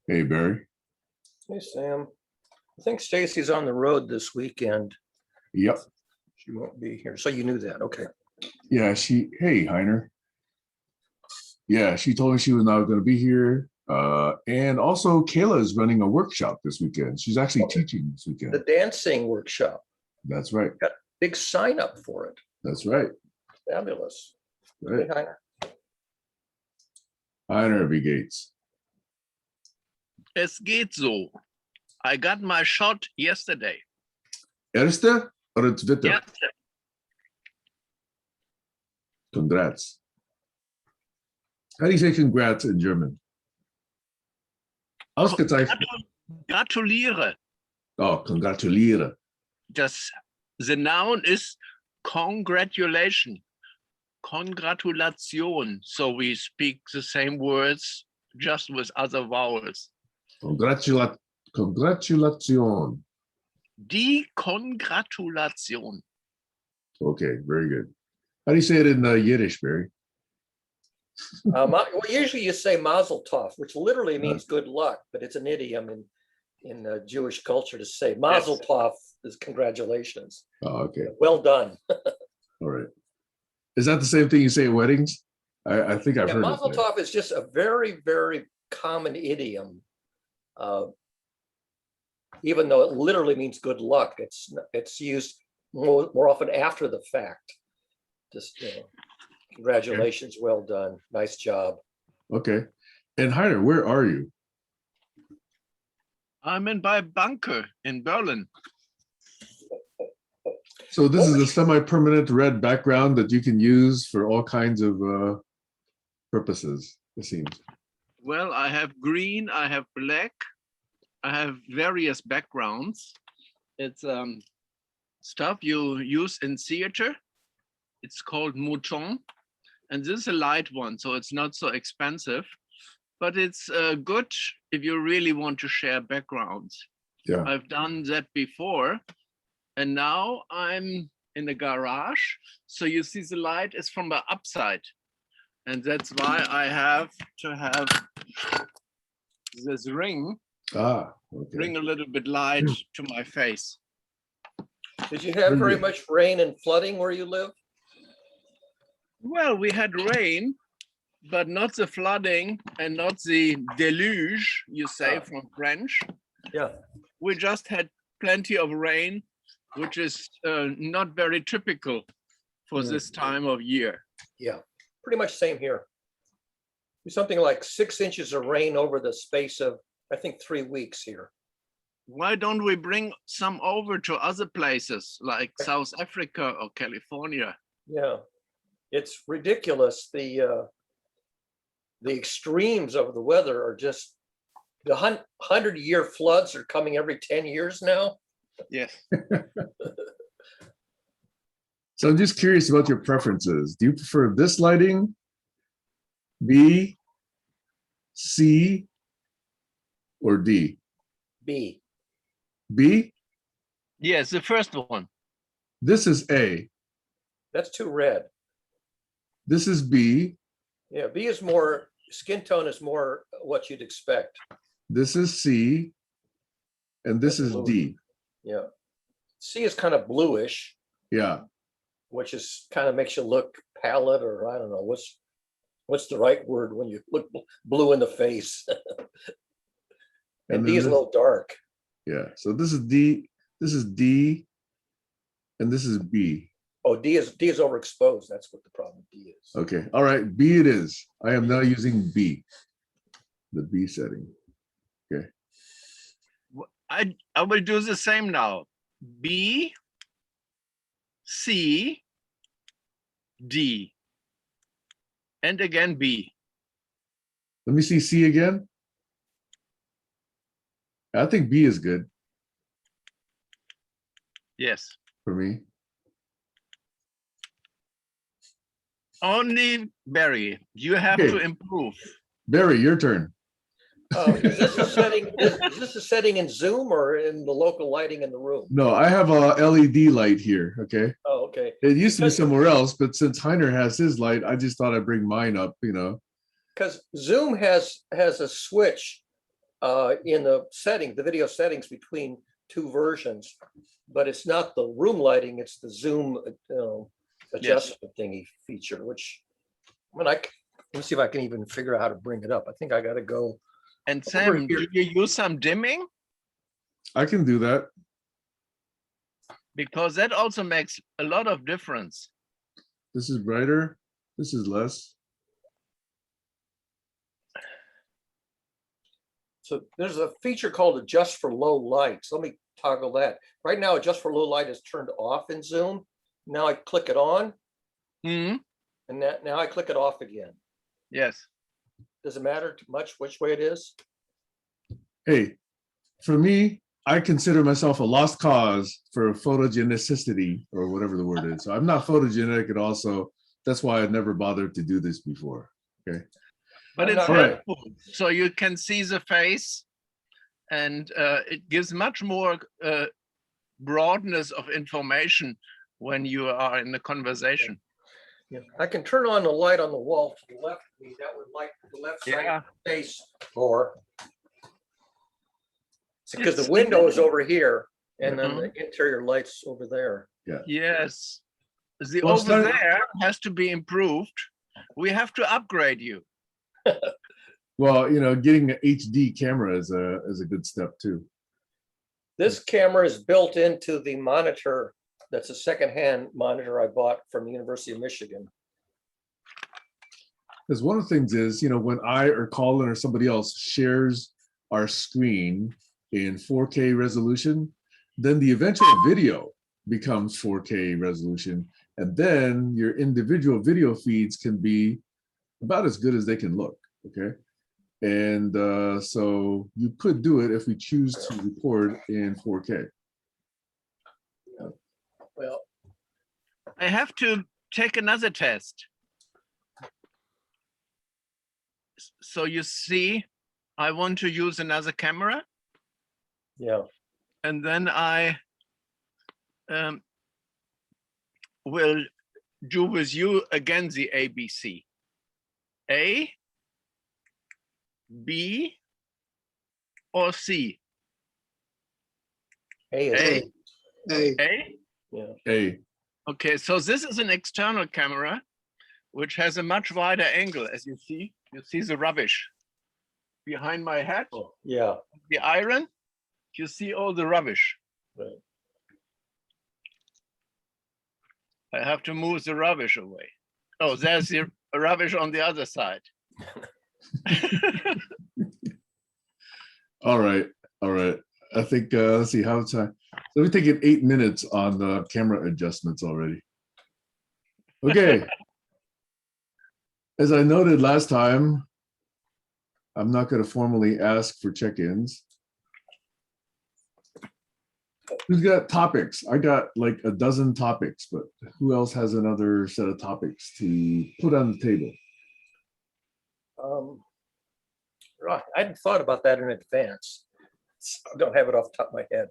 Hey, Barry. Hey, Sam. I think Stacy's on the road this weekend. Yep. She won't be here. So you knew that. Okay. Yeah, hey, Heiner. Yeah, she told me she was not going to be here. And also, Kayla is running a workshop this weekend. She's actually teaching this weekend. The dancing workshop. That's right. Got a big sign up for it. That's right. Fabulous. Right. Hey, Heiner. Heiner, wie geht's? Es geht so. I got my shot yesterday. Erste oder zweite? Yes. Congrats. How do you say congrats in German? Ausgezeichnet. Gratuliere. Oh, congratuliere. The noun is congratulation. Congratulation. So we speak the same words, just with other vowels. Congratulation. Die Kongratulation. Okay, very good. How do you say it in Yiddish, Barry? Well, usually you say Mazel Tov, which literally means good luck, but it's an idiom in Jewish culture to say Mazel Tov is congratulations. Oh, okay. Well done. All right. Is that the same thing you say at weddings? I think I've heard Mazel it. Tov is just a very, very common idiom. Even though it literally means good luck, it's used more often after the fact. Just congratulations, well done, nice job. Okay. And Heiner, where are you? I'm in by Bunker in Berlin. So this is a semi-permanent red background that you can use for all kinds of purposes, it seems. Well, I have green, I have black, I have various backgrounds. It's stuff you use in theater. It's called mouton. And this is a light one, so it's not so expensive, but it's good if you really want to share backgrounds. Yeah. I've done that before, and now I'm in the garage. So you see the light is from the upside. And that's why I have to have this ring. Okay. Bring a little bit light to my face. Did you have very much rain and flooding where you live? Well, we had rain, but not the flooding and not the deluge, you say from French. Yeah. We just had plenty of rain, which is not very typical for this time of year. Yeah, pretty much same here. Something like 6 inches of rain over the space of, I think, 3 weeks here. Why don't we bring some over to other places like South Africa or California? Yeah, it's ridiculous. The extremes of the weather are just, the 100-year floods are coming every 10 years now. Yes. So I'm just curious about your preferences. Do you prefer this lighting, B, C, or D? B. B? Yes, the first one. This is A. That's too red. This is B. Yeah, B is more, skin tone is more what you'd expect. This is C. And this is Blue. D. Yeah. C is kind of bluish. Yeah. Which is kind of makes you look pallid, or I don't know, what's the right word when you look blue in the face? And D is a little dark. Yeah, so this is D, and this is B. Oh, D is overexposed. That's what the problem D is. Okay, all right, B it is. I am now using B, the B setting. Okay. I will do the same now. B, C, D, and again B. Let me see C again. I think B is good. Yes. For me. Only Barry, you have to improve. Barry, your turn. Is this a setting? Is this a setting in Zoom or in the local lighting in the room? No, I have a LED light here. Okay. Oh, okay. It used to be somewhere else, but since Heiner has his light, I just thought I'd bring mine up. Because Zoom has a switch in the setting, the video settings between two versions, but it's not the room lighting, it's the zoom adjustment thingy feature, which, I mean, let me see if I can even figure out how to bring it up. I think I got to go. And Sam, do you use some dimming? I can do that. Because that also makes a lot of difference. This is brighter. This is less. So there's a feature called adjust for low light. So let me toggle that. Right now, adjust for low light is turned off in Zoom. Now I click it on, Hmm. and now I click it off again. Yes. Does it matter much which way it is? Hey, for me, I consider myself a lost cause for photogenicity or whatever the word is. So I'm not photogenic at all. So that's why I never bothered to do this before. Okay. But I'm it's not- helpful. So you can see the face, and it gives much more broadness of information when you are in the conversation. Yeah. I can turn on the light on the wall to the left of me. That would light the left side Yeah. of the face more. Because It's- the window is over here, and then Mhm. the interior lights over there. Yes. The Well, over start- there has to be improved. We have to upgrade you. Well, getting an HD camera is a good step too. This camera is built into the monitor. That's a secondhand monitor I bought from the University of Michigan. Because one of the things is, when I or Colin or somebody else shares our screen in 4K resolution, then the eventual video becomes 4K resolution. And then your individual video feeds can be about as good as they can look. Okay. And so you could do it if we choose to record in 4K. Well, I have to take another test. So you see, I want to use another camera, yeah. and then I will do with you again the ABC. A, B, or C? A is A. Hey, A? yeah. Hey, Okay, so this is an external camera, which has a much wider angle, as you see. You see the rubbish behind my head, Oh, yeah. the iron. You see all the rubbish. Right. I have to move the rubbish away. Oh, there's the rubbish on the other side. all right. I think let's see how time. So we've taken 8 minutes on the camera adjustments already. Okay. As I noted last time, I'm not going to formally ask for check-ins. Who's got topics? I got like a dozen topics, but who else has another set of topics to put on the table? Right. I hadn't thought about that in advance. I don't have it off the top of my head.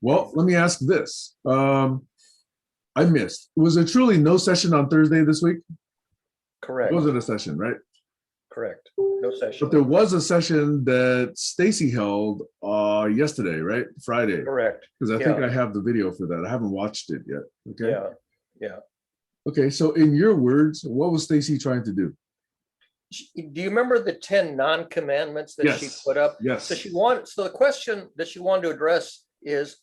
Well, let me ask this. I missed. Was there truly no session on Thursday this week? Correct. It wasn't a session, right? Correct. No session. But there was a session that Stacy held yesterday, right? Friday. Correct. Because I think Yeah. I have the video for that. I haven't watched it yet. Okay. Yeah. Yeah. Okay. So in your words, what was Stacy trying to do? Do you remember the 10 non-commandments that she put up? Yes. So so the question that she wanted to address is,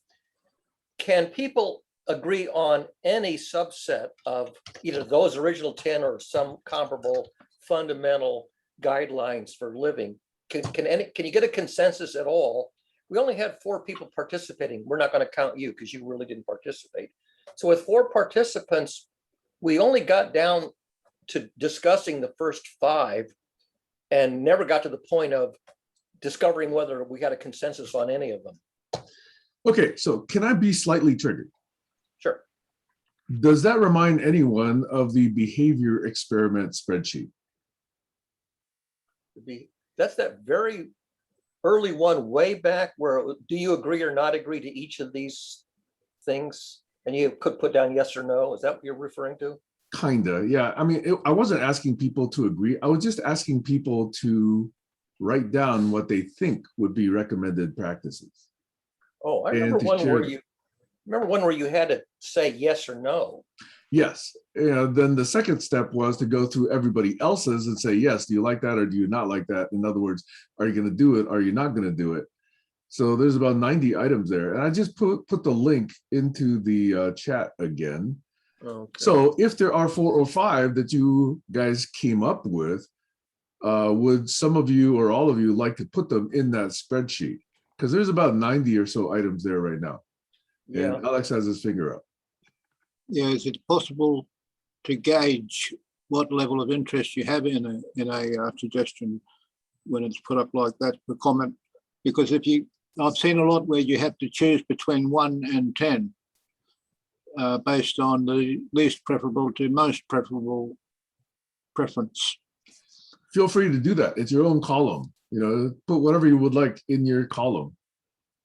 can people agree on any subset of either those original 10 or some comparable fundamental guidelines for living? Can you get a consensus at all? We only had 4 people participating. We're not going to count you because you really didn't participate. So with 4 participants, we only got down to discussing the first 5 and never got to the point of discovering whether we had a consensus on any of them. Okay. So can I be slightly triggered? Sure. Does that remind anyone of the behavior experiment spreadsheet? That's that very early one way back where do you agree or not agree to each of these things? And you could put down yes or no. Is that what you're referring to? Kinda, yeah. I mean, I wasn't asking people to agree. I was just asking people to write down what they think would be recommended practices. Oh, I And remember to one share where them. you, remember one where you had to say yes or no. Yes. Then the second step was to go through everybody else's and say, yes, do you like that or do you not like that? In other words, are you going to do it? Are you not going to do it? So there's about 90 items there. And I just put the link into the chat again. Okay. So if there are 4 or 5 that you guys came up with, would some of you or all of you like to put them in that spreadsheet? Because there's about 90 or so items there right now. Yeah. And Alex has his finger up. Yeah, is it possible to gauge what level of interest you have in a suggestion when it's put up like that for comment? Because I've seen a lot where you have to choose between 1 and 10 based on the least preferable to most preferable preference. Feel free to do that. It's your own column. Put whatever you would like in your column.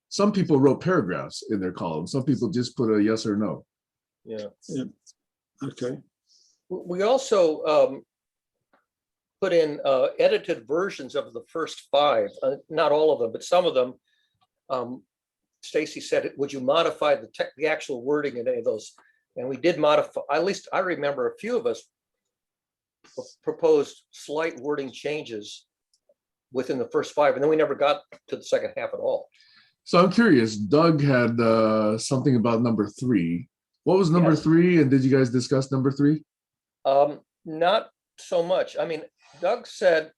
Some people wrote paragraphs in their column. Some people just put a yes or no. Yeah. Okay. We also put in edited versions of the first 5, not all of them, but some of them. Stacy said, would you modify the actual wording in any of those? And we did modify, at least I remember a few of us proposed slight wording changes within the first 5, and then we never got to the second half at all. So I'm curious, Doug had something about number 3. What was number 3? And did you guys discuss number 3? Not so much. I mean, Doug said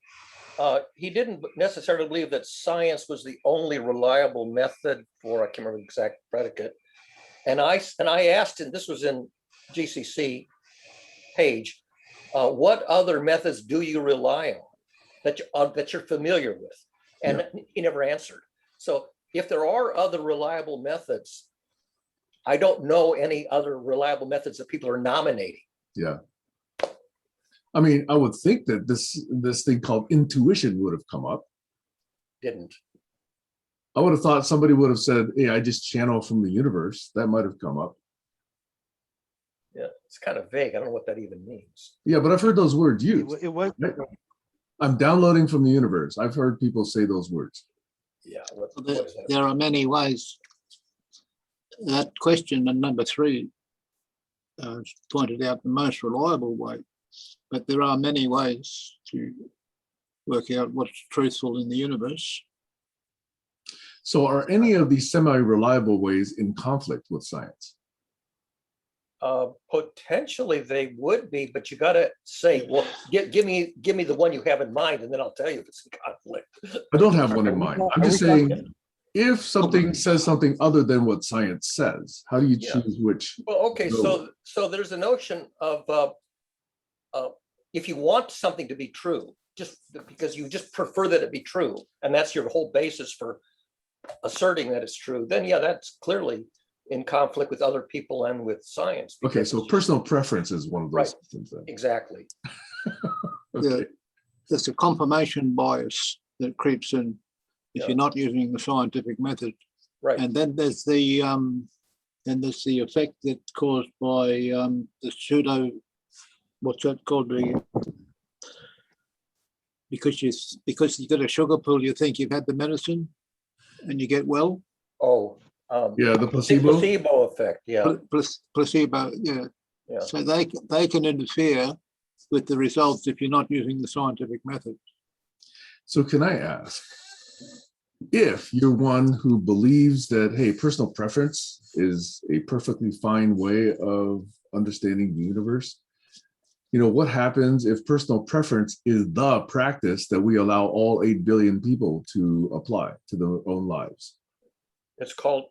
he didn't necessarily believe that science was the only reliable method for, I can't remember the exact predicate. And I asked him, this was in GCC page, what other methods do you rely on that you're familiar with? And he never answered. So if there are other reliable methods, I don't know any other reliable methods that people are nominating. Yeah. I mean, I would think that this thing called intuition would have come up. Didn't. I would have thought somebody would have said, hey, I just channel from the universe. That might have come up. Yeah, it's kind of vague. I don't know what that even means. Yeah, but I've heard those words used. It was. Right? I'm downloading from the universe. I've heard people say those words. Yeah. What is that? There are many ways. That question in number 3 pointed out the most reliable way, but there are many ways to work out what's truthful in the universe. So are any of these semi-reliable ways in conflict with science? Potentially they would be, but you got to say, well, give me the one you have in mind, and then I'll tell you if it's in conflict. I don't have one in mind. I'm just saying, if something says something other than what science says, how do you choose which? Well, okay, so there's a notion of if you want something to be true, just because you just prefer that it be true, and that's your whole basis for asserting that it's true, then yeah, that's clearly in conflict with other people and with science. Okay, so personal preference is one of those systems then. Exactly. Okay. There's a confirmation bias that creeps in if you're not using the scientific method. Right. And then there's the effect that's caused by the pseudo, what's that called? Because you get a sugar pill, you think you've had the medicine and you get well. Oh, Yeah, the placebo. Placebo effect. Yeah. Placebo. Yeah. Yeah. So they can interfere with the results if you're not using the scientific method. So can I ask, if you're one who believes that, hey, personal preference is a perfectly fine way of understanding the universe, what happens if personal preference is the practice that we allow all 8 billion people to apply to their own lives? That's called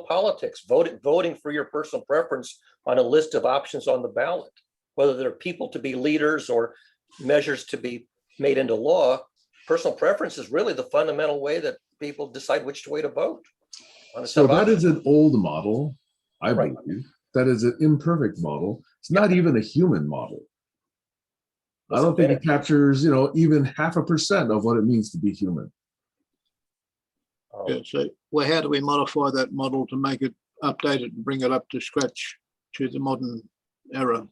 politics. Voting for your personal preference on a list of options on the ballot, whether they're people to be leaders or measures to be made into law. Personal preference is really the fundamental way that people decide which way to vote. So that is an old model, I Right. believe. That is an imperfect model. It's not even a human model. I don't think it captures, even 0.5% of what it means to be human. Yeah, so how do we modify that model to make it updated and bring it up to scratch to the modern era?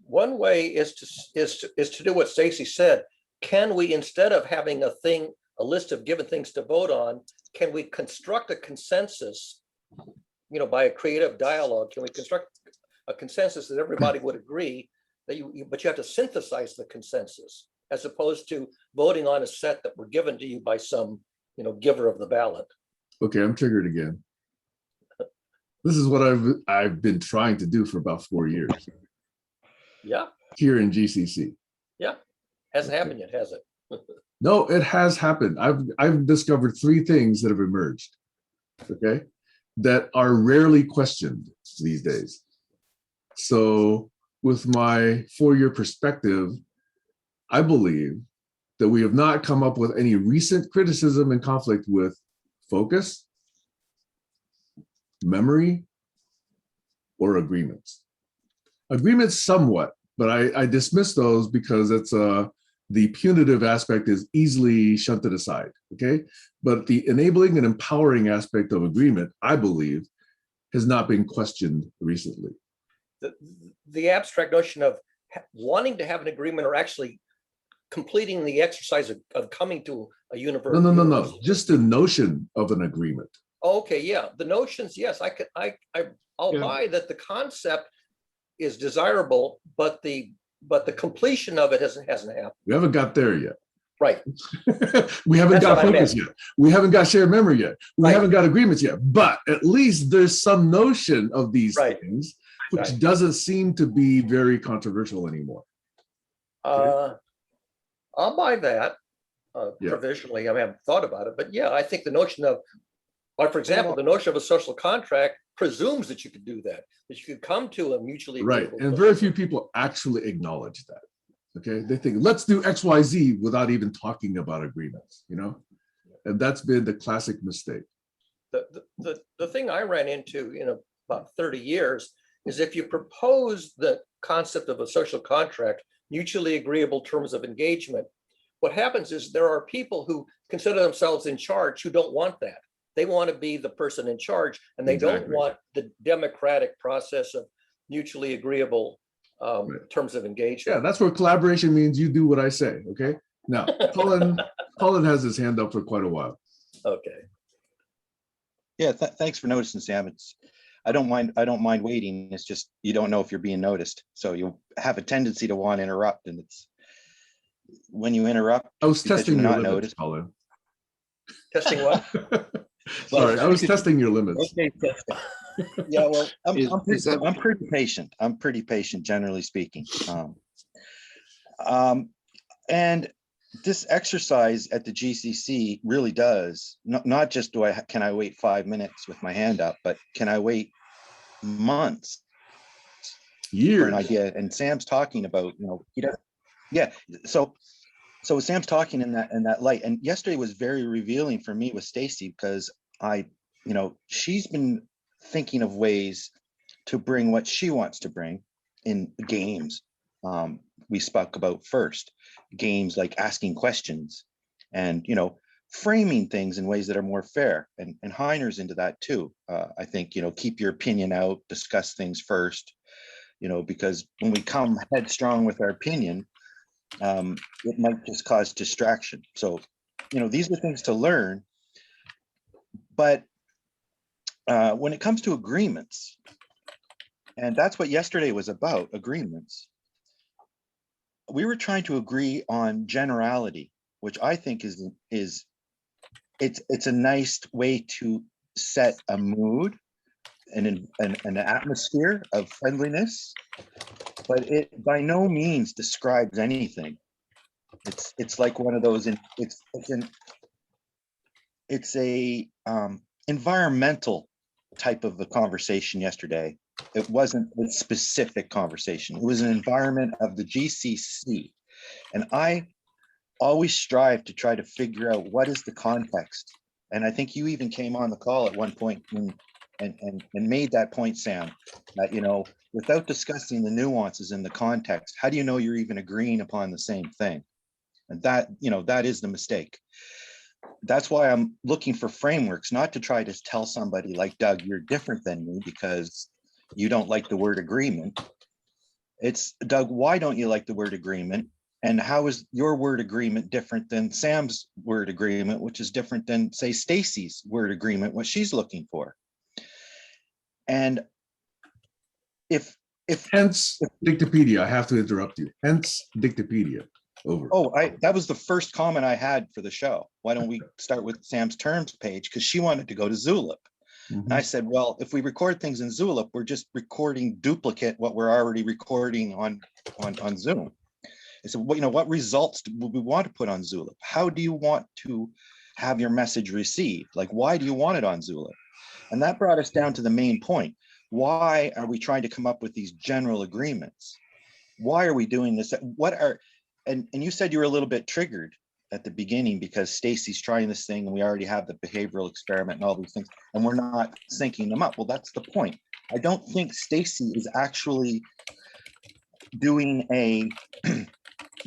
One way is to do what Stacy said, can we, instead of having a list of given things to vote on, can we construct a consensus, by a creative dialogue? Can we construct a consensus that everybody would agree that but you have to synthesize the consensus as opposed to voting on a set that were given to you by some, giver of the ballot? Okay, I'm triggered again. This is what I've been trying to do for about 4 years. Yeah. Here in GCC. Yeah. Hasn't happened yet, has it? No, it has happened. I've discovered 3 things that have emerged, okay, that are rarely questioned these days. So with my 4-year perspective, I believe that we have not come up with any recent criticism and conflict with focus, memory, or agreements. Agreements somewhat, but I dismiss those because it's the punitive aspect is easily shunted aside, okay? But the enabling and empowering aspect of agreement, I believe, has not been questioned recently. The abstract notion of wanting to have an agreement or actually completing the exercise of coming to a universe. No. Just the notion of an agreement. Okay, yeah, the notions, yes, I'll Yeah. buy that the concept is desirable, but the completion of it hasn't happened. We haven't got there yet. Right. We haven't That's got what I focus meant. yet. We haven't got shared memory yet. We Right. haven't got agreements yet. But at least there's some notion of these Right. things, which Right. doesn't seem to be very controversial anymore. I'll buy that Yeah. provisionally. I haven't thought about it, but yeah, I think the notion of, like, for example, the notion of a social contract presumes that you could do that you could come to a mutually Right. agreeable And very few people actually acknowledge that. Okay. They think, let's do XYZ without even talking about agreements, And that's been the classic mistake. The thing I ran into in about 30 years is if you propose the concept of a social contract, mutually agreeable terms of engagement, what happens is there are people who consider themselves in charge who don't want that. They want to be the person in charge, and they don't Exactly. want the democratic process of mutually agreeable Right. terms of engagement. Yeah, that's where collaboration means you do what I say. Okay. Now, Colin has his hand up for quite a while. Okay. Yeah, thanks for noticing, Sam. I don't mind waiting. It's just you don't know if you're being noticed, so you have a tendency to want to interrupt, and it's when you interrupt. I was because testing you're your not limits, noticed. Colin. Testing what? Sorry, I was testing your limits. Okay, yeah, well, Is that- I'm pretty patient. I'm pretty patient, generally speaking. And this exercise at the GCC really does not just can I wait 5 minutes with my hand up, but can I wait months for Years. an idea? And Sam's talking about, he does, yeah. So Sam's talking in that light. And yesterday was very revealing for me with Stacy because she's been thinking of ways to bring what she wants to bring in games. We spoke about first, games like asking questions and, framing things in ways that are more fair. And Heiner's into that too. I think, keep your opinion out, discuss things first, because when we come headstrong with our opinion, it might just cause distraction. So, these are things to learn. But when it comes to agreements, and that's what yesterday was about, agreements, we were trying to agree on generality, which I think is it's a nice way to set a mood and an atmosphere of friendliness, but it by no means describes anything. It's like one of those it's a environmental type of a conversation yesterday. It wasn't a specific conversation. It was an environment of the GCC. And I always strive to try to figure out what is the context. And I think you even came on the call at one point and made that point, Sam, that, without discussing the nuances in the context, how do you know you're even agreeing upon the same thing? And that, that is the mistake. That's why I'm looking for frameworks, not to try to tell somebody like, Doug, you're different than me because you don't like the word agreement. It's, Doug, why don't you like the word agreement? And how is your word agreement different than Sam's word agreement, which is different than, say, Stacy's word agreement, what she's looking for? And if Hence Dictopedia. I have to interrupt you. Hence Dictopedia. Over. oh, that was the first comment I had for the show. Why don't we start with Sam's terms page? Because she wanted to go to Zulip. Mhm. And I said, well, if we record things in Zulip, we're just recording duplicate what we're already recording on Zoom. I said, well, what results would we want to put on Zulip? How do you want to have your message received? Like, why do you want it on Zulip? And that brought us down to the main point. Why are we trying to come up with these general agreements? Why are we doing this? And you said you were a little bit triggered at the beginning because Stacy's trying this thing and we already have the behavioral experiment and all these things, and we're not syncing them up. Well, that's the point. I don't think Stacy is actually doing a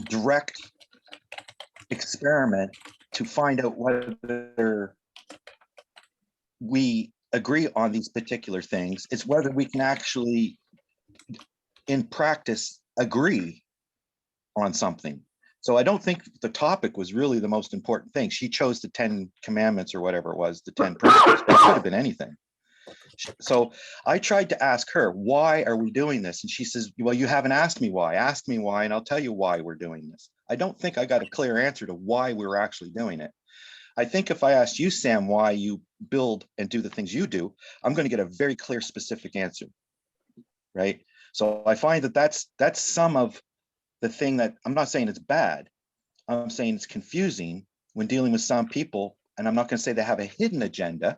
direct experiment to find out whether we agree on these particular things. It's whether we can actually, in practice, agree on something. So I don't think the topic was really the most important thing. She chose the 10 commandments or whatever it was, the 10 principles, but it could have been anything. So I tried to ask her, why are we doing this? And she says, well, you haven't asked me why. Ask me why, and I'll tell you why we're doing this. I don't think I got a clear answer to why we were actually doing it. I think if I asked you, Sam, why you build and do the things you do, I'm going to get a very clear, specific answer, right? So I find that that's some of the thing that, I'm not saying it's bad. I'm saying it's confusing when dealing with some people, and I'm not going to say they have a hidden agenda,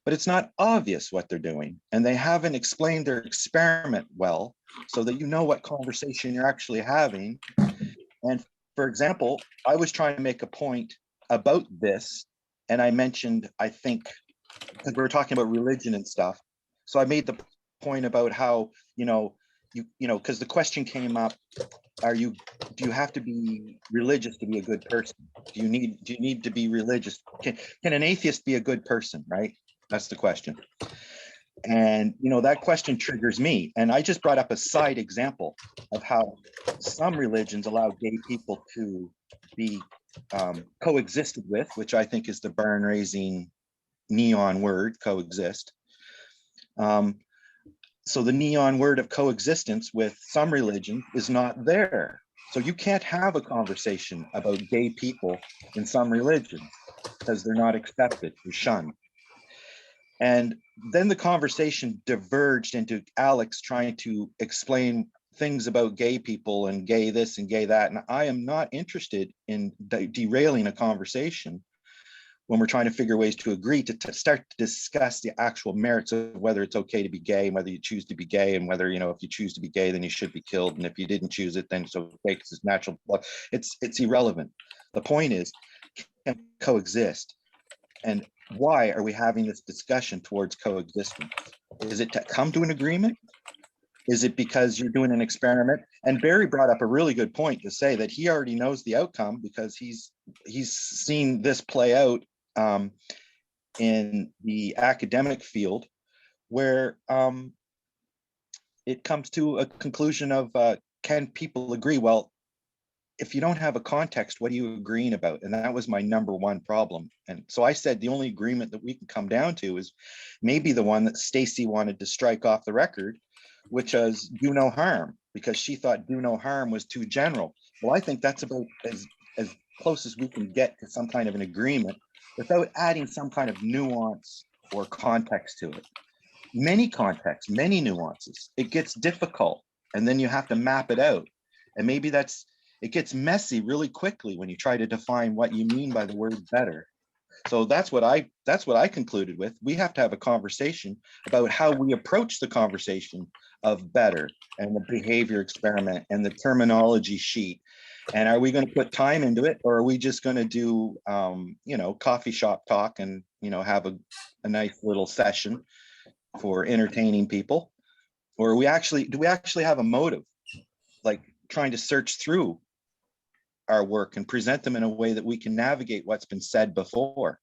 but it's not obvious what they're doing, and they haven't explained their experiment well, so that you know what conversation you're actually having. And for example, I was trying to make a point about this, and I mentioned, I think, because we were talking about religion and stuff, so I made the point about how, because the question came up, do you have to be religious to be a good person? Do you need to be religious? Can an atheist be a good person, right? That's the question. And that question triggers me. And I just brought up a side example of how some religions allow gay people to be coexisted with, which I think is the barn-raising neon word, coexist. So the neon word of coexistence with some religion is not there. So you can't have a conversation about gay people in some religions because they're not accepted, they're shunned. And then the conversation diverged into Alex trying to explain things about gay people and gay this and gay that. And I am not interested in derailing a conversation when we're trying to figure ways to agree to start to discuss the actual merits of whether it's okay to be gay, and whether you choose to be gay, and whether, if you choose to be gay, then you should be killed. And if you didn't choose it, then it's okay because it's natural. It's irrelevant. The point is, can coexist? And why are we having this discussion towards coexistence? Is it to come to an agreement? Is it because you're doing an experiment? And Barry brought up a really good point to say that he already knows the outcome because he's seen this play out in the academic field, where it comes to a conclusion of can people agree? Well, if you don't have a context, what are you agreeing about? And that was my number one problem. And so I said the only agreement that we can come down to is maybe the one that Stacy wanted to strike off the record, which was do no harm, because she thought do no harm was too general. Well, I think that's about as close as we can get to some kind of an agreement without adding some kind of nuance or context to it. Many contexts, many nuances. It gets difficult, and then you have to map it out. And maybe it gets messy really quickly when you try to define what you mean by the word better. So that's what I concluded with. We have to have a conversation about how we approach the conversation of better and the behavior experiment and the terminology sheet. And are we going to put time into it, or are we just going to do, coffee shop talk and, have a nice little session for entertaining people? Or do we actually have a motive, like trying to search through our work and present them in a way that we can navigate what's been said before?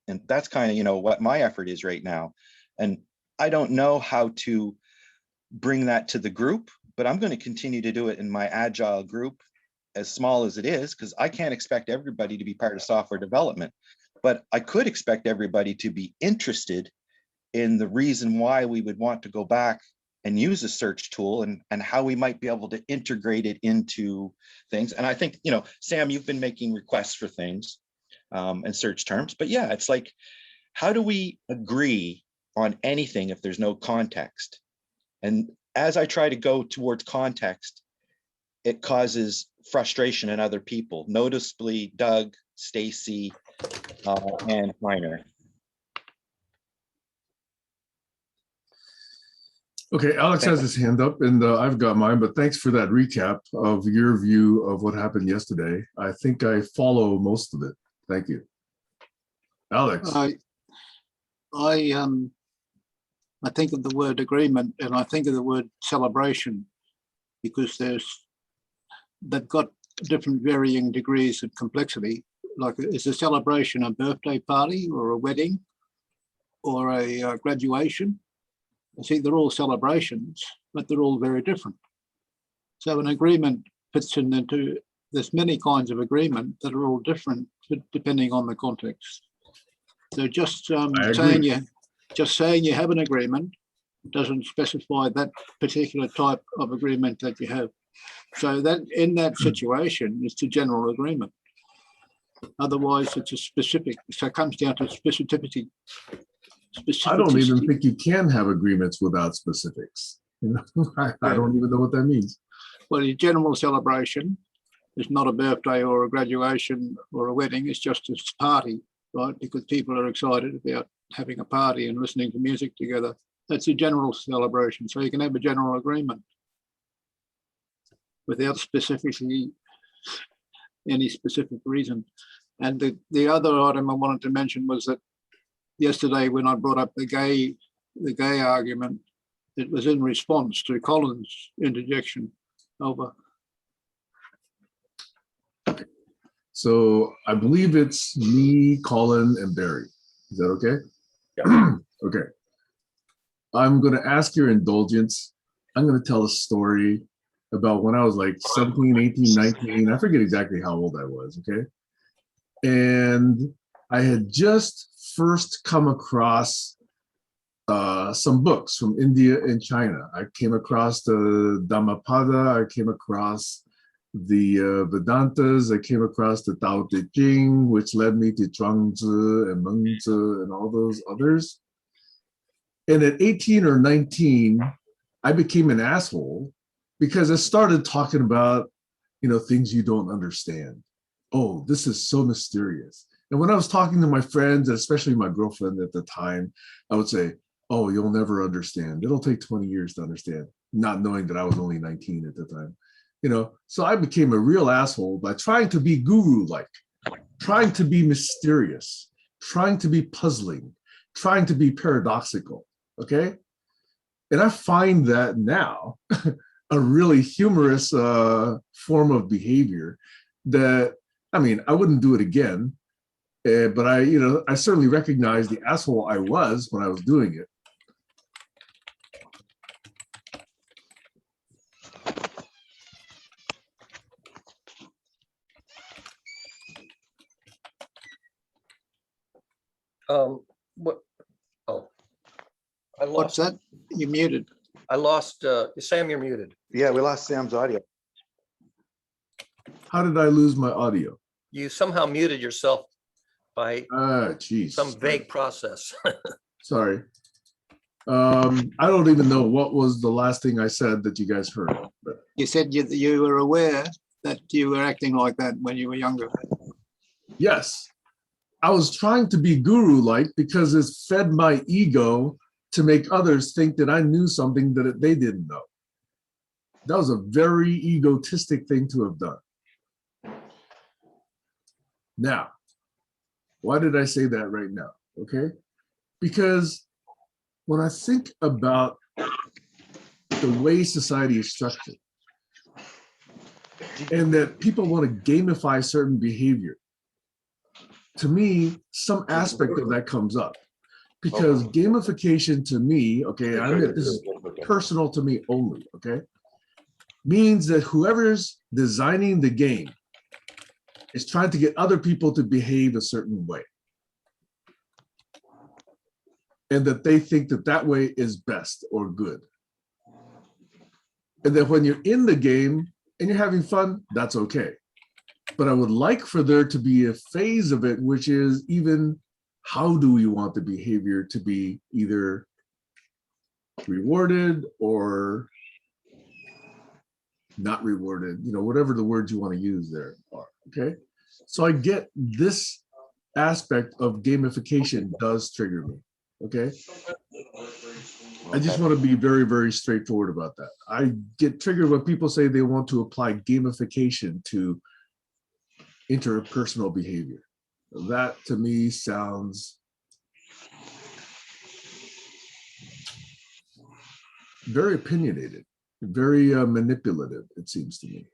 And that's kind of, what my effort is right now. And I don't know how to bring that to the group, but I'm going to continue to do it in my agile group as small as it is, because I can't expect everybody to be part of software development, but I could expect everybody to be interested in the reason why we would want to go back and use a search tool, and how we might be able to integrate it into things. And I think, Sam, you've been making requests for things and search terms, but yeah, it's like, how do we agree on anything if there's no context? And as I try to go towards context, it causes frustration in other people, noticeably Doug, Stacy, and Minor. Okay, Alex has his hand up, and I've got mine, but thanks for that recap of your view of what happened yesterday. I think I follow most of it. Thank you. Alex. I think of the word agreement, and I think of the word celebration, because they've got different varying degrees of complexity. Like, is a celebration a birthday party or a wedding or a graduation? See, they're all celebrations, but they're all very different. So an agreement fits into, there's many kinds of agreement that are all different depending on the context. So just saying you have an agreement doesn't specify that particular type of agreement that you have. So that in that situation, it's a general agreement. Otherwise, it's a specific. So it comes down to specificity. I don't even think you can have agreements without specifics. I don't even know what that means. Well, a general celebration is not a birthday or a graduation or a wedding. It's just a party, right? Because people are excited about having a party and listening to music together. That's a general celebration. So you can have a general agreement without specifically any specific reason. And the other item I wanted to mention was that yesterday when I brought up the gay argument, it was in response to Colin's interjection. Over. So I believe it's me, Colin, and Barry. Is that okay? Yeah. Okay. I'm going to ask your indulgence. I'm going to tell a story about when I was like 17, 18, 19. I forget exactly how old I was, okay? And I had just first come across some books from India and China. I came across the Dhammapada. I came across the Vedantas. I came across the Tao Te Ching, which led me to Zhuangzi and Mengzi and all those others. And at 18 or 19, I became an asshole because I started talking about, things you don't understand. Oh, this is so mysterious. And when I was talking to my friends, especially my girlfriend at the time, I would say, oh, you'll never understand. It'll take 20 years to understand, not knowing that I was only 19 at the time. So I became a real asshole by trying to be guru-like, trying to be mysterious, trying to be puzzling, trying to be paradoxical, okay? And I find that now a really humorous form of behavior that, I wouldn't do it again, but I certainly recognize the asshole I was when I was doing it. What? Oh, I What's lost. that? You muted. I lost. Sam, you're muted. Yeah, we lost Sam's audio. How did I lose my audio? You somehow muted yourself by Geez. some vague process. Sorry. I don't even know what was the last thing I said that you guys heard. But You said you were aware that you were acting like that when you were younger. yes, I was trying to be guru-like because it fed my ego to make others think that I knew something that they didn't know. That was a very egotistic thing to have done. Now, why did I say that right now? Okay, because when I think about the way society is structured and that people want to gamify certain behavior, to me, some aspect of that comes up. Because gamification to me, okay, I admit this is personal to me only, okay? means that whoever's designing the game is trying to get other people to behave a certain way. And that they think that that way is best or good. And that when you're in the game and you're having fun, that's okay. But I would like for there to be a phase of it, which is even how do we want the behavior to be either rewarded or not rewarded, you know, whatever the words you want to use there are, okay? So I get this aspect of gamification does trigger me, okay? I just want to be very, very straightforward about that. I get triggered when people say they want to apply gamification to interpersonal behavior. That to me sounds very opinionated, very manipulative, it seems to me.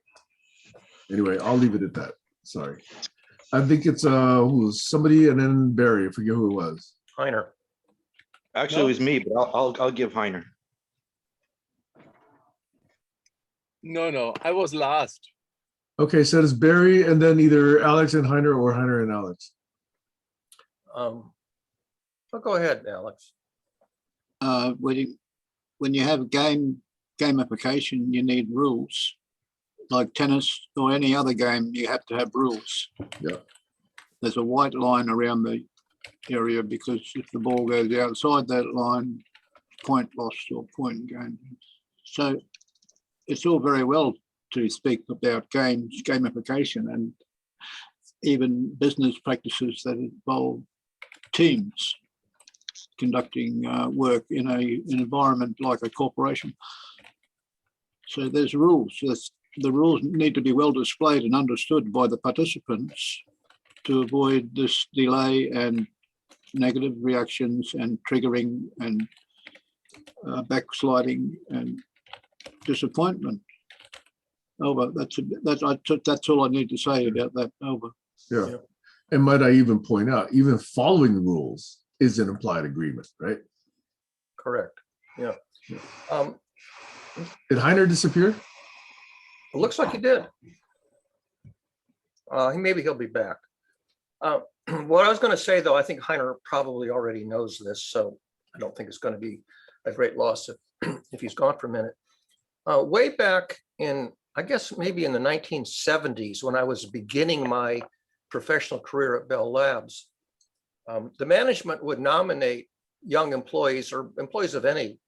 Anyway, I'll leave it at that. Sorry. I think it's who was somebody and then Barry, I forget who it was. Heiner. Actually, it was me, but I'll give Heiner. No, I was last. Okay, so it's Barry and then either Alex and Heiner or Heiner and Alex. Well, go ahead, Alex. When you have gamification, you need rules. Like tennis or any other game, you have to have rules. Yeah. There's a white line around the area because if the ball goes outside that line, point lost or point gained. So it's all very well to speak about gamification, and even business practices that involve teams conducting work in an environment like a corporation. So there's rules. The rules need to be well displayed and understood by the participants to avoid this delay and negative reactions and triggering and backsliding and disappointment. Over. That's all I need to say about that. Over. Yeah. And might I even point out, even following the rules is an implied agreement, right? Correct. Yeah. Did Heiner disappear? It looks like he did. Maybe he'll be back. What I was going to say, though, I think Heiner probably already knows this, so I don't think it's going to be a great loss if he's gone for a minute. Way back in, I guess maybe in the 1970s, when I was beginning my professional career at Bell Labs, the management would nominate young employees or employees of any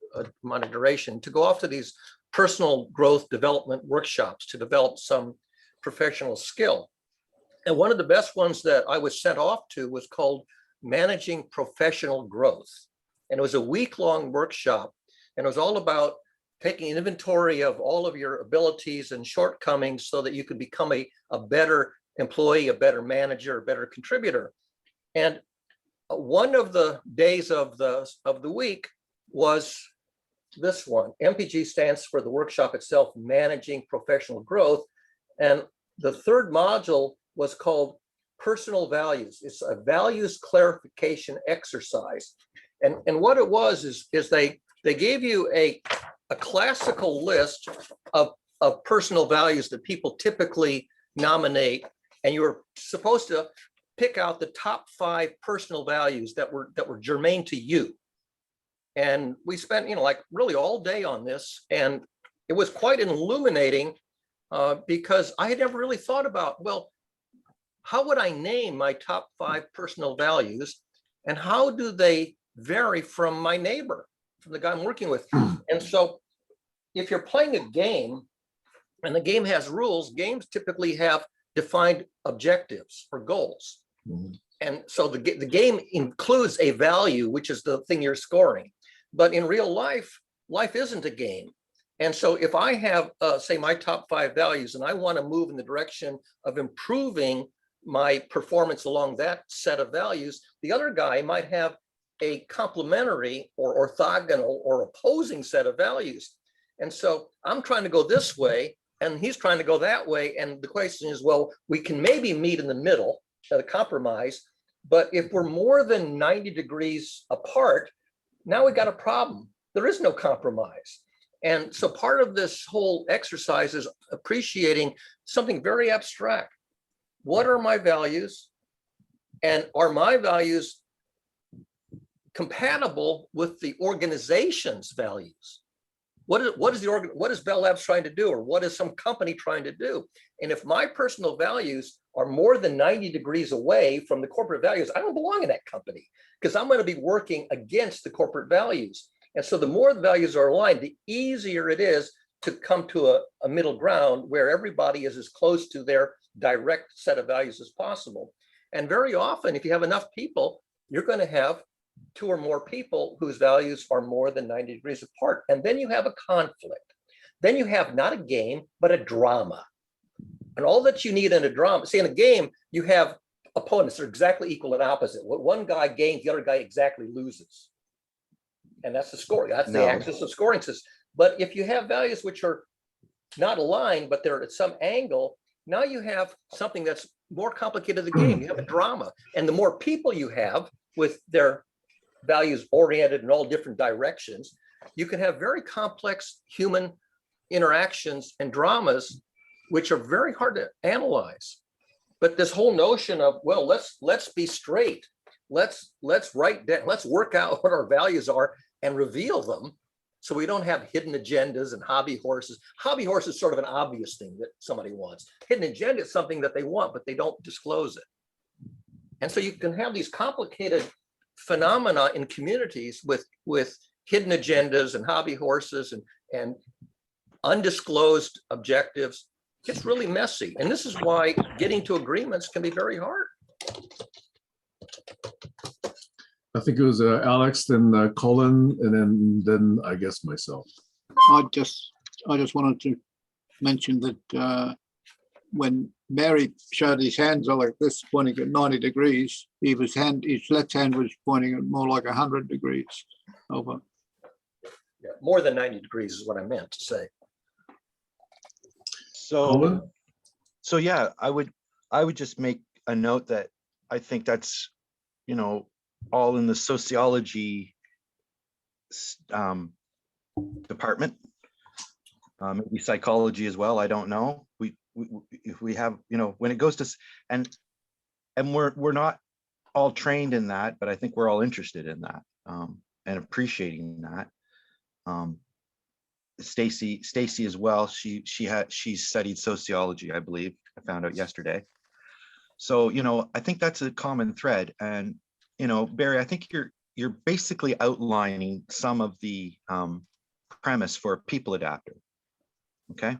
amount of duration to go off to these personal growth development workshops to develop some professional skill. And one of the best ones that I was sent off to was called Managing Professional Growth. And it was a week-long workshop, and it was all about taking inventory of all of your abilities and shortcomings so that you could become a better employee, a better manager, a better contributor. And one of the days of the week was this one. MPG stands for the workshop itself, Managing Professional Growth. And the third module was called Personal Values. It's a values clarification exercise. And what it was is they gave you a classical list of personal values that people typically nominate, and you were supposed to pick out the top 5 personal values that were germane to you. And we spent, like really all day on this, and it was quite illuminating because I had never really thought about, well, how would I name my top 5 personal values, and how do they vary from my neighbor, from the guy I'm working with? And so if you're playing a game and the game has rules, games typically have defined objectives or goals. Mm-hmm. And so the game includes a value, which is the thing you're scoring. But in real life, life isn't a game. And so if I have, say, my top 5 values, and I want to move in the direction of improving my performance along that set of values, the other guy might have a complementary or orthogonal or opposing set of values. And so I'm trying to go this way, and he's trying to go that way. And the question is, well, we can maybe meet in the middle at a compromise. But if we're more than 90 degrees apart, now we got a problem. There is no compromise. And so part of this whole exercise is appreciating something very abstract. What are my values? And are my values compatible with the organization's values? What is Bell Labs trying to do, or what is some company trying to do? And if my personal values are more than 90 degrees away from the corporate values, I don't belong in that company, because I'm going to be working against the corporate values. And so the more the values are aligned, the easier it is to come to a middle ground where everybody is as close to their direct set of values as possible. And very often, if you have enough people, you're going to have 2 or more people whose values are more than 90 degrees apart. And then you have a conflict. Then you have not a game, but a drama. And all that you need in a drama, see, in a game, you have opponents that are exactly equal and opposite. What one guy gains, the other guy exactly loses. And that's the score. That's the axis of scoring system. But if you have values which are not aligned, but they're at some angle, now you have something that's more complicated the game. You have a drama. And the more people you have with their values oriented in all different directions, you can have very complex human interactions and dramas, which are very hard to analyze. But this whole notion of, well, let's be straight. Let's write down, let's work out what our values are and reveal them, so we don't have hidden agendas and hobby horses. Hobby horse is sort of an obvious thing that somebody wants. Hidden agenda is something that they want, but they don't disclose it. And so you can have these complicated phenomena in communities with hidden agendas and hobby horses and undisclosed objectives. It's really messy. And this is why getting to agreements can be very hard. I think it was Alex, then Colin, and then I guess myself. I just wanted to mention that when Barry showed his hands like this, pointing at 90 degrees, his left hand was pointing at more like 100 degrees over. Yeah, more than 90 degrees is what I meant to say. Colin? So yeah, I would just make a note that I think that's, all in the sociology department, maybe psychology as well. I don't know. If we have, when it goes to, and we're not all trained in that, but I think we're all interested in that and appreciating that. Stacy as well. She studied sociology, I believe. I found out yesterday. So, I think that's a common thread. And, Barry, I think you're basically outlining some of the premise for a people adapter. Okay.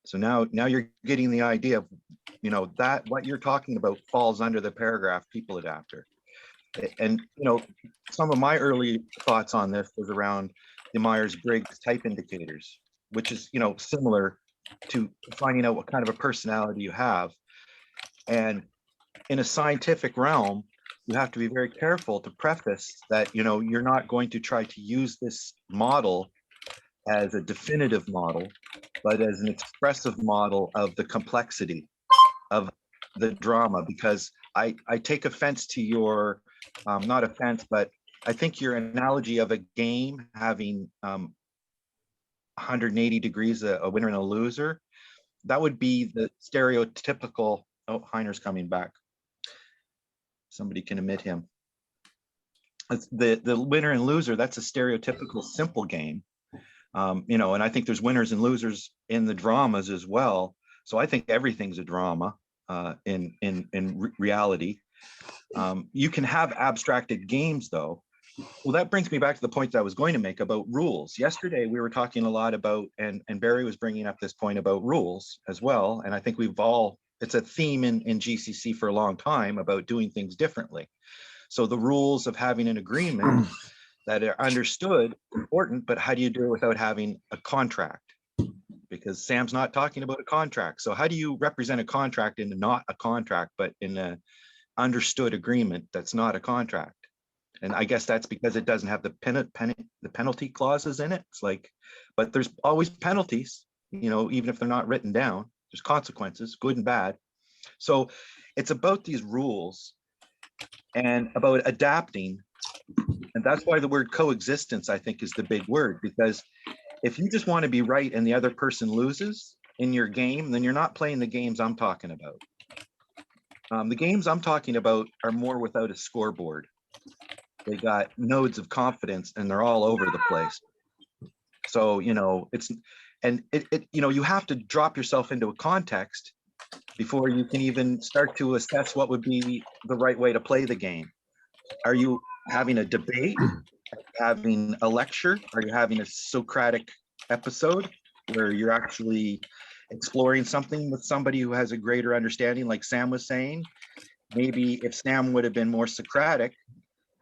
So now you're getting the idea of, that what you're talking about falls under the paragraph people adapter. And, some of my early thoughts on this was around the Myers-Briggs type indicators, which is, similar to finding out what kind of a personality you have. And in a scientific realm, you have to be very careful to preface that, you're not going to try to use this model as a definitive model, but as an expressive model of the complexity of the drama, because I take offense to your, not offense, but I think your analogy of a game having 180 degrees, a winner and a loser, that would be the stereotypical, oh, Heiner's coming back. Somebody can admit him. It's the winner and loser, that's a stereotypical simple game. And I think there's winners and losers in the dramas as well. So I think everything's a drama in reality. You can have abstracted games though. Well, that brings me back to the point that I was going to make about rules. Yesterday, we were talking a lot about, and Barry was bringing up this point about rules as well. And I think it's a theme in GCC for a long time about doing things differently. So the rules of having an agreement that are understood, important, but how do you do it without having a contract? Because Sam's not talking about a contract. So how do you represent a contract in not a contract, but in an understood agreement that's not a contract? And I guess that's because it doesn't have the penalty clauses in it. It's like, but there's always penalties, even if they're not written down, there's consequences, good and bad. So it's about these rules and about adapting. And that's why the word coexistence, I think, is the big word, because if you just want to be right and the other person loses in your game, then you're not playing the games I'm talking about. The games I'm talking about are more without a scoreboard. They got nodes of confidence and they're all over the place. So, you know, you have to drop yourself into a context before you can even start to assess what would be the right way to play the game. Are you having a debate? Are you having a lecture? Are you having a Socratic episode where you're actually exploring something with somebody who has a greater understanding, like Sam was saying? Maybe if Sam would have been more Socratic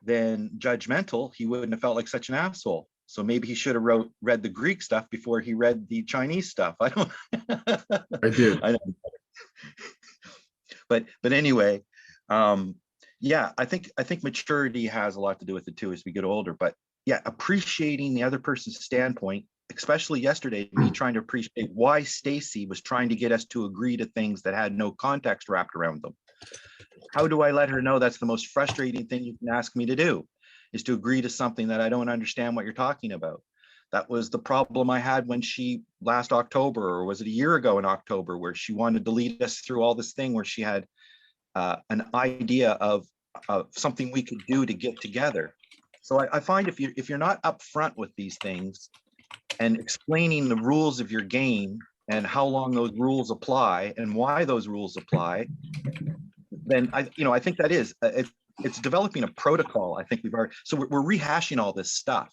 than judgmental, he wouldn't have felt like such an asshole. So maybe he should have read the Greek stuff before he read the Chinese stuff. I don't. I did. I don't. But anyway, yeah, I think maturity has a lot to do with it too as we get older. But yeah, appreciating the other person's standpoint, especially yesterday, me trying to appreciate why Stacy was trying to get us to agree to things that had no context wrapped around them. How do I let her know that's the most frustrating thing you can ask me to do, is to agree to something that I don't understand what you're talking about? That was the problem I had when she last October, or was it a year ago in October, where she wanted to lead us through all this thing where she had an idea of something we could do to get together. So I find if you're not upfront with these things and explaining the rules of your game and how long those rules apply and why those rules apply, then I think that is it's developing a protocol. I think so we're rehashing all this stuff.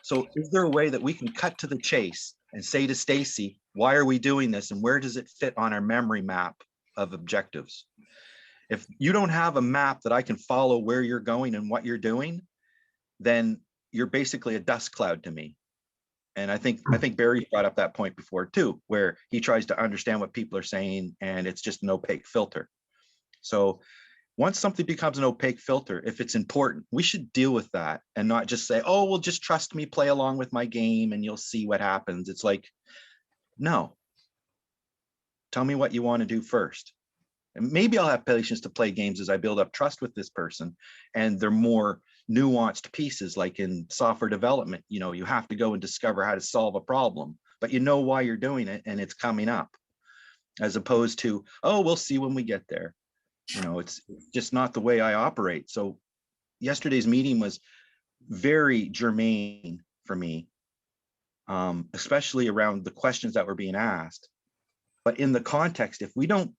So is there a way that we can cut to the chase and say to Stacy, why are we doing this and where does it fit on our memory map of objectives? If you don't have a map that I can follow where you're going and what you're doing, then you're basically a dust cloud to me. And I think Barry brought up that point before too, where he tries to understand what people are saying and it's just an opaque filter. So once something becomes an opaque filter, if it's important, we should deal with that and not just say, oh, well, just trust me, play along with my game and you'll see what happens. It's like, no, tell me what you want to do first. And maybe I'll have patience to play games as I build up trust with this person. And they're more nuanced pieces, like in software development, you have to go and discover how to solve a problem, but you know why you're doing it and it's coming up, as opposed to, oh, we'll see when we get there. It's just not the way I operate. So yesterday's meeting was very germane for me, especially around the questions that were being asked. But in the context, if we don't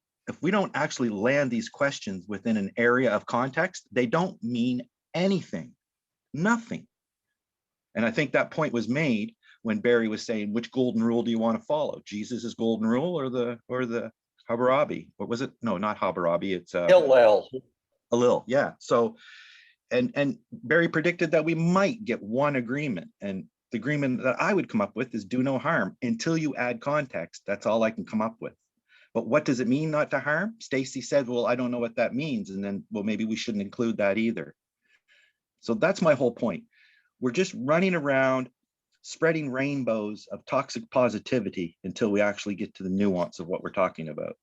actually land these questions within an area of context, they don't mean anything, nothing. And I think that point was made when Barry was saying, which golden rule do you want to follow? Jesus's golden rule or the Hammurabi? What was it? No, not Hammurabi. It's Hillel. Yeah. So, and Barry predicted that we might get one agreement, and the agreement that I would come up with is do no harm until you add context. That's all I can come up with. But what does it mean not to harm? Stacy said, well, I don't know what that means. And then, well, maybe we shouldn't include that either. So that's my whole point. We're just running around spreading rainbows of toxic positivity until we actually get to the nuance of what we're talking about.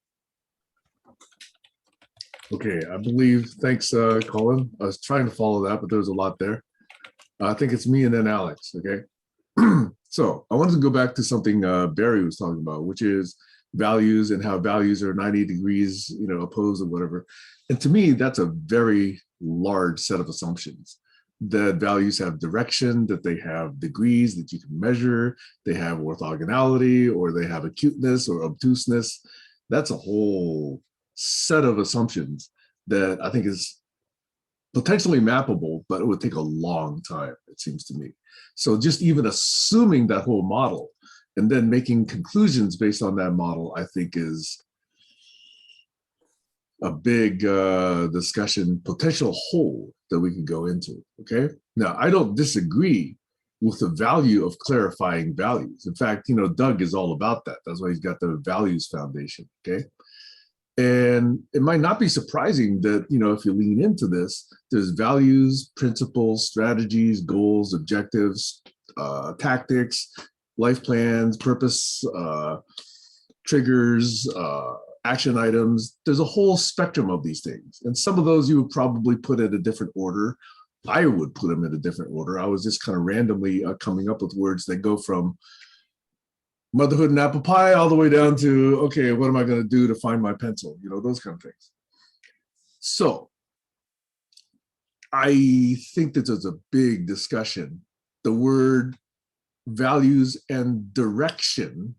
Okay, I believe, thanks, Colin. I was trying to follow that, but there was a lot there. I think it's me and then Alex, okay? So I wanted to go back to something Barry was talking about, which is values and how values are 90 degrees, opposed or whatever. And to me, that's a very large set of assumptions. That values have direction, that they have degrees that you can measure, they have orthogonality, or they have acuteness or obtuseness. That's a whole set of assumptions that I think is potentially mappable, but it would take a long time, it seems to me. So just even assuming that whole model and then making conclusions based on that model, I think is a big discussion, potential hole that we can go into, okay? Now, I don't disagree with the value of clarifying values. In fact, Doug is all about that. That's why he's got the values foundation, okay? And it might not be surprising that, if you lean into this, there's values, principles, strategies, goals, objectives, tactics, life plans, purpose, triggers, action items. There's a whole spectrum of these things. And some of those you would probably put in a different order. I would put them in a different order. I was just kind of randomly coming up with words that go from motherhood and apple pie, all the way down to, okay, what am I going to do to find my pencil? You know, those kind of things. So I think that there's a big discussion. The word values and direction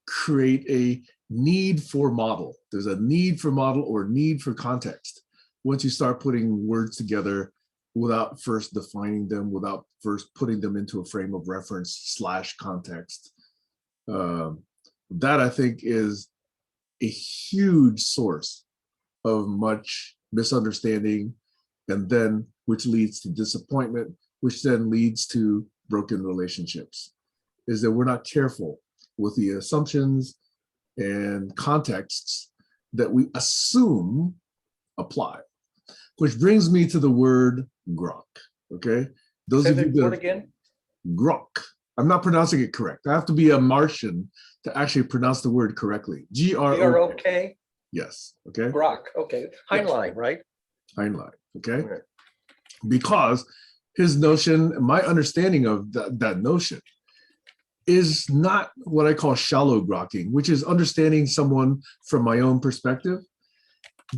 create a need for model. There's a need for model or need for context. Once you start putting words together without first defining them, without first putting them into a frame of reference / context, that I think is a huge source of much misunderstanding, and then which leads to disappointment, which then leads to broken relationships, is that we're not careful with the assumptions and contexts that we assume apply. Which brings me to the word grok, okay? Those Say of you the word that, again. grok. I'm not pronouncing it correct. I have to be a Martian to actually pronounce the word correctly. G-R-O-K. G-R-O-K, Yes, okay? grok, okay. Heinlein, right? Heinlein, okay? Right. Because his notion, my understanding of that notion is not what I call shallow grokking, which is understanding someone from my own perspective.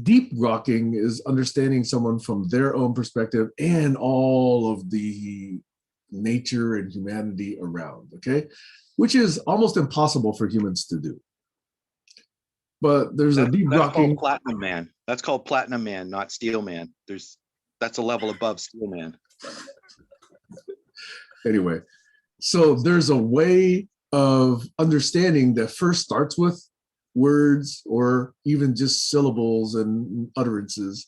Deep grokking is understanding someone from their own perspective and all of the nature and humanity around, okay? Which is almost impossible for humans to do. But there's a deep That's grokking. called Platinum Man. That's called Platinum Man, not Steel Man. That's a level above Steel Man. Anyway, so there's a way of understanding that first starts with words or even just syllables and utterances,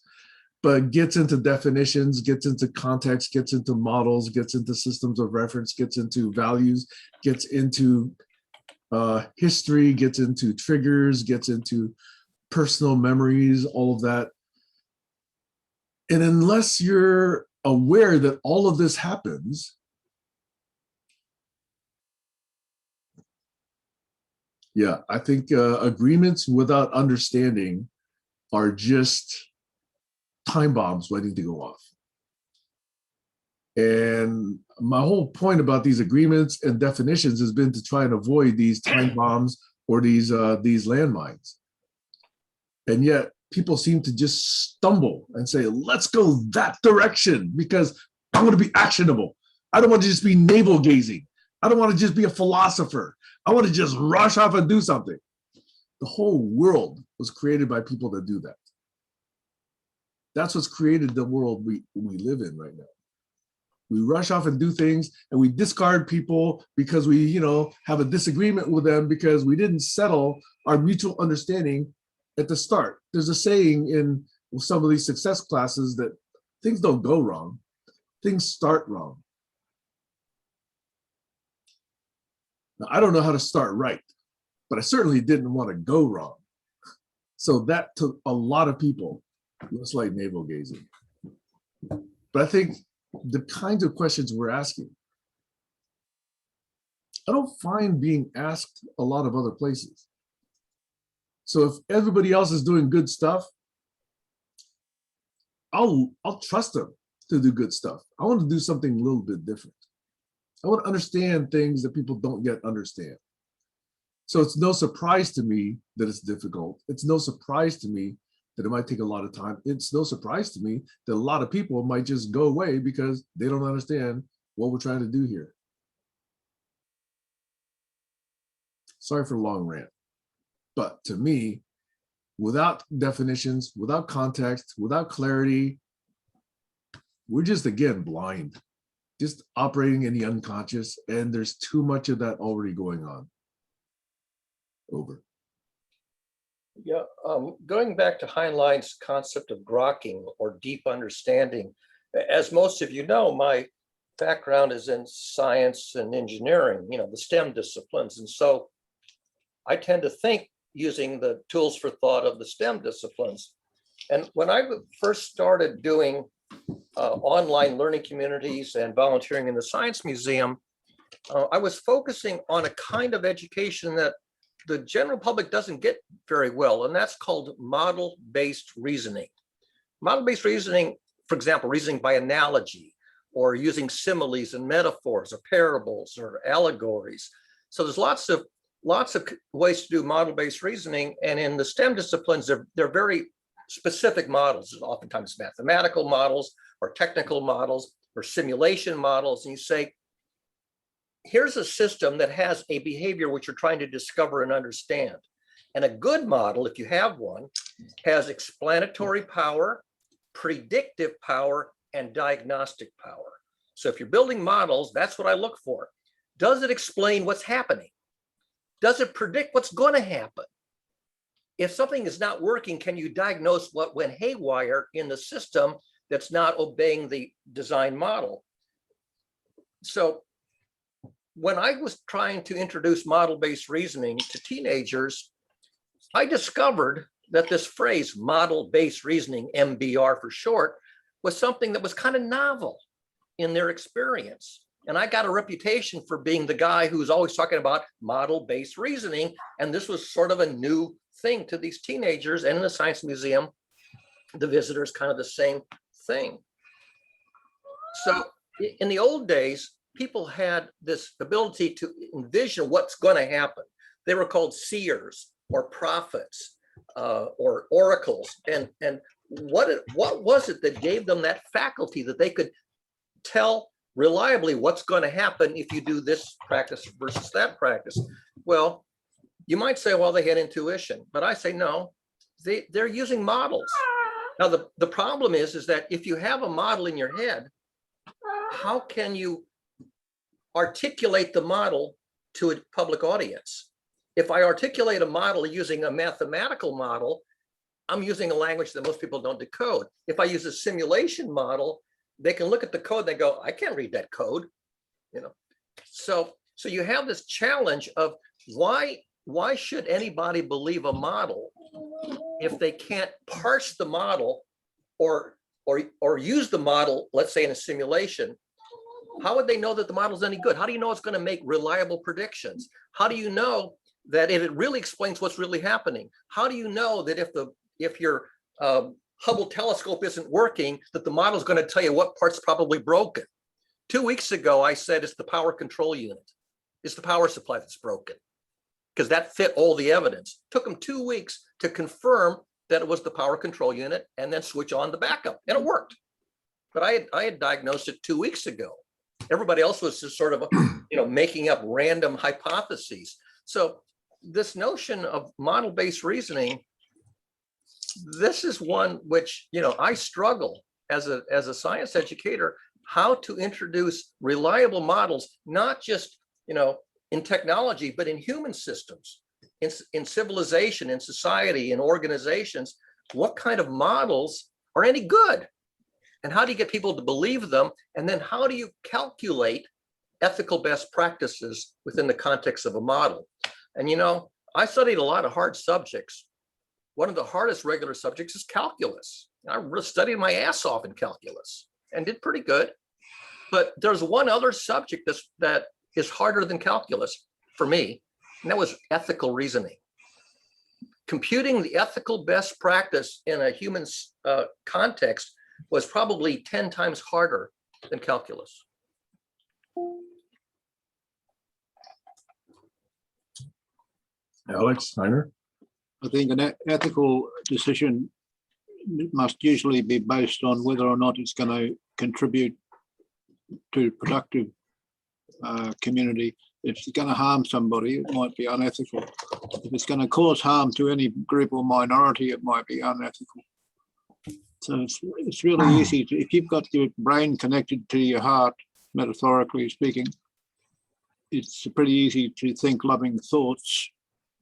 but gets into definitions, gets into context, gets into models, gets into systems of reference, gets into values, gets into history, gets into triggers, gets into personal memories, all of that. And unless you're aware that all of this happens, yeah, I think agreements without understanding are just time bombs waiting to go off. And my whole point about these agreements and definitions has been to try and avoid these time bombs or these landmines. And yet people seem to just stumble and say, let's go that direction because I want to be actionable. I don't want to just be navel gazing. I don't want to just be a philosopher. I want to just rush off and do something. The whole world was created by people that do that. That's what's created the world we live in right now. We rush off and do things, and we discard people because we, have a disagreement with them because we didn't settle our mutual understanding at the start. There's a saying in some of these success classes that things don't go wrong, things start wrong. Now, I don't know how to start right, but I certainly didn't want to go wrong. So that took a lot of people, looks like navel gazing. But I think the kinds of questions we're asking, I don't find being asked a lot of other places. So if everybody else is doing good stuff, I'll trust them to do good stuff. I want to do something a little bit different. I want to understand things that people don't yet understand. So it's no surprise to me that it's difficult. It's no surprise to me that it might take a lot of time. It's no surprise to me that a lot of people might just go away because they don't understand what we're trying to do here. Sorry for a long rant. But to me, without definitions, without context, without clarity, we're just, again, blind, just operating in the unconscious. And there's too much of that already going on. Over. Yeah, going back to Heinlein's concept of grokking or deep understanding, as most of you know, my background is in science and engineering, the STEM disciplines. And so I tend to think using the tools for thought of the STEM disciplines. And when I first started doing online learning communities and volunteering in the Science Museum, I was focusing on a kind of education that the general public doesn't get very well, and that's called model-based reasoning. Model-based reasoning, for example, reasoning by analogy, or using similes and metaphors or parables or allegories. So there's lots of ways to do model-based reasoning, and in the STEM disciplines, they're very specific models. There's oftentimes mathematical models or technical models or simulation models, and you say, here's a system that has a behavior which you're trying to discover and understand. And a good model, if you have one, has explanatory power, predictive power, and diagnostic power. So if you're building models, that's what I look for. Does it explain what's happening? Does it predict what's going to happen? If something is not working, can you diagnose what went haywire in the system that's not obeying the design model? So when I was trying to introduce model-based reasoning to teenagers, I discovered that this phrase, model-based reasoning, MBR for short, was something that was kind of novel in their experience. And I got a reputation for being the guy who's always talking about model-based reasoning. And this was sort of a new thing to these teenagers. And in the Science Museum, the visitors, kind of the same thing. So in the old days, people had this ability to envision what's going to happen. They were called seers or prophets or oracles. And what was it that gave them that faculty that they could tell reliably what's going to happen if you do this practice versus that practice? Well, you might say, well, they had intuition, but I say, no, they're using models. Now, the problem is that if you have a model in your head, how can you articulate the model to a public audience? If I articulate a model using a mathematical model, I'm using a language that most people don't decode. If I use a simulation model, they can look at the code and they go, I can't read that code, you know. So you have this challenge of why should anybody believe a model if they can't parse the model or use the model, let's say in a simulation? How would they know that the model is any good? How do you know it's going to make reliable predictions? How do you know that it really explains what's really happening? How do you know that if your Hubble telescope isn't working, that the model is going to tell you what part's probably broken? 2 weeks ago, I said it's the power control unit. It's the power supply that's broken, because that fit all the evidence. Took them 2 weeks to confirm that it was the power control unit and then switch on the backup, and it worked. But I had diagnosed it 2 weeks ago. Everybody else was just sort of, making up random hypotheses. So this notion of model-based reasoning, this is one which, I struggle as a science educator, how to introduce reliable models, not just, in technology, but in human systems, in civilization, in society, in organizations. What kind of models are any good? And how do you get people to believe them? And then how do you calculate ethical best practices within the context of a model? And, I studied a lot of hard subjects. One of the hardest regular subjects is calculus. I studied my ass off in calculus and did pretty good. But there's one other subject that is harder than calculus for me, and that was ethical reasoning. Computing the ethical best practice in a human context was probably 10 times harder than calculus. Alex Heiner? I think an ethical decision must usually be based on whether or not it's going to contribute to productive community. If it's going to harm somebody, it might be unethical. If it's going to cause harm to any group or minority, it might be unethical. So it's really easy to, if you've got your brain connected to your heart, metaphorically speaking, it's pretty easy to think loving thoughts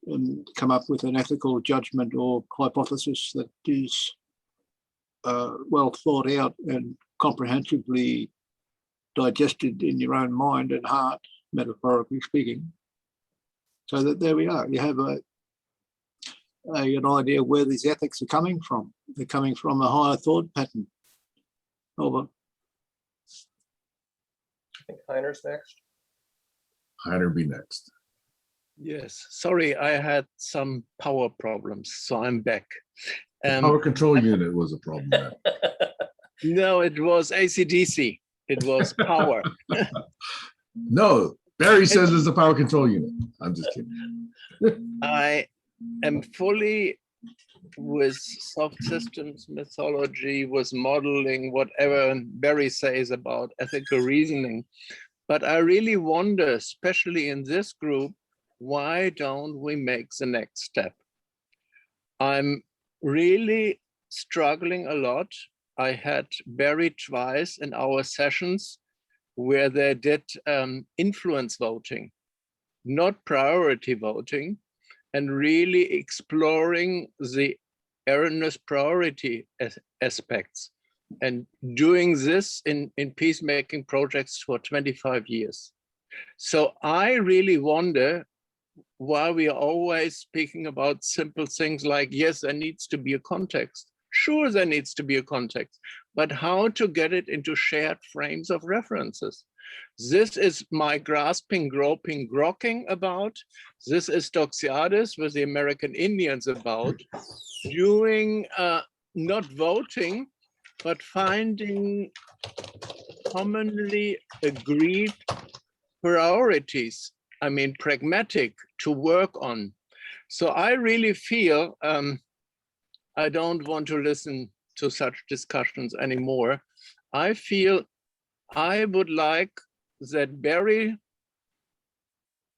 and come up with an ethical judgment or hypothesis that is well thought out and comprehensively digested in your own mind and heart, metaphorically speaking. So that there we are. You have an idea where these ethics are coming from. They're coming from a higher thought pattern. Over. I think Heiner's next. Heiner be next. Yes, sorry, I had some power problems, so I'm back. Power control unit was a problem there. No, it was AC/DC. It was power. No, Barry says it's a power control unit. I'm just kidding. I am fully with soft systems mythology, with modeling, whatever Barry says about ethical reasoning. But I really wonder, especially in this group, why don't we make the next step? I'm really struggling a lot. I had Barry twice in our sessions where they did influence voting, not priority voting, and really exploring the erroneous priority aspects, and doing this in peacemaking projects for 25 years. So I really wonder why we are always speaking about simple things like, yes, there needs to be a context. Sure, there needs to be a context, but how to get it into shared frames of references? This is my grasping, groping, grokking about. This is Doxiadis with the American Indians about doing, not voting, but finding commonly agreed priorities. I mean, pragmatic to work on. So I really feel I don't want to listen to such discussions anymore. I feel I would like that Barry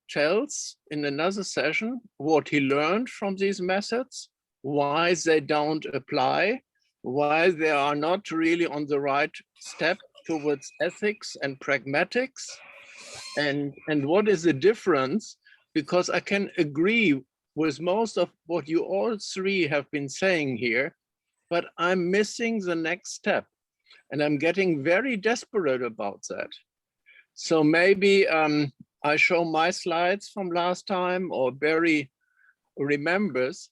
tells in another session what he learned from these methods, why they don't apply, why they are not really on the right step towards ethics and pragmatics, and what is the difference, because I can agree with most of what you all three have been saying here, but I'm missing the next step. And I'm getting very desperate about that. So maybe I show my slides from last time, or Barry remembers,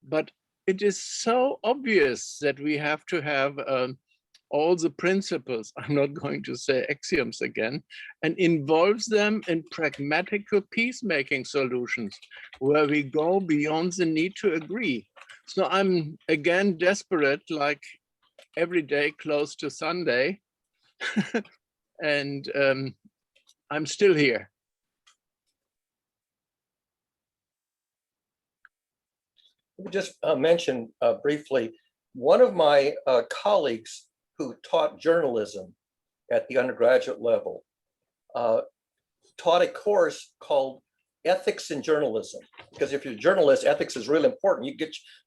but it is so obvious that we have to have all the principles, I'm not going to say axioms again, and involves them in pragmatical peacemaking solutions where we go beyond the need to agree. So I'm again desperate, like every day close to Sunday, and I'm still here. Let me just mention briefly, one of my colleagues who taught journalism at the undergraduate level taught a course called Ethics in Journalism. Because if you're a journalist, ethics is really important.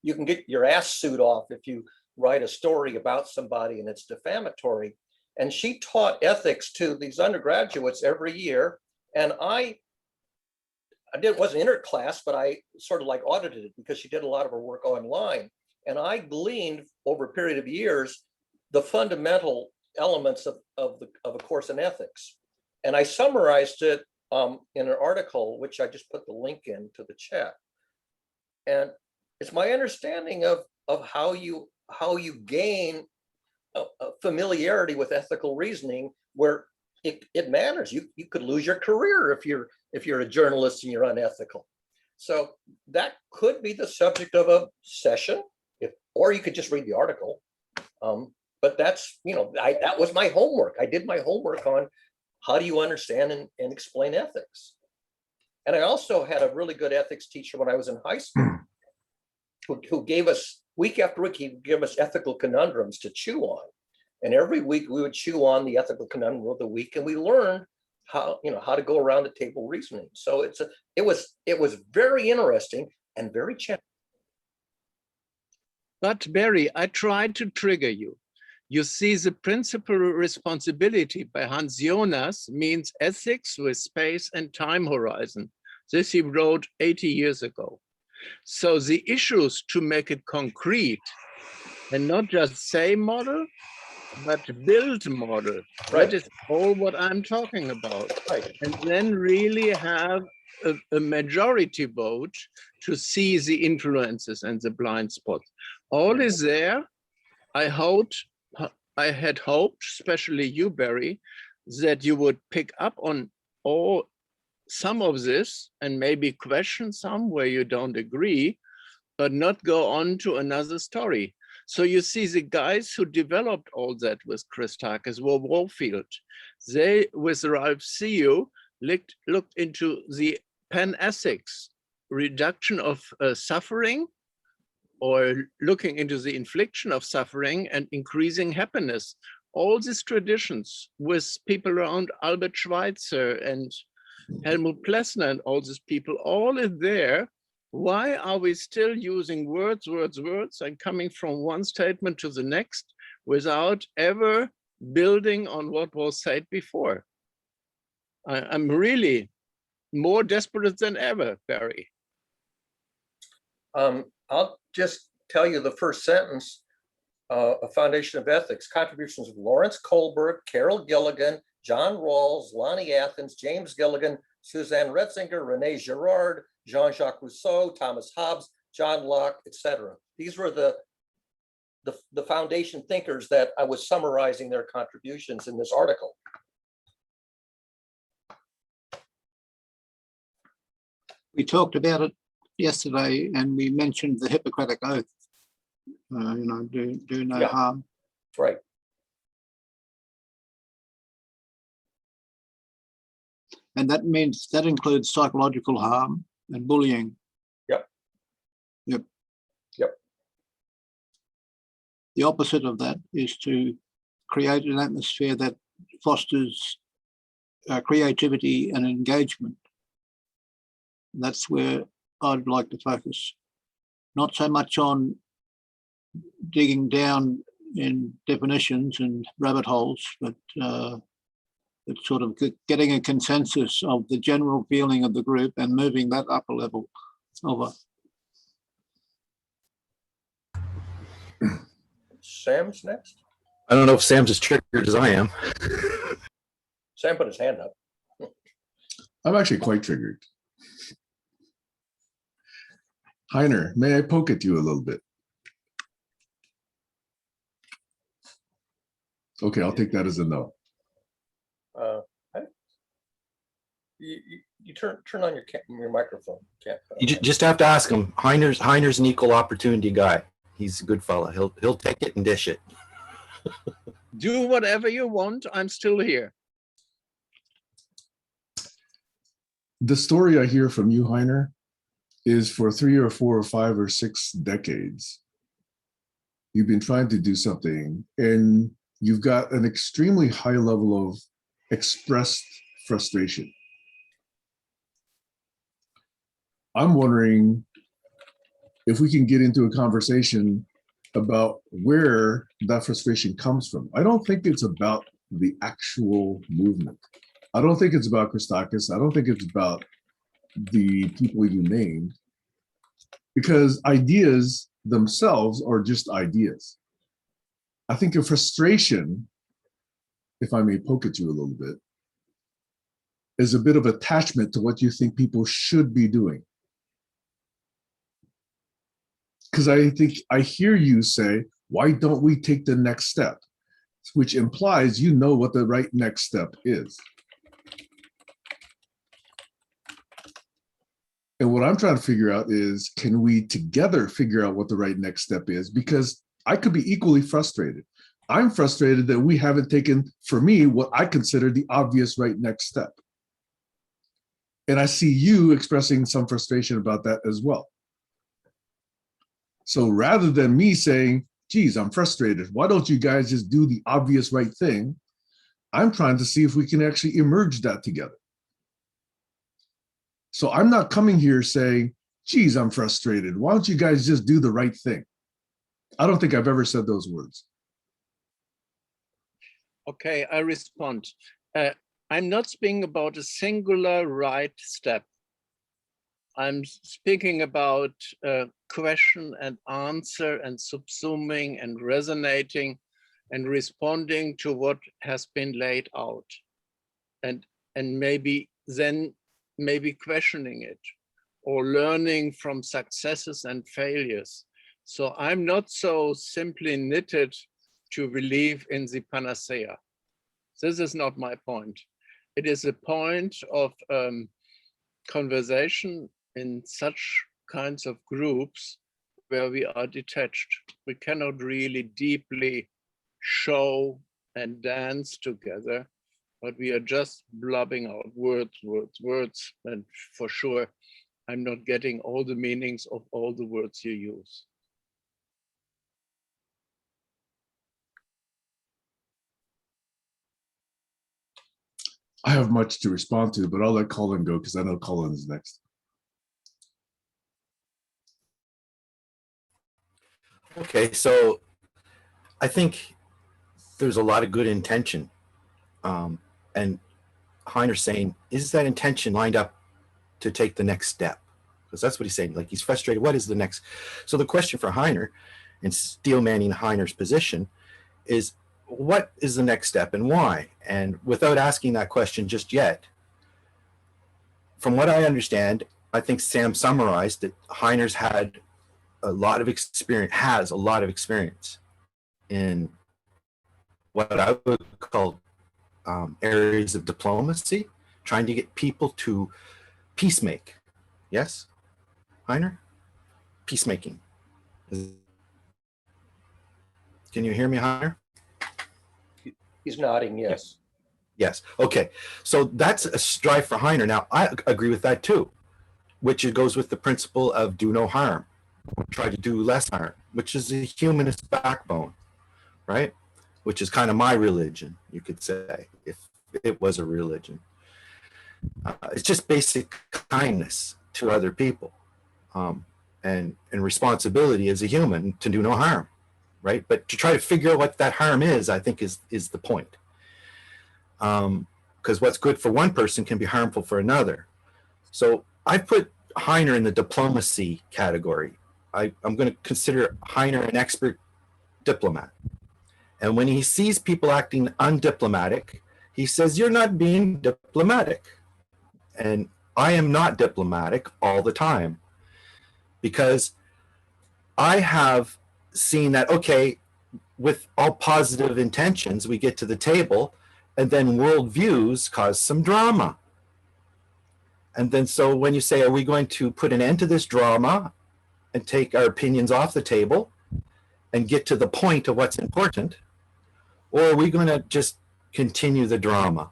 You can get your ass suit off if you write a story about somebody and it's defamatory. And she taught ethics to these undergraduates every year. And I wasn't in her class, but I sort of like audited it because she did a lot of her work online. And I gleaned over a period of years the fundamental elements of a course in ethics. And I summarized it in an article, which I just put the link into the chat. And it's my understanding of how you gain a familiarity with ethical reasoning where it matters. You could lose your career if you're a journalist and you're unethical. So that could be the subject of a session, or you could just read the article. But that's, that was my homework. I did my homework on how do you understand and explain ethics. And I also had a really good ethics teacher when I was in high school who gave us, week after week, he'd give us ethical conundrums to chew on. And every week we would chew on the ethical conundrum of the week, and we learned how to go around the table reasoning. So it was very interesting and very challenging. But Barry, I tried to trigger you. You see, the principal responsibility by Hans Jonas means ethics with space and time horizon. This he wrote 80 years ago. So the issues to make it concrete and not just say model, but build model. Right. That is all what I'm talking about. Right. And then really have a majority vote to see the influences and the blind spots. All is there. I had hoped, especially you, Barry, that you would pick up on some of this and maybe question some where you don't agree, but not go on to another story. So you see, the guys who developed all that with Chris Takis were Warfield. They, with Ralph Siu, looked into the panethics, reduction of suffering, or looking into the infliction of suffering and increasing happiness. All these traditions with people around Albert Schweitzer and Helmut Plessner and all these people, all is there. Why are we still using words, and coming from one statement to the next without ever building on what was said before? I'm really more desperate than ever, Barry. I'll just tell you the first sentence, a foundation of ethics, contributions of Lawrence Kohlberg, Carol Gilligan, John Rawls, Lonnie Athens, James Gilligan, Suzanne Retzinger, Rene Girard, Jean-Jacques Rousseau, Thomas Hobbes, John Locke, etc. These were the foundation thinkers that I was summarizing their contributions in this article. We talked about it yesterday, and we mentioned the Hippocratic Oath. Do no harm. Right. And that means that includes psychological harm and bullying. Yep. Yep. Yep. The opposite of that is to create an atmosphere that fosters creativity and engagement. That's where I'd like to focus. Not so much on digging down in definitions and rabbit holes, but it's sort of getting a consensus of the general feeling of the group and moving that up a level over. Sam's next. I don't know if Sam's as triggered as I am. Sam put his hand up. I'm actually quite triggered. Heiner, may I poke at you a little bit? Okay, I'll take that as a no. You turn on your microphone. You just have to ask him. Heiner's an equal opportunity guy. He's a good fella. He'll take it and dish it. Do whatever you want. I'm still here. The story I hear from you, Heiner, is for 3 or 4 or 5 or 6 decades. You've been trying to do something, and you've got an extremely high level of expressed frustration. I'm wondering if we can get into a conversation about where that frustration comes from. I don't think it's about the actual movement. I don't think it's about Christakis. I don't think it's about the people you named, because ideas themselves are just ideas. I think your frustration, if I may poke at you a little bit, is a bit of attachment to what you think people should be doing. Because I think I hear you say, why don't we take the next step? Which implies you know what the right next step is. And what I'm trying to figure out is, can we together figure out what the right next step is? Because I could be equally frustrated. I'm frustrated that we haven't taken, for me, what I consider the obvious right next step. And I see you expressing some frustration about that as well. So rather than me saying, geez, I'm frustrated, why don't you guys just do the obvious right thing? I'm trying to see if we can actually emerge that together. So I'm not coming here saying, geez, I'm frustrated. Why don't you guys just do the right thing? I don't think I've ever said those words. Okay, I respond. I'm not speaking about a singular right step. I'm speaking about question and answer and subsuming and resonating and responding to what has been laid out, and maybe then questioning it or learning from successes and failures. So I'm not so simply knitted to believe in the panacea. This is not my point. It is a point of conversation in such kinds of groups where we are detached. We cannot really deeply show and dance together, but we are just blubbing out words, and for sure, I'm not getting all the meanings of all the words you use. I have much to respond to, but I'll let Colin go because I know Colin is next. Okay, so I think there's a lot of good intention. And Heiner's saying, is that intention lined up to take the next step? Because that's what he's saying. Like, he's frustrated. What is the next? So the question for Heiner, and steel manning Heiner's position, is what is the next step and why? And without asking that question just yet, from what I understand, I think Sam summarized that Heiner's had a lot of experience, has a lot of experience in what I would call areas of diplomacy, trying to get people to peacemake. Yes, Heiner? Peacemaking. Can you hear me, Heiner? He's nodding, yes. Yes. Okay. So that's a strive for Heiner. Now, I agree with that too, which it goes with the principle of do no harm, try to do less harm, which is a humanist backbone, right? Which is kind of my religion, you could say, if it was a religion. It's just basic kindness to other people, and responsibility as a human to do no harm, right? But to try to figure out what that harm is, I think is the point. Because what's good for one person can be harmful for another. So I put Heiner in the diplomacy category. I'm going to consider Heiner an expert diplomat. And when he sees people acting undiplomatic, he says, you're not being diplomatic. And I am not diplomatic all the time, because I have seen that, okay, with all positive intentions, we get to the table, and then worldviews cause some drama. And then so when you say, are we going to put an end to this drama and take our opinions off the table and get to the point of what's important? Or are we going to just continue the drama?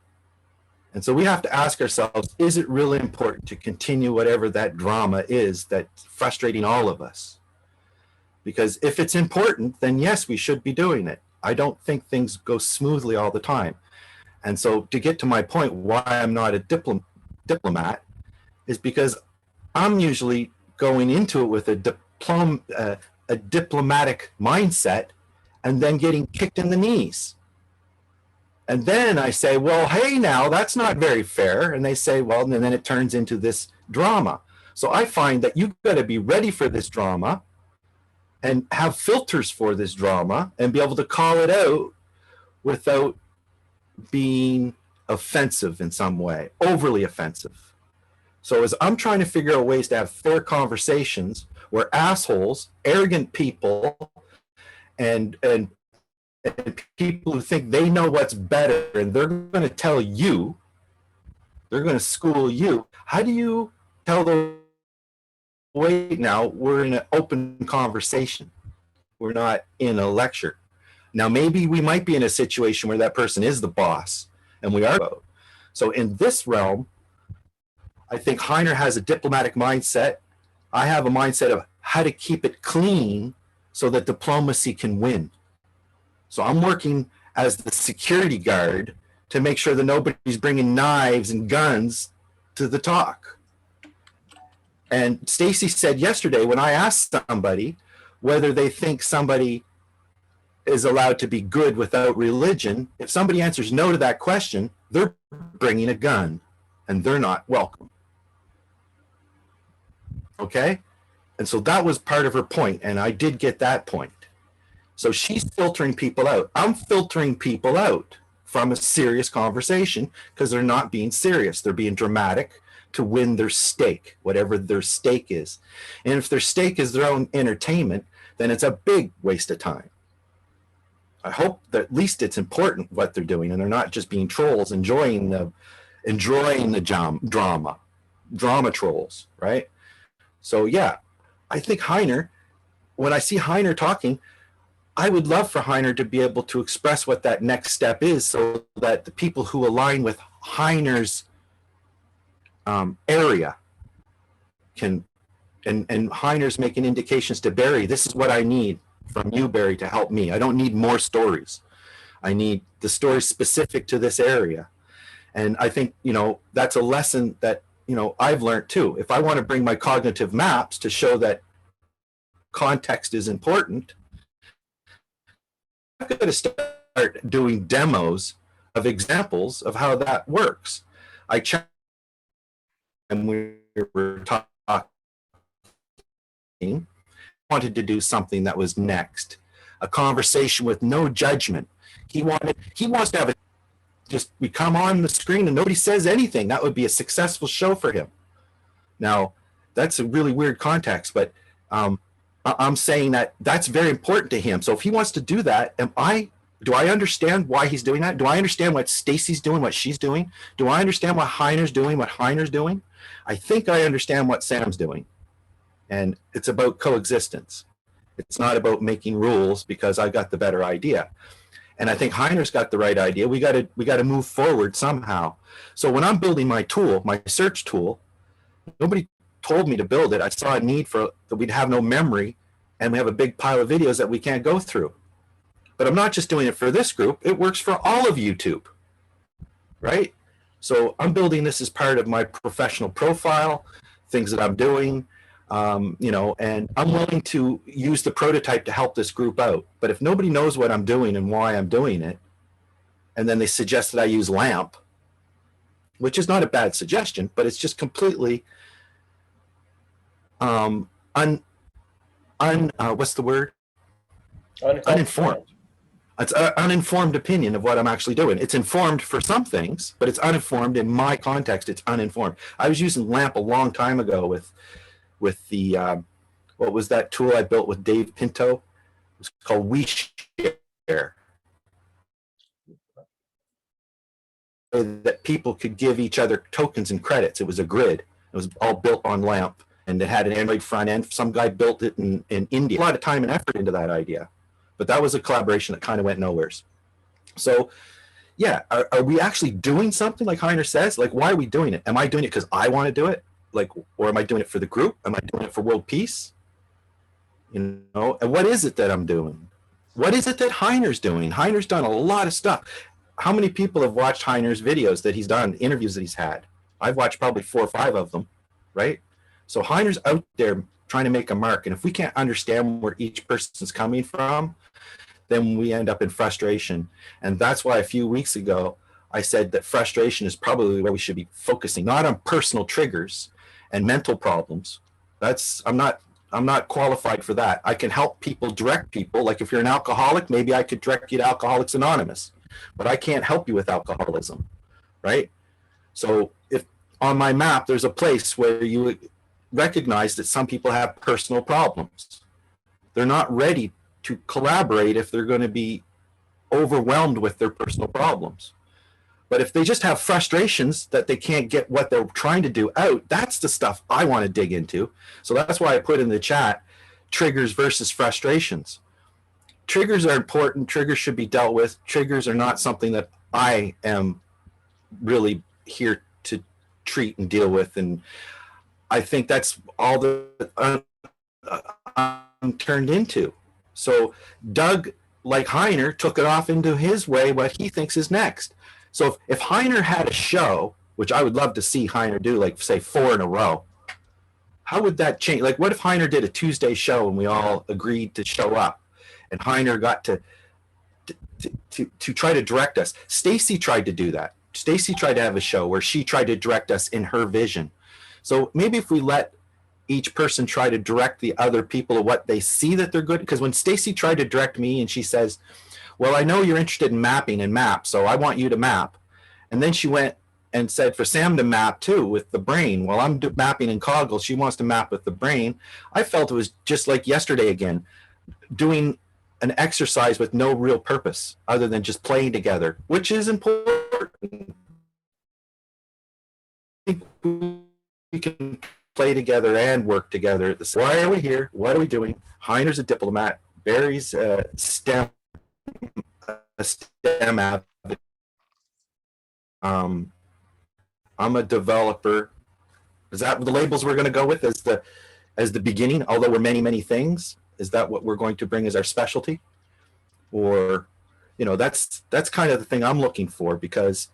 And so we have to ask ourselves, is it really important to continue whatever that drama is that's frustrating all of us? Because if it's important, then yes, we should be doing it. I don't think things go smoothly all the time. And so to get to my point, why I'm not a diplomat is because I'm usually going into it with a diplomatic mindset and then getting kicked in the knees. And then I say, well, hey, now that's not very fair. And they say, well, and then it turns into this drama. So I find that you've got to be ready for this drama and have filters for this drama and be able to call it out without being offensive in some way, overly offensive. So as I'm trying to figure out ways to have fair conversations where assholes, arrogant people, and people who think they know what's better and they're going to tell you, they're going to school you. How do you tell them, wait, now we're in an open conversation. We're not in a lecture. Now, maybe we might be in a situation where that person is the boss and we are both. So in this realm, I think Heiner has a diplomatic mindset. I have a mindset of how to keep it clean so that diplomacy can win. So I'm working as the security guard to make sure that nobody's bringing knives and guns to the talk. And Stacy said yesterday, when I asked somebody whether they think somebody is allowed to be good without religion, if somebody answers no to that question, they're bringing a gun and they're not welcome. Okay? And so that was part of her point, and I did get that point. So she's filtering people out. I'm filtering people out from a serious conversation because they're not being serious. They're being dramatic to win their stake, whatever their stake is. And if their stake is their own entertainment, then it's a big waste of time. I hope that at least it's important what they're doing and they're not just being trolls, enjoying the drama trolls, right? So yeah, I think Heiner, when I see Heiner talking, I would love for Heiner to be able to express what that next step is so that the people who align with Heiner's area can, and Heiner's making indications to Barry, this is what I need from you, Barry, to help me. I don't need more stories. I need the stories specific to this area. And I think, you know, that's a lesson that, you know, I've learned too. If I want to bring my cognitive maps to show that context is important, I'm going to start doing demos of examples of how that works. I checked and we were talking, wanted to do something that was next, a conversation with no judgment. He wants to have a, just, we come on the screen and nobody says anything. That would be a successful show for him. Now, that's a really weird context, but I'm saying that that's very important to him. So if he wants to do that, do I understand why he's doing that? Do I understand what Stacy's doing, what she's doing? Do I understand what Heiner's doing, what Heiner's doing? I think I understand what Sam's doing. And it's about coexistence. It's not about making rules because I got the better idea. And I think Heiner's got the right idea. We got to move forward somehow. So when I'm building my tool, my search tool, nobody told me to build it. I saw a need for that we'd have no memory and we have a big pile of videos that we can't go through. But I'm not just doing it for this group. It works for all of YouTube, right? So I'm building this as part of my professional profile, things that I'm doing, you know, and I'm willing to use the prototype to help this group out. But if nobody knows what I'm doing and why I'm doing it, and then they suggest that I use LAMP, which is not a bad suggestion, but it's just completely what's the word? Uninformed. It's an uninformed opinion of what I'm actually doing. It's informed for some things, but it's uninformed in my context. It's uninformed. I was using LAMP a long time ago with the what was that tool I built with Dave Pinto? It was called WeShare. That people could give each other tokens and credits. It was a grid. It was all built on LAMP, and it had an Android front end. Some guy built it in India. A lot of time and effort into that idea. But that was a collaboration that kind of went nowheres. So, yeah, are we actually doing something like Heiner says? Like, why are we doing it? Am I doing it because I want to do it? Like, or am I doing it for the group? Am I doing it for world peace? You know, and what is it that I'm doing? What is it that Heiner's doing? Heiner's done a lot of stuff. How many people have watched Heiner's videos that he's done, interviews that he's had? I've watched probably 4 or 5 of them, right? So Heiner's out there trying to make a mark. And if we can't understand where each person's coming from, then we end up in frustration. And that's why a few weeks ago, I said that frustration is probably where we should be focusing, not on personal triggers and mental problems. I'm not qualified for that. I can help people, direct people. Like if you're an alcoholic, maybe I could direct you to Alcoholics Anonymous, but I can't help you with alcoholism, right? So if on my map, there's a place where you recognize that some people have personal problems. They're not ready to collaborate if they're going to be overwhelmed with their personal problems. But if they just have frustrations that they can't get what they're trying to do out, that's the stuff I want to dig into. So that's why I put in the chat, triggers versus frustrations. Triggers are important. Triggers should be dealt with. Triggers are not something that I am really here to treat and deal with. And I think that's all that I'm turned into. So Doug, like Heiner, took it off into his way, what he thinks is next. So if Heiner had a show, which I would love to see Heiner do, like say 4 in a row, how would that change? Like what if Heiner did a Tuesday show and we all agreed to show up and Heiner got to try to direct us? Stacy tried to do that. Stacy tried to have a show where she tried to direct us in her vision. So maybe if we let each person try to direct the other people of what they see that they're good, because when Stacy tried to direct me and she says, well, I know you're interested in mapping and map, so I want you to map. And then she went and said for Sam to map too with the brain. Well, I'm mapping in Coggle. She wants to map with the brain. I felt it was just like yesterday again, doing an exercise with no real purpose other than just playing together, which is important. I think we can play together and work together. Why are we here? What are we doing? Heiner's a diplomat. Barry's a STEM advocate. I'm a developer. Is that the labels we're going to go with as the beginning? Although we're many things, is that what we're going to bring as our specialty? Or, you know, that's kind of the thing I'm looking for, because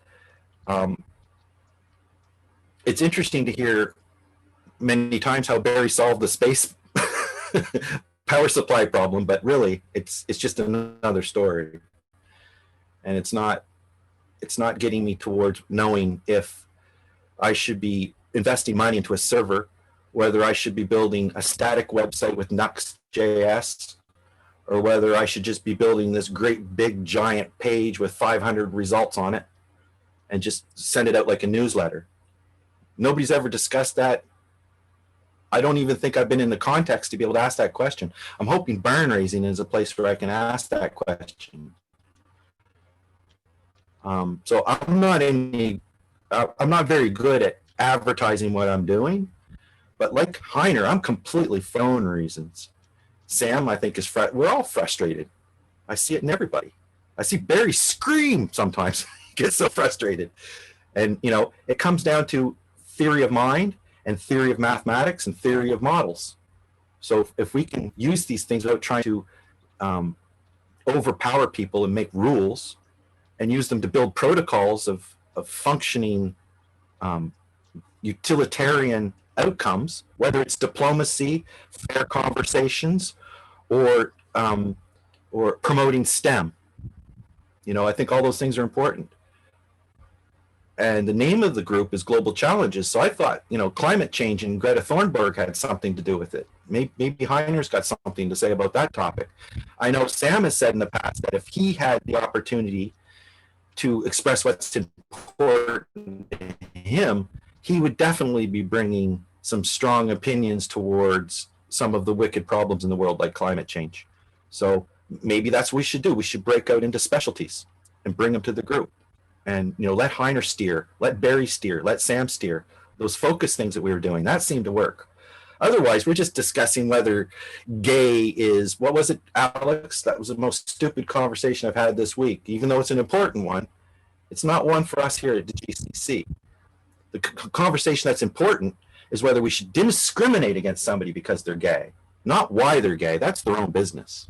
it's interesting to hear many times how Barry solved the space power supply problem, but really it's just another story, and it's not getting me towards knowing if I should be investing money into a server, whether I should be building a static website with Nuxt.js, or whether I should just be building this great big giant page with 500 results on it and just send it out like a newsletter. Nobody's ever discussed that. I don't even think I've been in the context to be able to ask that question. I'm hoping barn raising is a place where I can ask that question. So I'm not very good at advertising what I'm doing, but like Heiner, I'm completely for own reasons. Sam, I think, we're all frustrated. I see it in everybody. I see Barry scream sometimes. He gets so frustrated. And, you know, it comes down to theory of mind and theory of mathematics and theory of models. So if we can use these things without trying to overpower people and make rules, and use them to build protocols of functioning utilitarian outcomes, whether it's diplomacy, fair conversations, or promoting STEM. You know, I think all those things are important. And the name of the group is Global Challenges. So I thought, you know, climate change and Greta Thunberg had something to do with it. Maybe Heiner's got something to say about that topic. I know Sam has said in the past that if he had the opportunity to express what's important to him, he would definitely be bringing some strong opinions towards some of the wicked problems in the world, like climate change. So maybe that's what we should do. We should break out into specialties and bring them to the group. And, you know, let Heiner steer, let Barry steer, let Sam steer. Those focus things that we were doing, that seemed to work. Otherwise, we're just discussing whether gay is, what was it, Alex? That was the most stupid conversation I've had this week. Even though it's an important one, it's not one for us here at the GCC. The conversation that's important is whether we should discriminate against somebody because they're gay, not why they're gay. That's their own business.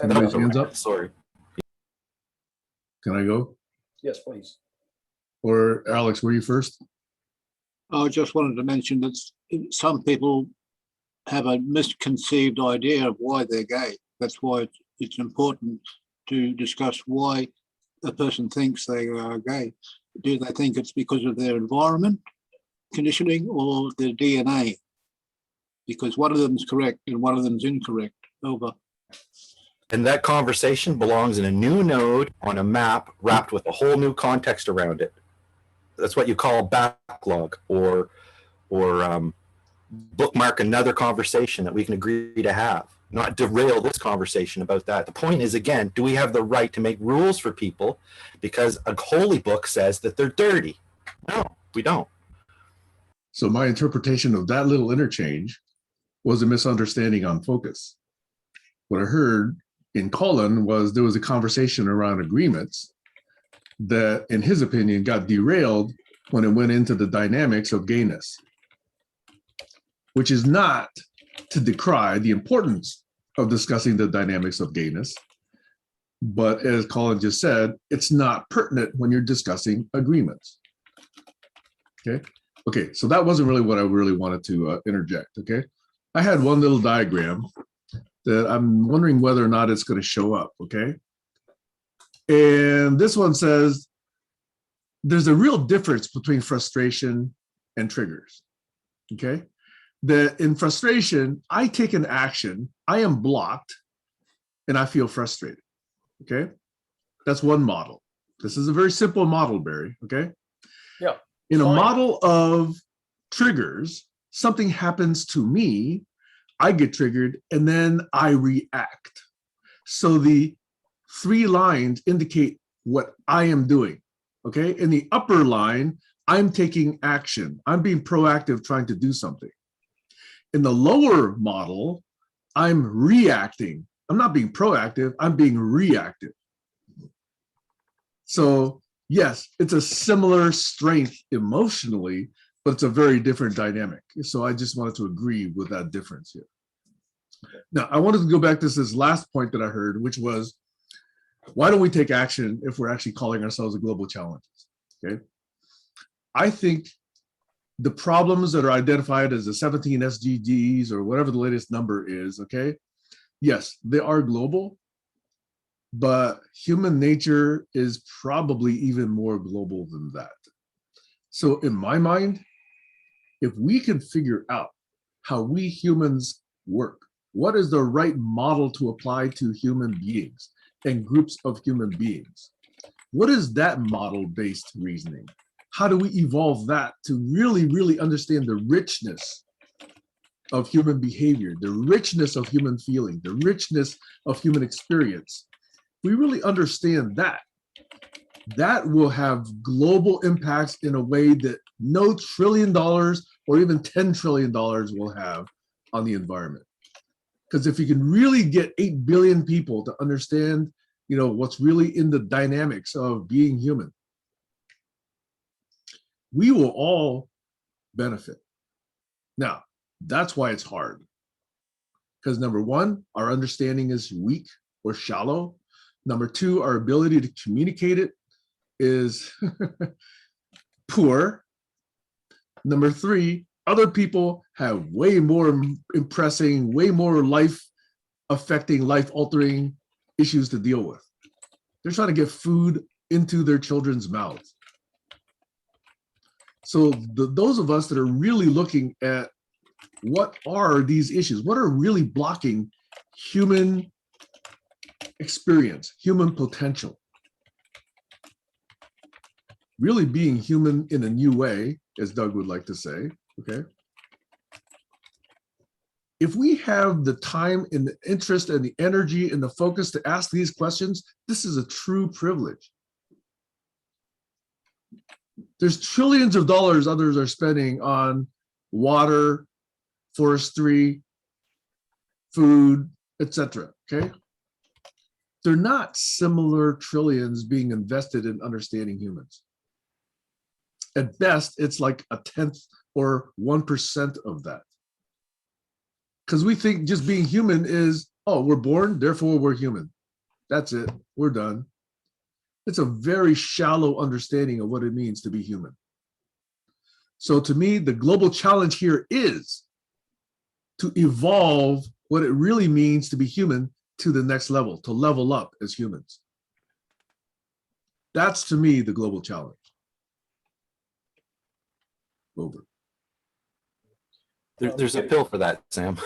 Anybody's hands up? Sorry. Can I go? Yes, please. Or Alex, were you first? I just wanted to mention that some people have a misconceived idea of why they're gay. That's why it's important to discuss why a person thinks they are gay. Do they think it's because of their environment, conditioning, or their DNA? Because one of them is correct and one of them is incorrect. Over. And that conversation belongs in a new node on a map wrapped with a whole new context around it. That's what you call backlog, or bookmark another conversation that we can agree to have, not derail this conversation about that. The point is, again, do we have the right to make rules for people because a holy book says that they're dirty? No, we don't. So my interpretation of that little interchange was a misunderstanding on focus. What I heard in Colin was there was a conversation around agreements that, in his opinion, got derailed when it went into the dynamics of gayness, which is not to decry the importance of discussing the dynamics of gayness. But as Colin just said, it's not pertinent when you're discussing agreements. Okay, so that wasn't really what I really wanted to interject, okay? I had one little diagram that I'm wondering whether or not it's going to show up, okay? And this one says, there's a real difference between frustration and triggers, okay? That in frustration, I take an action, I am blocked, and I feel frustrated, okay? That's one model. This is a very simple model, Barry, okay? Yeah. In a Fine. model of triggers, something happens to me, I get triggered, and then I react. So the 3 lines indicate what I am doing, okay? In the upper line, I'm taking action. I'm being proactive, trying to do something. In the lower model, I'm reacting. I'm not being proactive, I'm being reactive. So yes, it's a similar strength emotionally, but it's a very different dynamic. So I just wanted to agree with that difference here. Now, I wanted to go back to this last point that I heard, which was, why don't we take action if we're actually calling ourselves a global challenge? Okay. I think the problems that are identified as the 17 SDGs or whatever the latest number is, okay, yes, they are global, but human nature is probably even more global than that. So in my mind, if we can figure out how we humans work, what is the right model to apply to human beings and groups of human beings? What is that model-based reasoning? How do we evolve that to really, really understand the richness of human behavior, the richness of human feeling, the richness of human experience? We really understand that. That will have global impacts in a way that no $1 trillion or even $10 trillion will have on the environment. Because if you can really get 8 billion people to understand, what's really in the dynamics of being human, we will all benefit. Now, that's why it's hard. Because number one, our understanding is weak or shallow. Number two, our ability to communicate it is poor. Number three, other people have way more impressing, way more life-affecting, life-altering issues to deal with. They're trying to get food into their children's mouths. So those of us that are really looking at what are these issues, what are really blocking human experience, human potential, really being human in a new way, as Doug would like to say, okay? If we have the time and the interest and the energy and the focus to ask these questions, this is a true privilege. There's trillions of dollars others are spending on water, forestry, food, etc. Okay? They're not similar trillions being invested in understanding humans. At best, it's like 1/10 or 1% of that. Because we think just being human is, oh, we're born, therefore we're human. That's it, we're done. It's a very shallow understanding of what it means to be human. So to me, the global challenge here is to evolve what it really means to be human to the next level, to level up as humans. That's to me the global challenge. Over. There's a pill for that, Sam.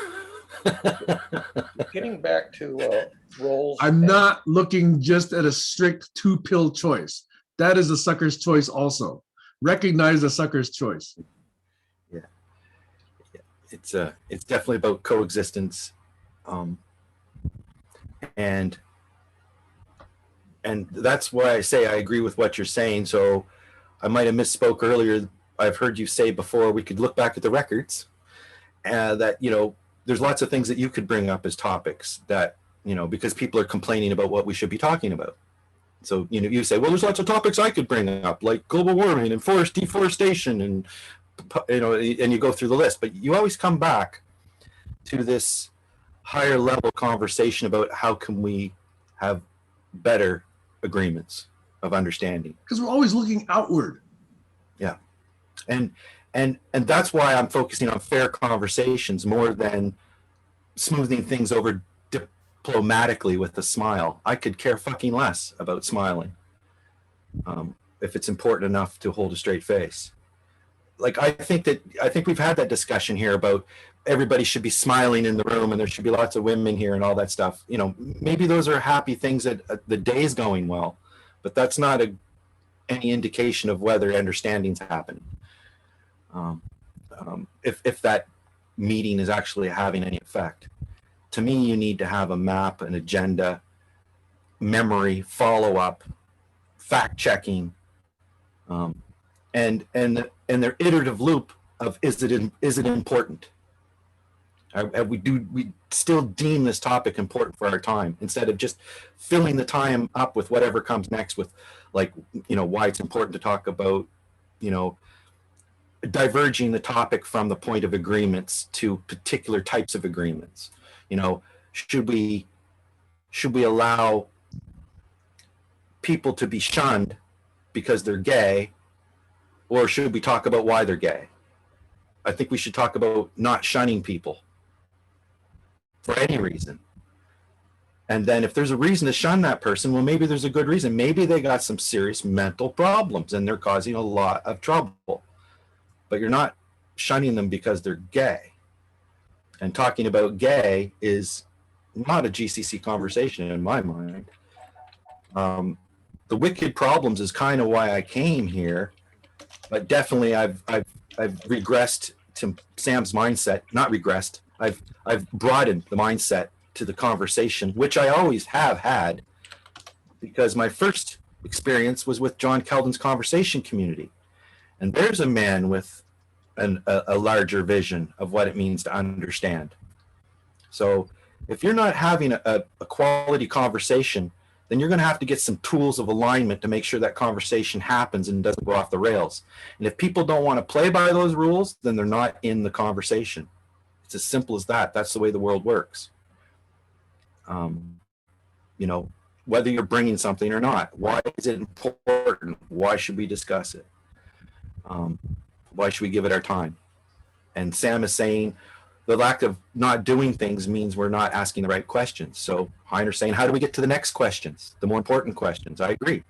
Getting back to roles. I'm not looking just at a strict 2-pill choice. That is a sucker's choice also. Recognize a sucker's choice. Yeah. It's definitely about coexistence. And that's why I say I agree with what you're saying. So I might have misspoke earlier. I've heard you say before, we could look back at the records that, there's lots of things that you could bring up as topics that, because people are complaining about what we should be talking about. So, you say, well, there's lots of topics I could bring up, like global warming and forest deforestation and, and you go through the list, but you always come back to this higher level conversation about how can we have better agreements of understanding. Because we're always looking outward. Yeah. And that's why I'm focusing on fair conversations more than smoothing things over diplomatically with a smile. I could care fucking less about smiling if it's important enough to hold a straight face. Like I think we've had that discussion here about everybody should be smiling in the room and there should be lots of women here and all that stuff. Maybe those are happy things that the day's going well, but that's not any indication of whether understanding's happening. If that meeting is actually having any effect. To me, you need to have a map, an agenda, memory, follow-up, fact-checking, and their iterative loop of is it important? We still deem this topic important for our time instead of just filling the time up with whatever comes next with, like, why it's important to talk about, diverging the topic from the point of agreements to particular types of agreements. Should we allow people to be shunned because they're gay, or should we talk about why they're gay? I think we should talk about not shunning people for any reason. And then if there's a reason to shun that person, well, maybe there's a good reason. Maybe they got some serious mental problems and they're causing a lot of trouble. But you're not shunning them because they're gay. And talking about gay is not a GCC conversation in my mind. The wicked problems is kind of why I came here, but definitely I've regressed to Sam's mindset. Not regressed. I've broadened the mindset to the conversation, which I always have had, because my first experience was with John Keldon's conversation community. And there's a man with a larger vision of what it means to understand. So if you're not having a quality conversation, then you're going to have to get some tools of alignment to make sure that conversation happens and doesn't go off the rails. And if people don't want to play by those rules, then they're not in the conversation. It's as simple as that. That's the way the world works. Whether you're bringing something or not, why is it important? Why should we discuss it? Why should we give it our time? And Sam is saying the lack of not doing things means we're not asking the right questions. So Heiner's saying, how do we get to the next questions, the more important questions? I agree.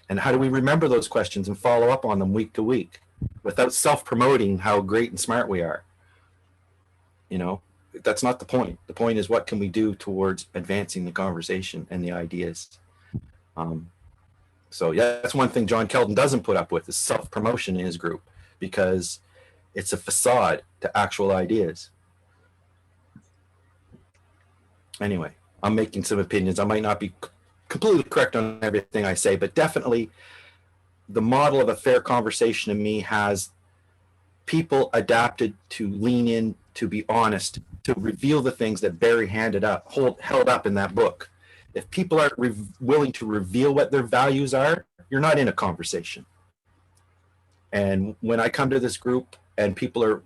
And how do we remember those questions and follow up on them week to week without self-promoting how great and smart we are? That's not the point. The point is, what can we do towards advancing the conversation and the ideas? So yeah, that's one thing John Keldon doesn't put up with, is self-promotion in his group, because it's a facade to actual ideas. Anyway, I'm making some opinions. I might not be completely correct on everything I say, but definitely the model of a fair conversation to me has people adapted to lean in, to be honest, to reveal the things that Barry held up in that book. If people aren't willing to reveal what their values are, you're not in a conversation. And when I come to this group and people are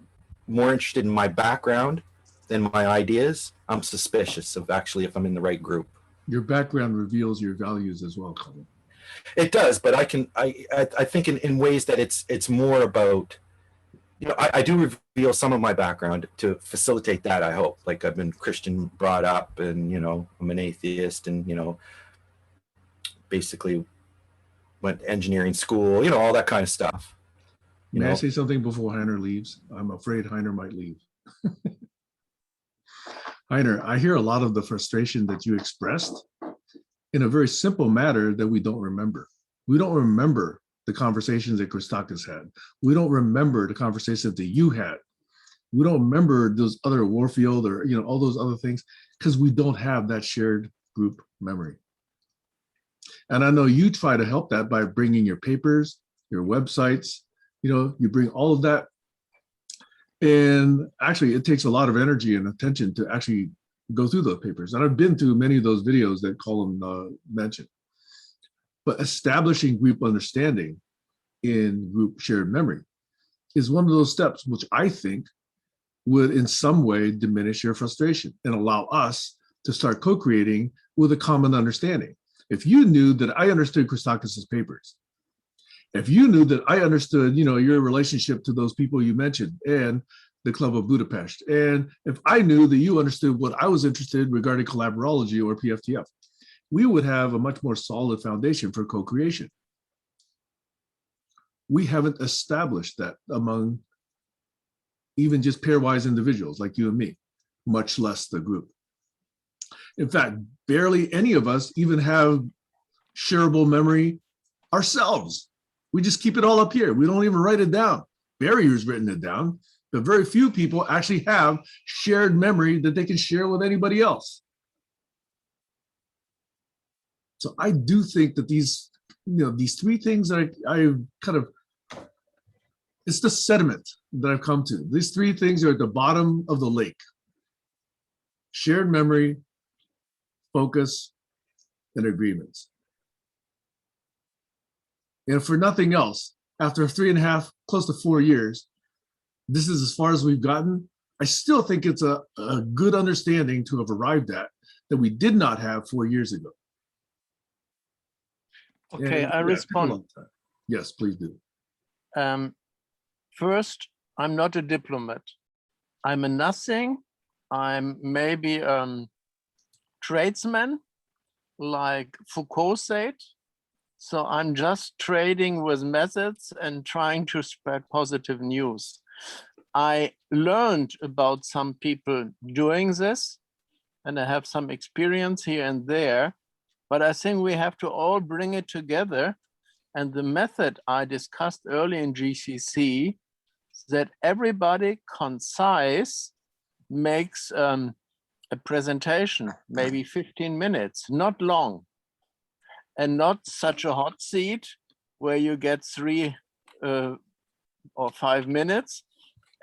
more interested in my background than my ideas, I'm suspicious of actually if I'm in the right group. Your background reveals your values as well, Colin. It does, but I think in ways that it's more about, I do reveal some of my background to facilitate that, I hope. Like, I've been Christian brought up, and, I'm an atheist, and, basically went to engineering school, all that kind of stuff. May I say something before Heiner leaves? I'm afraid Heiner might leave. Heiner, I hear a lot of the frustration that you expressed in a very simple matter that we don't remember. We don't remember the conversations that Christakis had. We don't remember the conversations that you had. We don't remember those other Warfield or all those other things, because we don't have that shared group memory. And I know you try to help that by bringing your papers, your websites, you bring all of that. And actually, it takes a lot of energy and attention to actually go through those papers. And I've been through many of those videos that Colin mentioned. But establishing group understanding in group shared memory is one of those steps which I think would in some way diminish your frustration and allow us to start co-creating with a common understanding. If you knew that I understood Christakis' papers, if you knew that I understood, your relationship to those people you mentioned and the Club of Budapest, and if I knew that you understood what I was interested in regarding collaborology or PFTF, we would have a much more solid foundation for co-creation. We haven't established that among even just pairwise individuals like you and me, much less the group. In fact, barely any of us even have shareable memory ourselves. We just keep it all up here. We don't even write it down. Barry's written it down, but very few people actually have shared memory that they can share with anybody else. So I do think that these three things that I kind of, it's the sediment that I've come to. These three things are at the bottom of the lake. shared memory, focus, and agreements. And for nothing else, after 3.5, close to 4 years, this is as far as we've gotten. I still think it's a good understanding to have arrived at that we did not have 4 years ago. Okay, And, I yeah, it took a respond. long time. Yes, please do. First, I'm not a diplomat. I'm a nothing. I'm maybe tradesman, like Foucault said. So I'm just trading with methods and trying to spread positive news. I learned about some people doing this, and I have some experience here and there, but I think we have to all bring it together. And the method I discussed early in GCC, that everybody concise makes a presentation, maybe 15 minutes, not long, and not such a hot seat where you get 3 or 5 minutes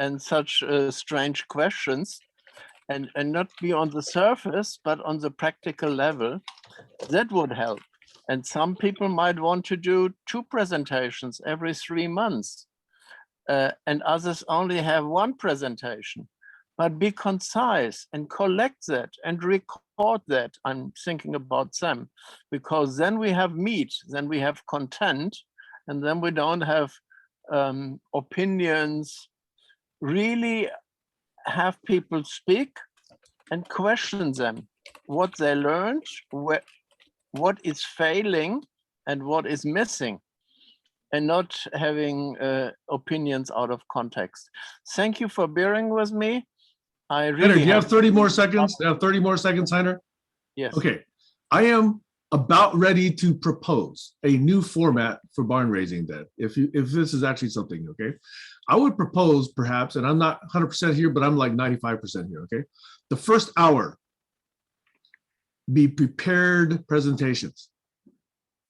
and such strange questions, and not be on the surface, but on the practical level. That would help. And some people might want to do 2 presentations every 3 months, and others only have 1 presentation. But be concise and collect that and record that. I'm thinking about them, because then we have meat, then we have content, and then we don't have opinions. Really have people speak and question them, what they learned, what is failing and what is missing, and not having opinions out of context. Thank you for bearing with me. I Heiner, really do you have 30 more seconds? Do you have 30 more seconds, Heiner? Yes. Okay. I am about ready to propose a new format for barn raising then, if this is actually something, okay? I would propose perhaps, and I'm not 100% here, but I'm like 95% here, okay? The first hour be prepared presentations,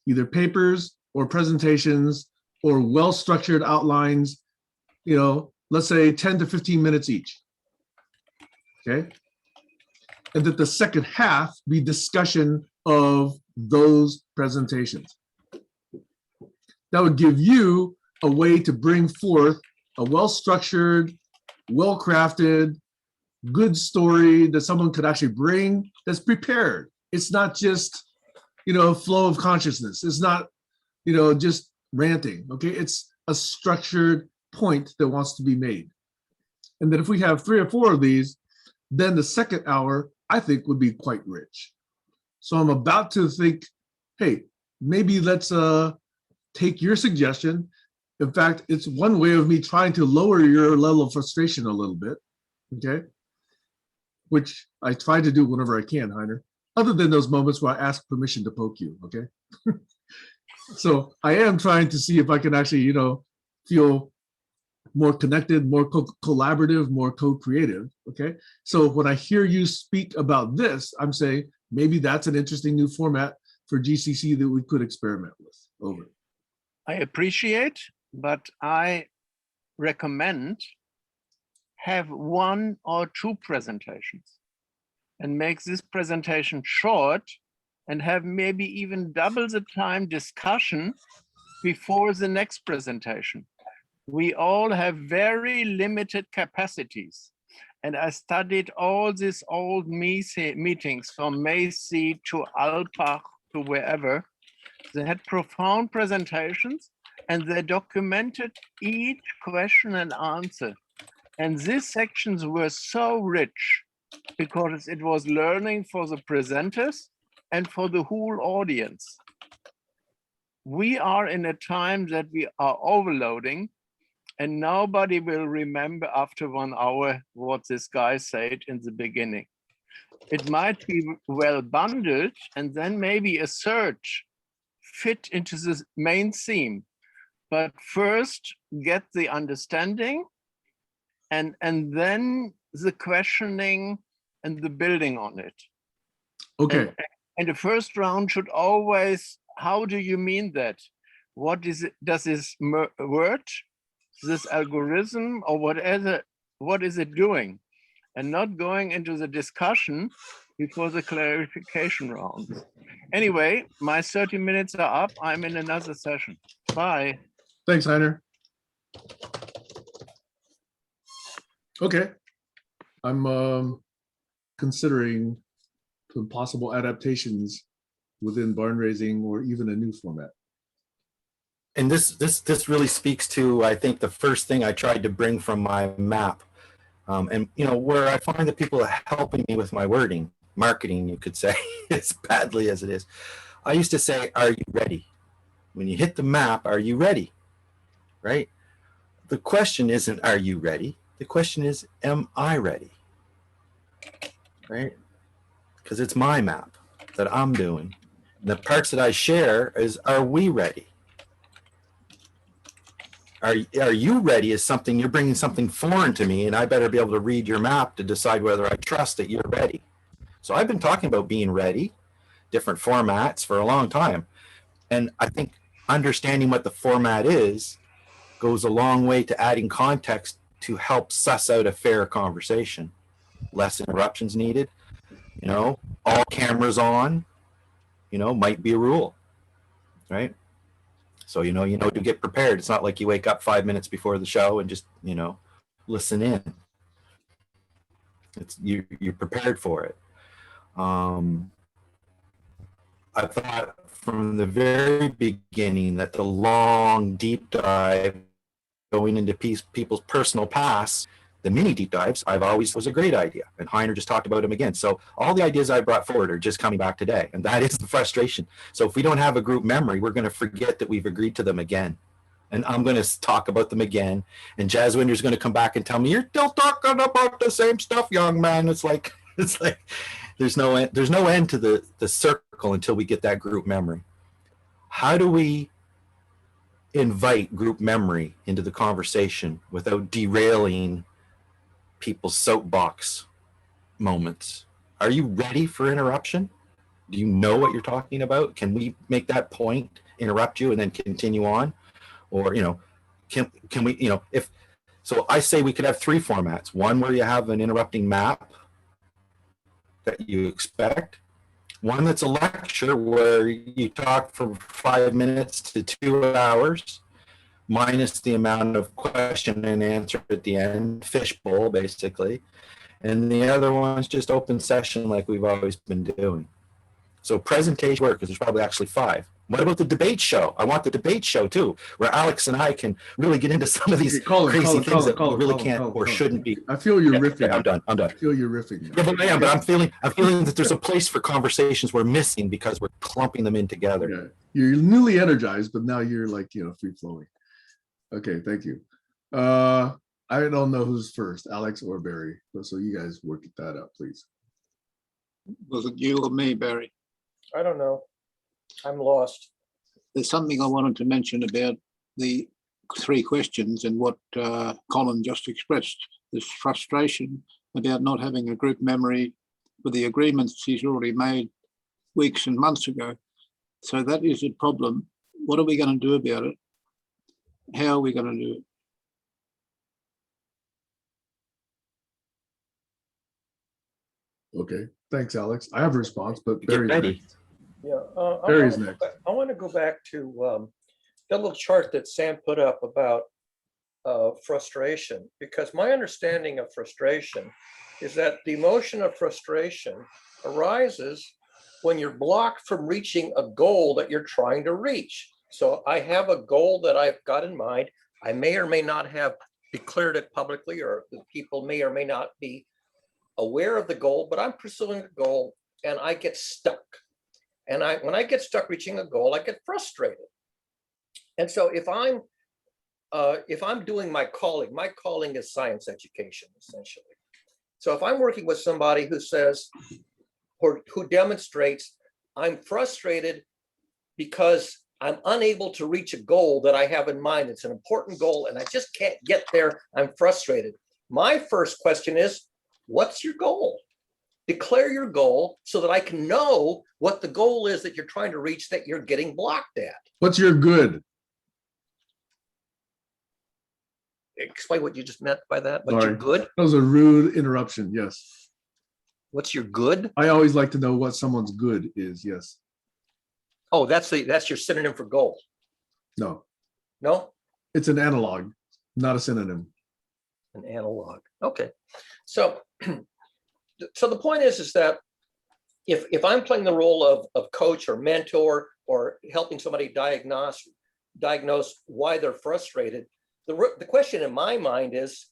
either papers or presentations or well-structured outlines, you know, let's say 10 to 15 minutes each. Okay. And that the second half be discussion of those presentations. That would give you a way to bring forth a well-structured, well-crafted, good story that someone could actually bring that's prepared. It's not just, you know, flow of consciousness. It's not, you know, just ranting. Okay. It's a structured point that wants to be made. And then if we have 3 or 4 of these, then the second hour, I think, would be quite rich. So I'm about to think, hey, maybe let's take your suggestion. In fact, it's one way of me trying to lower your level of frustration a little bit, okay? Which I try to do whenever I can, Heiner, other than those moments where I ask permission to poke you, okay? So I am trying to see if I can actually, you know, feel more connected, more collaborative, more co-creative, okay? So when I hear you speak about this, I'm saying maybe that's an interesting new format for GCC that we could experiment with. Over. I appreciate, but I recommend have 1 or 2 presentations and make this presentation short and have maybe even double the time discussion before the next presentation. We all have very limited capacities. And I studied all these old meetings from Macy to Alpach to wherever. They had profound presentations and they documented each question and answer. And these sections were so rich because it was learning for the presenters and for the whole audience. We are in a time that we are overloading, and nobody will remember after 1 hour what this guy said in the beginning. It might be well bundled, and then maybe a search fit into the main theme. But first, get the understanding, and then the questioning and the building on it. Okay. And the first round should always, how do you mean that? What is it? Does this word, this algorithm, or whatever, what is it doing? and not going into the discussion before the clarification rounds. Anyway, my 30 minutes are up. I'm in another session. Bye. Thanks, Heiner. Okay. I'm considering some possible adaptations within barn raising or even a new format. And this really speaks to, I think, the first thing I tried to bring from my map. And where I find that people are helping me with my wording, marketing, you could say, as badly as it is. I used to say, are you ready? When you hit the map, are you ready? Right? The question isn't, are you ready? The question is, am I ready? Right? Because it's my map that I'm doing. The parts that I share is, are we ready? Are you ready is something, you're bringing something foreign to me, and I better be able to read your map to decide whether I trust that you're ready. So I've been talking about being ready, different formats for a long time. And I think understanding what the format is goes a long way to adding context to help suss out a fair conversation. Less interruptions needed, all cameras on, might be a rule, right? So, to get prepared. It's not like you wake up 5 minutes before the show and just, listen in. It's you're prepared for it. I thought from the very beginning that the long deep dive going into people's personal pasts, the mini deep dives, I've always was a great idea. And Heiner just talked about them again. So all the ideas I brought forward are just coming back today. And that is the frustration. So if we don't have a group memory, we're going to forget that we've agreed to them again. And I'm going to talk about them again. And Jaswinder's going to come back and tell me, you're still talking about the same stuff, young man. It's like there's no end to the circle until we get that group memory. How do we invite group memory into the conversation without derailing people's soapbox moments? Are you ready for interruption? Do you know what you're talking about? Can we make that point, interrupt you, and then continue on? Or, can we, if, so I say we could have three formats. One where you have an interrupting map that you expect. One that's a lecture where you talk from 5 minutes to 2 hours, minus the amount of question and answer at the end, fishbowl basically. And the other one's just open session like we've always been doing. So presentation work, because there's probably actually 5. What about the debate show? I want the debate show too, where Alex and I can really get into some of these crazy things that we really can't or shouldn't be. I feel you're riffing. Yeah, I'm done. I feel you're riffing. Yeah, but I'm feeling that there's a place for conversations we're missing because we're clumping them in together. Yeah. You're newly energized, but now you're like, free flowing. Okay, thank you. I don't know who's first, Alex or Barry. So you guys work that out, please. Was it you or me, Barry? I don't know. I'm lost. There's something I wanted to mention about the 3 questions and what Colin just expressed, this frustration about not having a group memory with the agreements he's already made weeks and months ago. So that is a problem. What are we going to do about it? How are we going to do it? Okay, thanks, Alex. I have a response, but Get Barry's ready. next. Yeah. Barry's next. I want to go back to that little chart that Sam put up about frustration, because my understanding of frustration is that the emotion of frustration arises when you're blocked from reaching a goal that you're trying to reach. So I have a goal that I've got in mind. I may or may not have declared it publicly, or the people may or may not be aware of the goal, but I'm pursuing a goal and I get stuck. And when I get stuck reaching a goal, I get frustrated. And so if I'm doing my calling is science education, essentially. So if I'm working with somebody who says, or who demonstrates, I'm frustrated because I'm unable to reach a goal that I have in mind. It's an important goal and I just can't get there. I'm frustrated. My first question is, what's your goal? Declare your goal so that I can know what the goal is that you're trying to reach that you're getting blocked at. What's your good? explain what you just meant by that? What's your Sorry. good? That was a rude interruption. Yes. What's your good? I always like to know what someone's good is. Yes. Oh, that's your synonym for goal. No, No? it's an analog, not a synonym. An analog. Okay. So, so the point is that if I'm playing the role of coach or mentor or helping somebody diagnose why they're frustrated, the question in my mind is,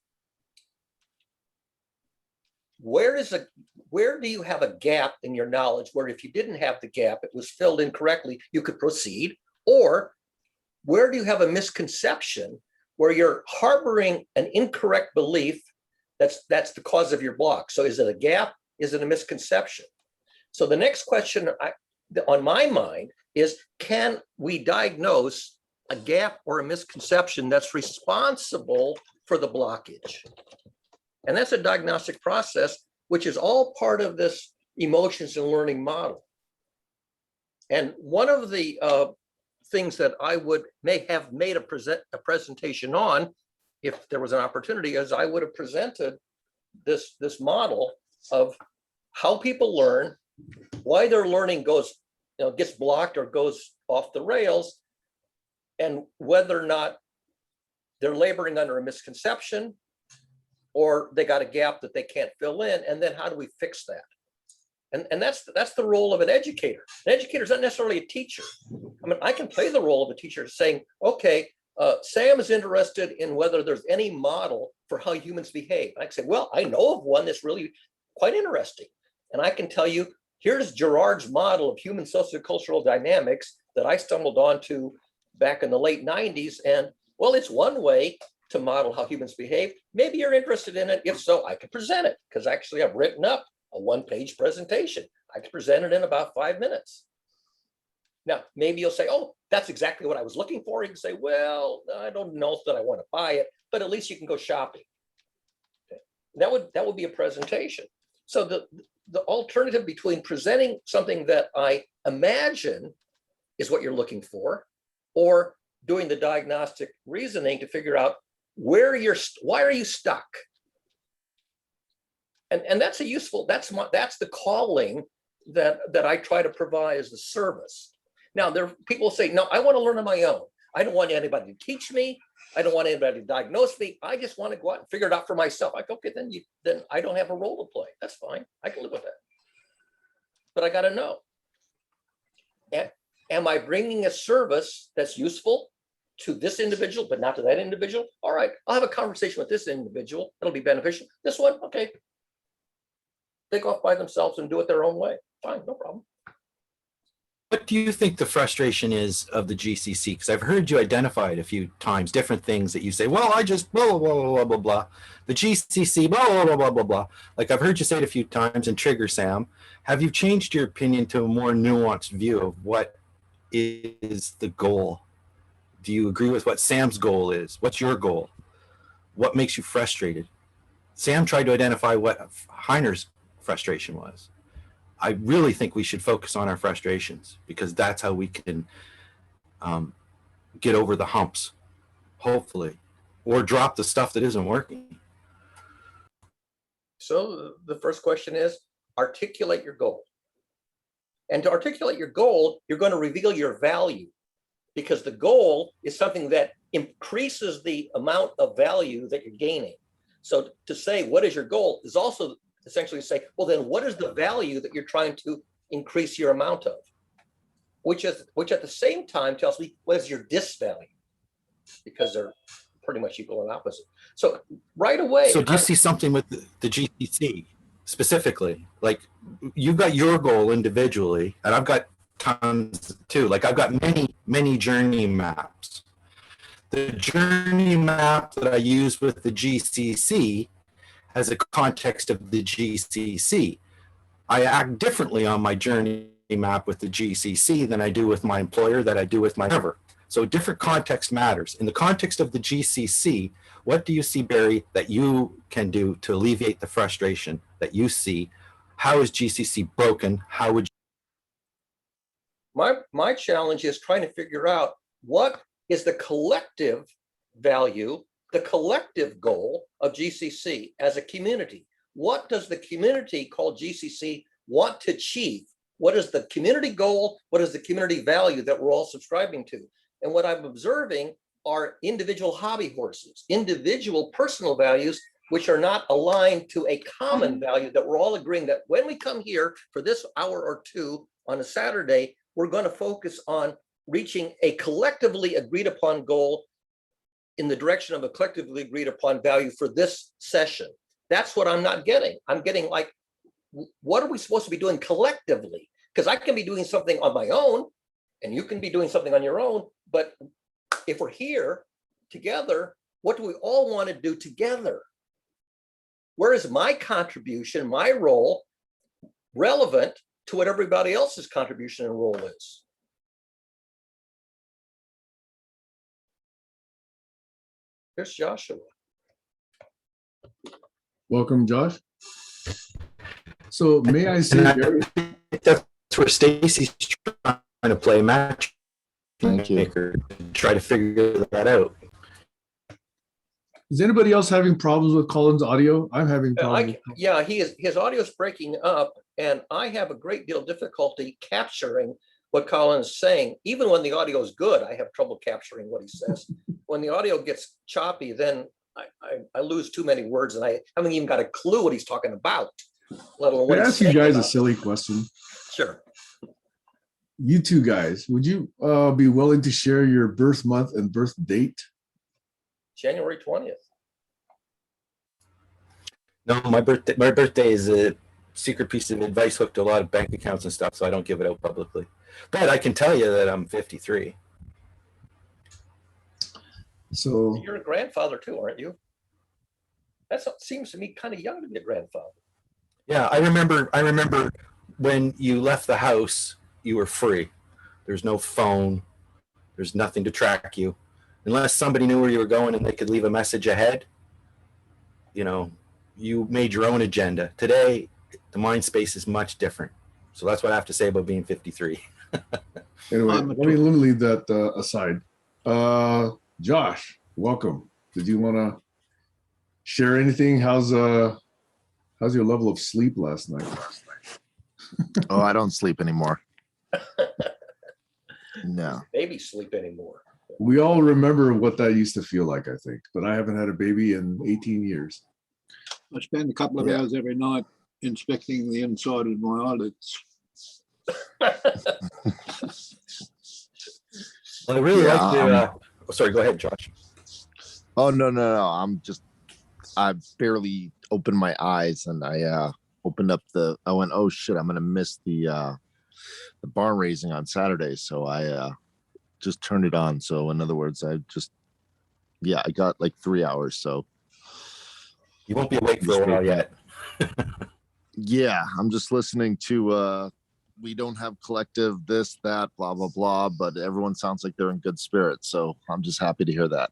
where do you have a gap in your knowledge where if you didn't have the gap, it was filled in correctly, you could proceed? Or where do you have a misconception where you're harboring an incorrect belief that's the cause of your block? So is it a gap? Is it a misconception? So the next question on my mind is, can we diagnose a gap or a misconception that's responsible for the blockage? And that's a diagnostic process, which is all part of this emotions and learning model. And one of the things that I may have made a presentation on, if there was an opportunity, is I would have presented this model of how people learn, why their learning gets blocked or goes off the rails, and whether or not they're laboring under a misconception or they got a gap that they can't fill in, and then how do we fix that? And that's the role of an educator. An educator is not necessarily a teacher. I mean, I can play the role of a teacher saying, okay, Sam is interested in whether there's any model for how humans behave. I can say, well, I know of one that's really quite interesting. And I can tell you, here's Gerard's model of human sociocultural dynamics that I stumbled onto back in the late 90s. And well, it's one way to model how humans behave. Maybe you're interested in it. If so, I can present it, because actually I've written up a one-page presentation. I can present it in about 5 minutes. Now, maybe you'll say, oh, that's exactly what I was looking for. You can say, well, I don't know that I want to buy it, but at least you can go shopping. Okay. That would be a presentation. So the alternative between presenting something that I imagine is what you're looking for, or doing the diagnostic reasoning to figure out why are you stuck? And that's that's the calling that I try to provide as a service. Now, people say, no, I want to learn on my own. I don't want anybody to teach me. I don't want anybody to diagnose me. I just want to go out and figure it out for myself. Like, okay, then I don't have a role to play. That's fine. I can live with that. But I got to know. Am I bringing a service that's useful to this individual, but not to that individual? All right, I'll have a conversation with this individual. It'll be beneficial. This one, okay. They go off by themselves and do it their own way. Fine, no problem. What do you think the frustration is of the GCC? Because I've heard you identify it a few times, different things that you say, well, I just blah, blah, blah, blah, blah, blah. The GCC, blah, blah, blah, blah, blah, blah. Like I've heard you say it a few times and trigger Sam. Have you changed your opinion to a more nuanced view of what is the goal? Do you agree with what Sam's goal is? What's your goal? What makes you frustrated? Sam tried to identify what Heiner's frustration was. I really think we should focus on our frustrations, because that's how we can get over the humps, hopefully, or drop the stuff that isn't working. So the first question is, articulate your goal. And to articulate your goal, you're going to reveal your value, because the goal is something that increases the amount of value that you're gaining. So to say, what is your goal, is also essentially say, well, then what is the value that you're trying to increase your amount of? Which at the same time tells me, what is your disvalue? Because they're pretty much equal and opposite. So right away. So do you see something with the GCC specifically? Like you've got your goal individually, and I've got tons too. Like I've got many journey maps. The journey map that I use with the GCC has a context of the GCC. I act differently on my journey map with the GCC than I do with my employer, that I do with my cover. So different context matters. In the context of the GCC, what do you see, Barry, that you can do to alleviate the frustration that you see? How is GCC broken? How would my challenge is trying to figure out what is the collective value the collective goal of GCC as a community. What does the community called GCC want to achieve? What is the community goal? What is the community value that we're all subscribing to? And what I'm observing are individual hobby horses, individual personal values, which are not aligned to a common value that we're all agreeing that when we come here for this hour or two on a Saturday, we're going to focus on reaching a collectively agreed upon goal in the direction of a collectively agreed upon value for this session. That's what I'm not getting. I'm getting like, what are we supposed to be doing collectively? Because I can be doing something on my own and you can be doing something on your own. But if we're here together, what do we all want to do together? Where is my contribution, my role relevant to what everybody else's contribution and role is? Here's Joshua. Welcome, Josh. So may I say, And I think that's where Stacy's trying to play matchmaker, Thank you. to try to figure that out. is anybody else having problems with Colin's audio? I'm having problems. Yeah, his audio is breaking up, and I have a great deal of difficulty capturing what Colin is saying. Even when the audio is good, I have trouble capturing what he says. When the audio gets choppy, then I lose too many words, and I haven't even got a clue what he's talking about, let alone what Can I he's ask you saying guys a about. silly question? Sure. You two guys, would you be willing to share your birth month and birth date? January 20th. No, my birthday is a secret piece of advice hooked to a lot of bank accounts and stuff, so I don't give it out publicly. But I can tell you that I'm 53. So You're a grandfather too, aren't you? That seems to me kind of young to be a grandfather. Yeah, I remember when you left the house, you were free. There's no phone. There's nothing to track you. Unless somebody knew where you were going and they could leave a message ahead, you know, you made your own agenda. Today, the mind space is much different. So that's what I have to say about being 53. anyway, I'm a let me leave that aside. Josh, welcome. Did you want to share anything? How's your level of sleep last night? Oh, I don't sleep anymore. No. Baby sleep anymore. We all remember what that used to feel like, I think, but I haven't had a baby in 18 years. I spend a couple of Yeah. hours every night inspecting the inside of my eyelids. Well, I really Yeah, like to. Sorry, go ahead, Josh. Oh, no. I barely opened my eyes and I opened up I went, oh shit, I'm going to miss the barn raising on Saturday. So I just turned it on. So in other words, I got like 3 hours. So You won't be awake for a while yet. yeah, I'm just listening to we don't have collective this, that, blah, blah, blah, but everyone sounds like they're in good spirits. So I'm just happy to hear that.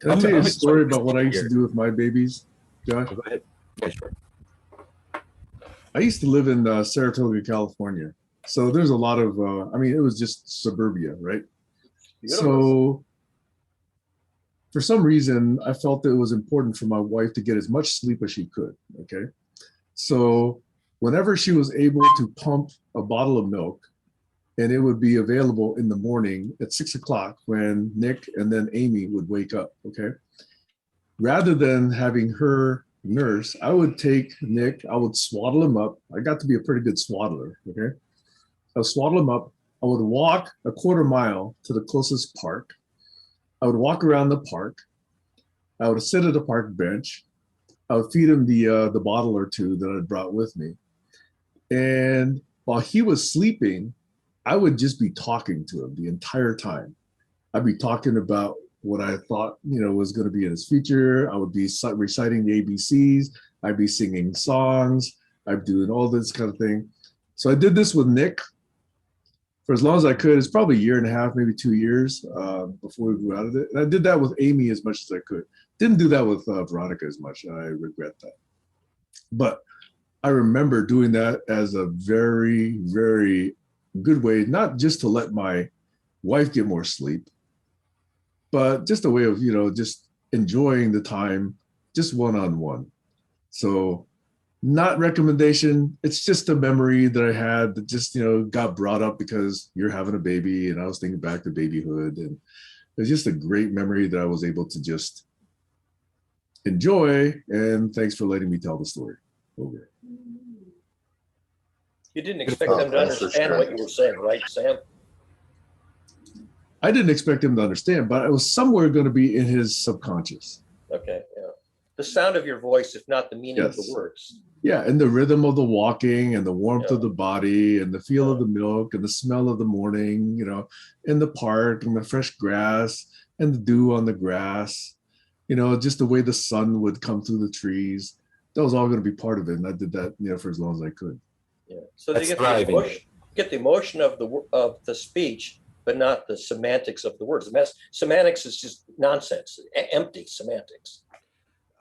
Can I tell you a I'm story sorry, about what I used to do with my babies, Josh? Go ahead. Yeah, sure. I used to live in Saratoga, California. So there's a lot of, it was just suburbia, right? So for some reason, I felt that it was important for my wife to get as much sleep as she could, okay? So whenever she was able to pump a bottle of milk, and it would be available in the morning at 6 o'clock when Nick and then Amy would wake up, okay? Rather than having her nurse, I would take Nick, I would swaddle him up. I got to be a pretty good swaddler, okay? I would swaddle him up. I would walk a quarter mile to the closest park. I would walk around the park. I would sit at a park bench. I would feed him the bottle or two that I brought with me. And while he was sleeping, I would just be talking to him the entire time. I'd be talking about what I thought, was going to be in his future. I would be reciting the ABCs. I'd be singing songs. I'd be doing all this kind of thing. So I did this with Nick for as long as I could. It's probably a year and a half, maybe 2 years before we grew out of it. And I did that with Amy as much as I could. Didn't do that with Veronica as much. I regret that. But I remember doing that as a very, very good way, not just to let my wife get more sleep, but just a way of, just enjoying the time just one-on-one. So not recommendation. It's just a memory that I had that just, got brought up because you're having a baby and I was thinking back to babyhood, and it was just a great memory that I was able to just enjoy. And thanks for letting me tell the story. Over. You didn't expect them to That's for understand sure. what you were saying, right, Sam? I didn't expect him to understand, but it was somewhere going to be in his subconscious. Okay, yeah. The sound of your voice, if not the meaning of the Yes. words. Yeah, and the rhythm of the walking and the warmth Yeah. of the body and the feel of the milk and the smell of the morning, in the park and the fresh grass and the dew on the grass, just the way the sun would come through the trees. That was all going to be part of it. And I did that, for as long as I could. Yeah. So they That's get thriving. the emotion of the speech, but not the semantics of the words. Semantics is just nonsense, empty semantics.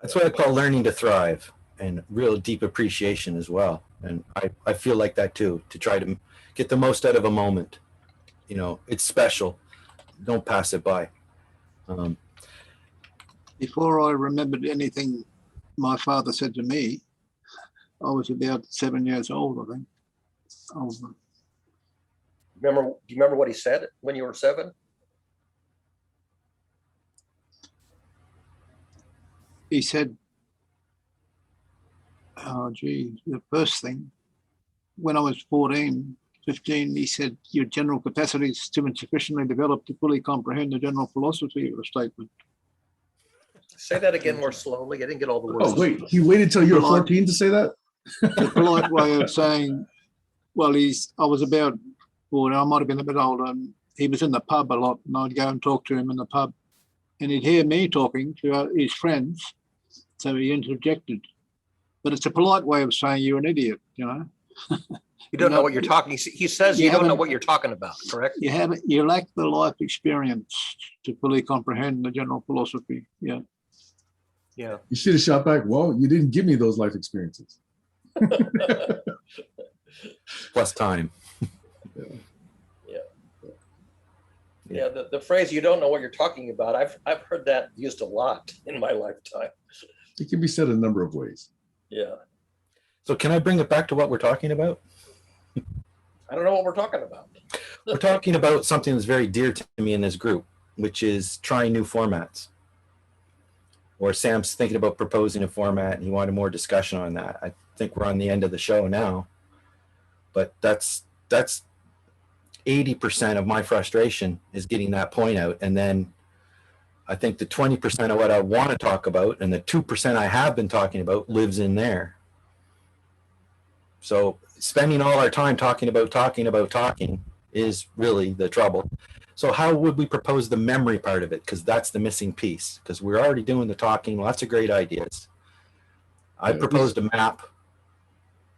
That's what I call learning to thrive, and real deep appreciation as well. And I feel like that too, to try to get the most out of a moment. It's special. Don't pass it by. Before I remembered anything my father said to me, I was about 7 years old, I think. Do you remember what he said when you were 7? He said, the first thing, when I was 14, 15, he said, your general capacity is still insufficiently developed to fully comprehend the general philosophy of the statement. Say that again more slowly. I didn't get all the words. Oh, wait, he waited till you were 14 to say that? It's a polite way of saying, well, I was about 14, I might have been a bit older, and he was in the pub a lot, and I'd go and talk to him in the pub, and he'd hear me talking to his friends, so he interjected. But it's a polite way of saying you're an idiot, You don't know what you're talking. He says you don't know what you're talking about, correct? You lack the life experience to fully comprehend the general philosophy. Yeah. Yeah. You should have shot back. Well, you didn't give me those life experiences. Plus time. Yeah, the phrase "you don't know what you're talking about," I've heard that used a lot in my lifetime. It can be said a number of ways. Yeah, So can I bring it back to what we're talking about? I don't know what we're talking about. We're talking about something that's very dear to me in this group, which is trying new formats. Or Sam's thinking about proposing a format and he wanted more discussion on that. I think we're on the end of the show now, but that's 80% of my frustration is getting that point out. And then I think the 20% of what I want to talk about and the 2% I have been talking about lives in there. So spending all our time talking is really the trouble. So how would we propose the memory part of it? Because that's the missing piece, because we're already doing the talking, lots of great ideas. I proposed a map.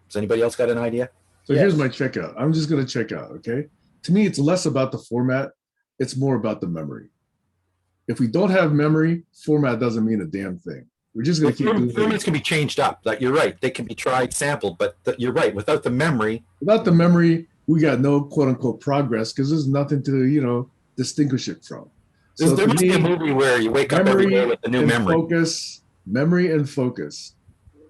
Does anybody else got an idea? So Yes. here's my checkout. I'm just going to check out, okay? To me, it's less about the format. It's more about the memory. If we don't have memory, format doesn't mean a damn thing. We're just going to keep doing Formats things. can be changed up. Like you're right, they can be tried, sampled, but you're right. Without the memory, Without the memory, we got no quote unquote progress because there's nothing to, distinguish it from. So there to must be a me, movie where you wake up every day with a new and memory. memory and focus,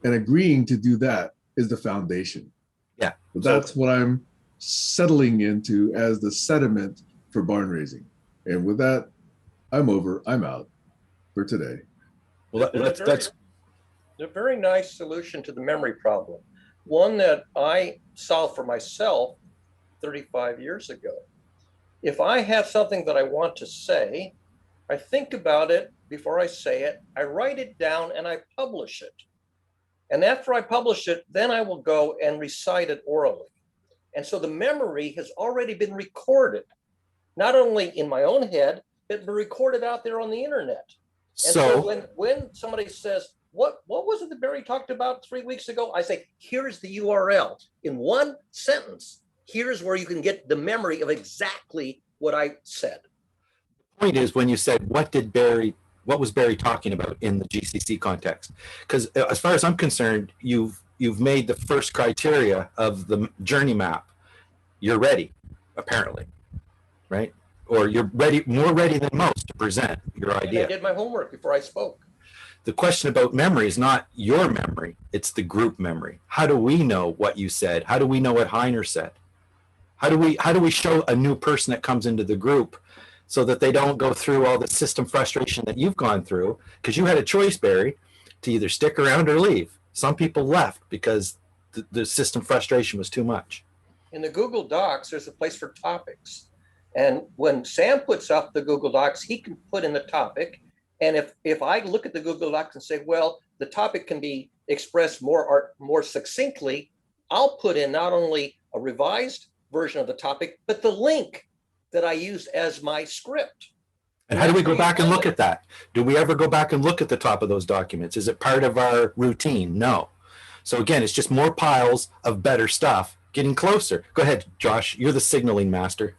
and agreeing to do that is the foundation. Yeah. So that's what I'm settling into as the sediment for barn raising. And with that, I'm out for today. Well, that's a very nice solution to the memory problem. One that I solved for myself 35 years ago. If I have something that I want to say, I think about it before I say it, I write it down and I publish it. And after I publish it, then I will go and recite it orally. And so the memory has already been recorded, not only in my own head, but recorded out there on the internet. And so when somebody says, what was it that Barry talked about 3 weeks ago? I say, here's the URL. In one sentence, here's where you can get the memory of exactly what I said. the point is when you said, what was Barry talking about in the GCC context? Because as far as I'm concerned, you've made the first criteria of the journey map. You're ready, apparently, right? or you're ready, more ready than most to present your And I idea. did my homework before I spoke. The question about memory is not your memory, it's the group memory. How do we know what you said? How do we know what Heiner said? How do we show a new person that comes into the group so that they don't go through all the system frustration that you've gone through? Because you had a choice, Barry, to either stick around or leave. Some people left because the system frustration was too much. In the Google Docs, there's a place for topics. And when Sam puts up the Google Docs, he can put in the topic. And if I look at the Google Docs and say, well, the topic can be expressed more succinctly, I'll put in not only a revised version of the topic, but the link that I used as my script. And how do we go back and look at that? Do we ever go back and look at the top of those documents? Is it part of our routine? No. So again, it's just more piles of better stuff getting closer. Go ahead, Josh. You're the signaling master.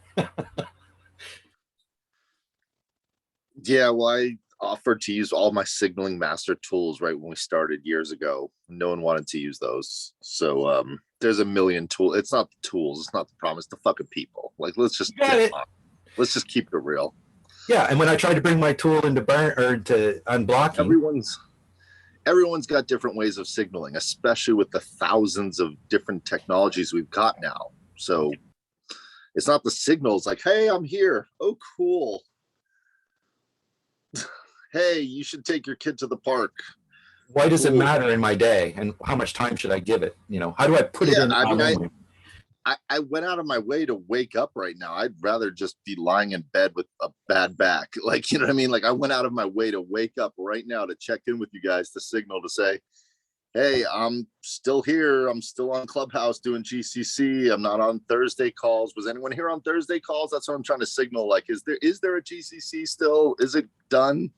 Yeah, well, I offered to use all my signaling master tools right when we started years ago. No one wanted to use those. So there's a million tools. It's not the tools. It's not the problem. It's the fucking people. Like, let's just let's just keep it real. Yeah, and when I tried to bring my tool into to unblocking, everyone's got different ways of signaling, especially with the thousands of different technologies we've got now. So it's not the signals like, hey, I'm here. Oh, cool. Hey, you should take your kid to the park. Why does it matter in my day, and how much time should I give it? You know, how do I put it in? I went out of my way to wake up right now. I'd rather just be lying in bed with a bad back. Like, you know what I mean? Like, I went out of my way to wake up right now to check in with you guys, to signal, to say, hey, I'm still here. I'm still on Clubhouse doing GCC. I'm not on Thursday calls. Was anyone here on Thursday calls? That's what I'm trying to signal. Like, is there a GCC still? Is it done?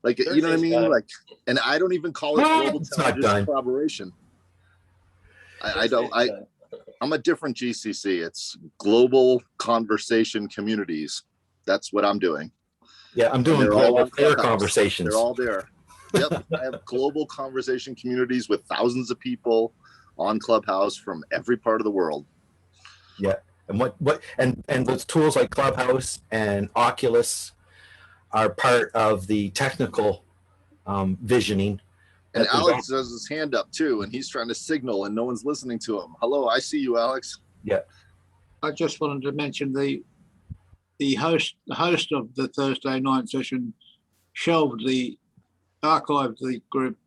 Like, you know what I mean? Like, and I don't even call it global intelligence collaboration. I'm a different GCC. It's global conversation communities. That's what I'm doing. Yeah, I'm doing global fair conversations. They're all there. Yep. I have global conversation communities with thousands of people on Clubhouse from every part of the world. Yeah. And and those tools like Clubhouse and Oculus are part of the technical visioning. And Alex has his hand up too, and he's trying to signal and no one's listening to him. Hello, I see you, Alex. Yeah. I just wanted to mention the host of the Thursday night session shelved archived the group,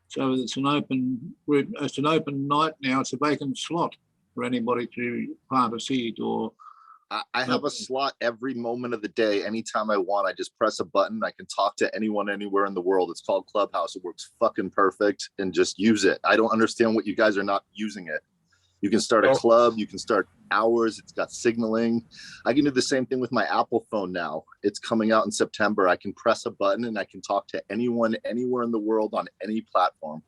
so it's an open group. It's an open night now. It's a vacant slot for anybody to plant a seed or. I have a slot every moment of the day. Anytime I want, I just press a button. I can talk to anyone anywhere in the world. It's called Clubhouse. It works fucking perfect, and just use it. I don't understand what you guys are not using it. You can start a club. You can start hours. It's got signaling. I can do the same thing with my Apple phone now. It's coming out in September. I can press a button and I can talk to anyone anywhere in the world on any platform.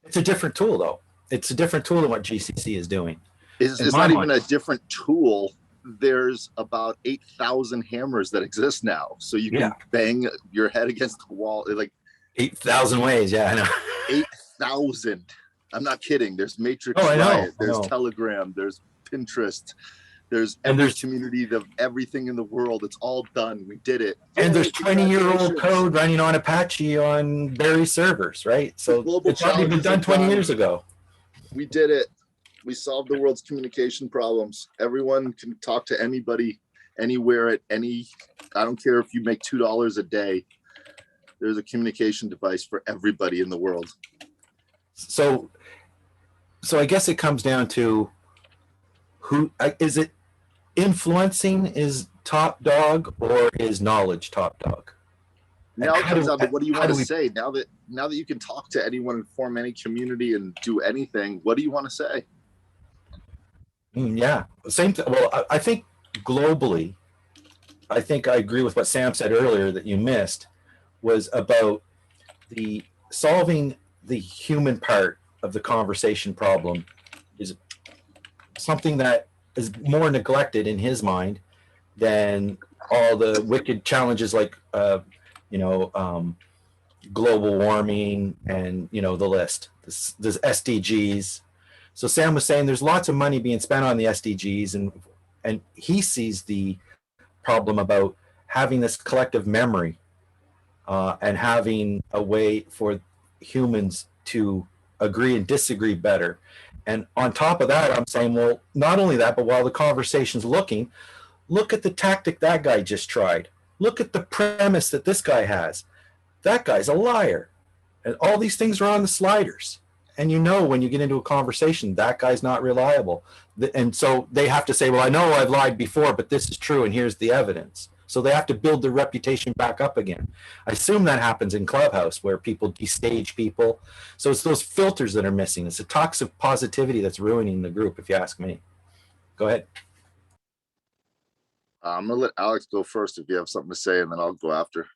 It's a different tool, though. It's a different tool than what GCC is doing. It's not even a different tool. There's about 8,000 hammers that exist now. So you can bang your head against the wall. Like 8,000 ways. Yeah, I know. 8,000. I'm not kidding. There's Matrix Riot. There's Telegram. There's Pinterest. There's community of everything in the world. It's all done. We did it. And there's 20-year-old code running on Apache on Barry servers, right? So it's already been done 20 years ago. We did it. We solved the world's communication problems. Everyone can talk to anybody, anywhere, at any. I don't care if you make $2 a day. There's a communication device for everybody in the world. So I guess it comes down to who is it influencing is top dog or is knowledge top dog? Now it comes down to what do you want to say? Now that you can talk to anyone and form any community and do anything, what do you want to say? Yeah, same thing. Well, I think globally, I think I agree with what Sam said earlier that you missed was about the solving the human part of the conversation problem is something that is more neglected in his mind than all the wicked challenges like, global warming and, the list, there's SDGs. So Sam was saying there's lots of money being spent on the SDGs and he sees the problem about having this collective memory and having a way for humans to agree and disagree better. And on top of that, I'm saying, well, not only that, but while the conversation's looking, look at the tactic that guy just tried. Look at the premise that this guy has. That guy's a liar. And all these things are on the sliders. And you know when you get into a conversation, that guy's not reliable. And so they have to say, well, I know I've lied before, but this is true, and here's the evidence. So they have to build their reputation back up again. I assume that happens in Clubhouse where people destage people. So it's those filters that are missing. It's a toxic positivity that's ruining the group, if you ask me. Go ahead. I'm gonna let Alex go first if you have something to say, and then I'll go after.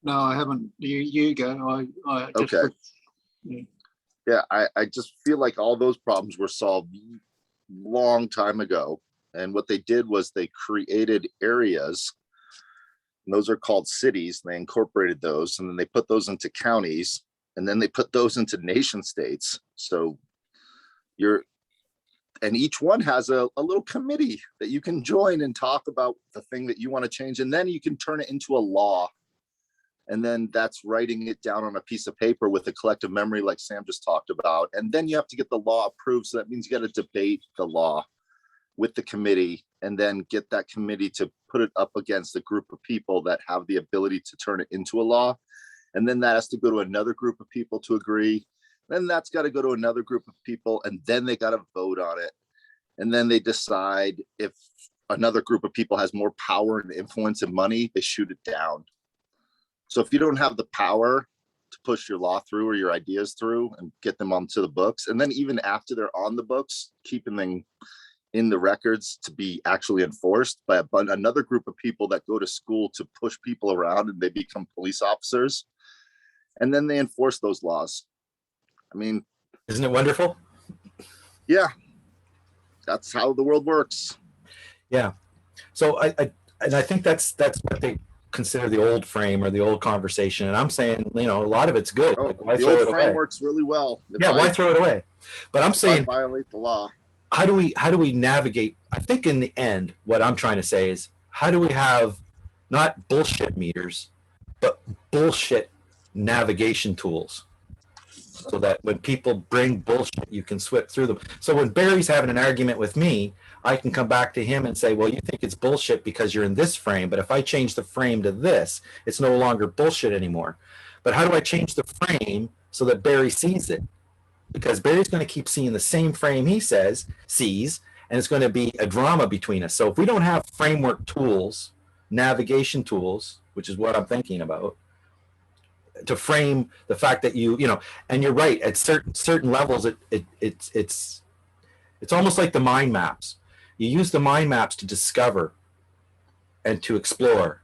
No, I haven't. You go. I just Okay. yeah. Yeah, I just feel like all those problems were solved long time ago. And what they did was they created areas, and those are called cities. And they incorporated those, and then they put those into counties, and then they put those into nation states. So and each one has a little committee that you can join and talk about the thing that you want to change. And then you can turn it into a law. And then that's writing it down on a piece of paper with a collective memory like Sam just talked about. And then you have to get the law approved. So that means you got to debate the law with the committee and then get that committee to put it up against a group of people that have the ability to turn it into a law. And then that has to go to another group of people to agree. Then that's got to go to another group of people, and then they got to vote on it. And then they decide if another group of people has more power and influence and money, they shoot it down. So if you don't have the power to push your law through or your ideas through and get them onto the books, and then even after they're on the books, keeping them in the records to be actually enforced by another group of people that go to school to push people around and they become police officers, and then they enforce those laws. I mean, isn't it wonderful? Yeah, that's how the world works. Yeah. So I think that's what they consider the old frame or the old conversation. And I'm saying, a lot of it's good. Oh, like, why the throw old it frame away? works really well. Why throw it away? But I'm saying, violate the law. How do we navigate? I think in the end, what I'm trying to say is, how do we have not bullshit meters, but bullshit navigation tools? So that when people bring bullshit, you can sweep through them. So when Barry's having an argument with me, I can come back to him and say, well, you think it's bullshit because you're in this frame, but if I change the frame to this, it's no longer bullshit anymore. But how do I change the frame so that Barry sees it? Because Barry's going to keep seeing the same frame he sees, and it's going to be a drama between us. So if we don't have framework tools, navigation tools, which is what I'm thinking about, to frame the fact that and you're right, at certain levels, it's almost like the mind maps. You use the mind maps to discover and to explore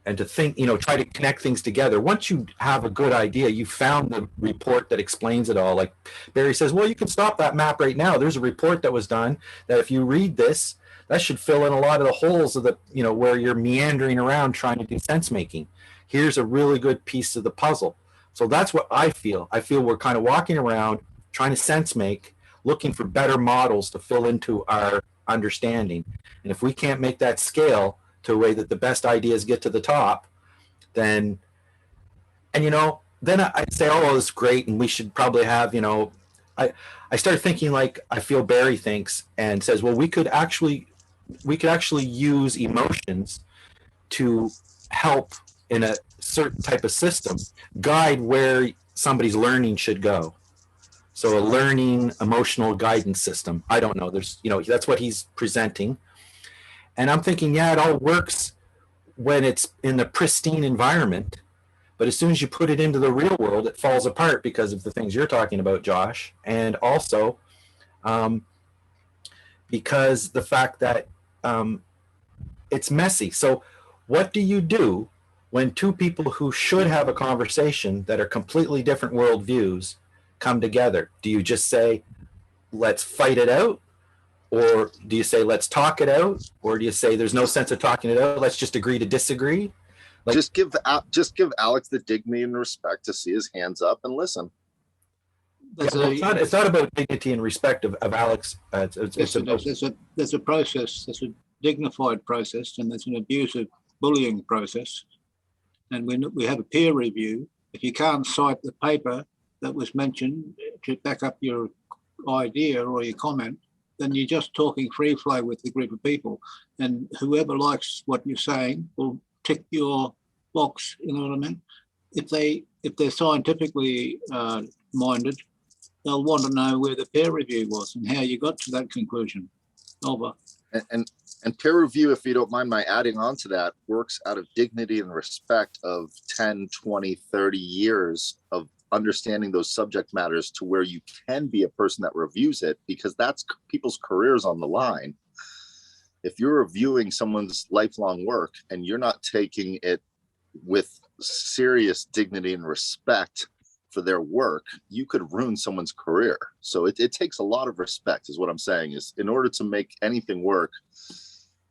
and to think, try to connect things together. Once you have a good idea, you found the report that explains it all. Like Barry says, well, you can stop that map right now. There's a report that was done that if you read this, that should fill in a lot of the holes of the, where you're meandering around trying to do sense making. Here's a really good piece of the puzzle. So that's what I feel. I feel we're kind of walking around trying to sense make, looking for better models to fill into our understanding. And if we can't make that scale to a way that the best ideas get to the top, then I'd say, oh, well, it's great, and we should probably have, I start thinking like I feel Barry thinks and says, well, we could actually use emotions to help in a certain type of system guide where somebody's learning should go. So a learning emotional guidance system. I don't know. There's, that's what he's presenting. And I'm thinking, it all works when it's in the pristine environment. But as soon as you put it into the real world, it falls apart because of the things you're talking about, Josh. And also because the fact that it's messy. So what do you do when two people who should have a conversation that are completely different worldviews come together? Do you just say, let's fight it out? Or do you say, let's talk it out? Or do you say, there's no sense of talking it out, let's just agree to disagree? Just give Alex the dignity and respect to see his hands up and listen. It's not about dignity and respect of Alex. There's a process. There's a dignified process and there's an abusive bullying process. And when we have a peer review, if you can't cite the paper that was mentioned to back up your idea or your comment, then you're just talking free flow with the group of people. And whoever likes what you're saying will tick your box, you know what I mean? If they're scientifically minded, they'll want to know where the peer review was and how you got to that conclusion. Over. And peer review, if you don't mind my adding on to that, works out of dignity and respect of 10, 20, 30 years of understanding those subject matters to where you can be a person that reviews it, because that's people's careers on the line. If you're reviewing someone's lifelong work and you're not taking it with serious dignity and respect for their work, you could ruin someone's career. So it takes a lot of respect, is what I'm saying, is in order to make anything work,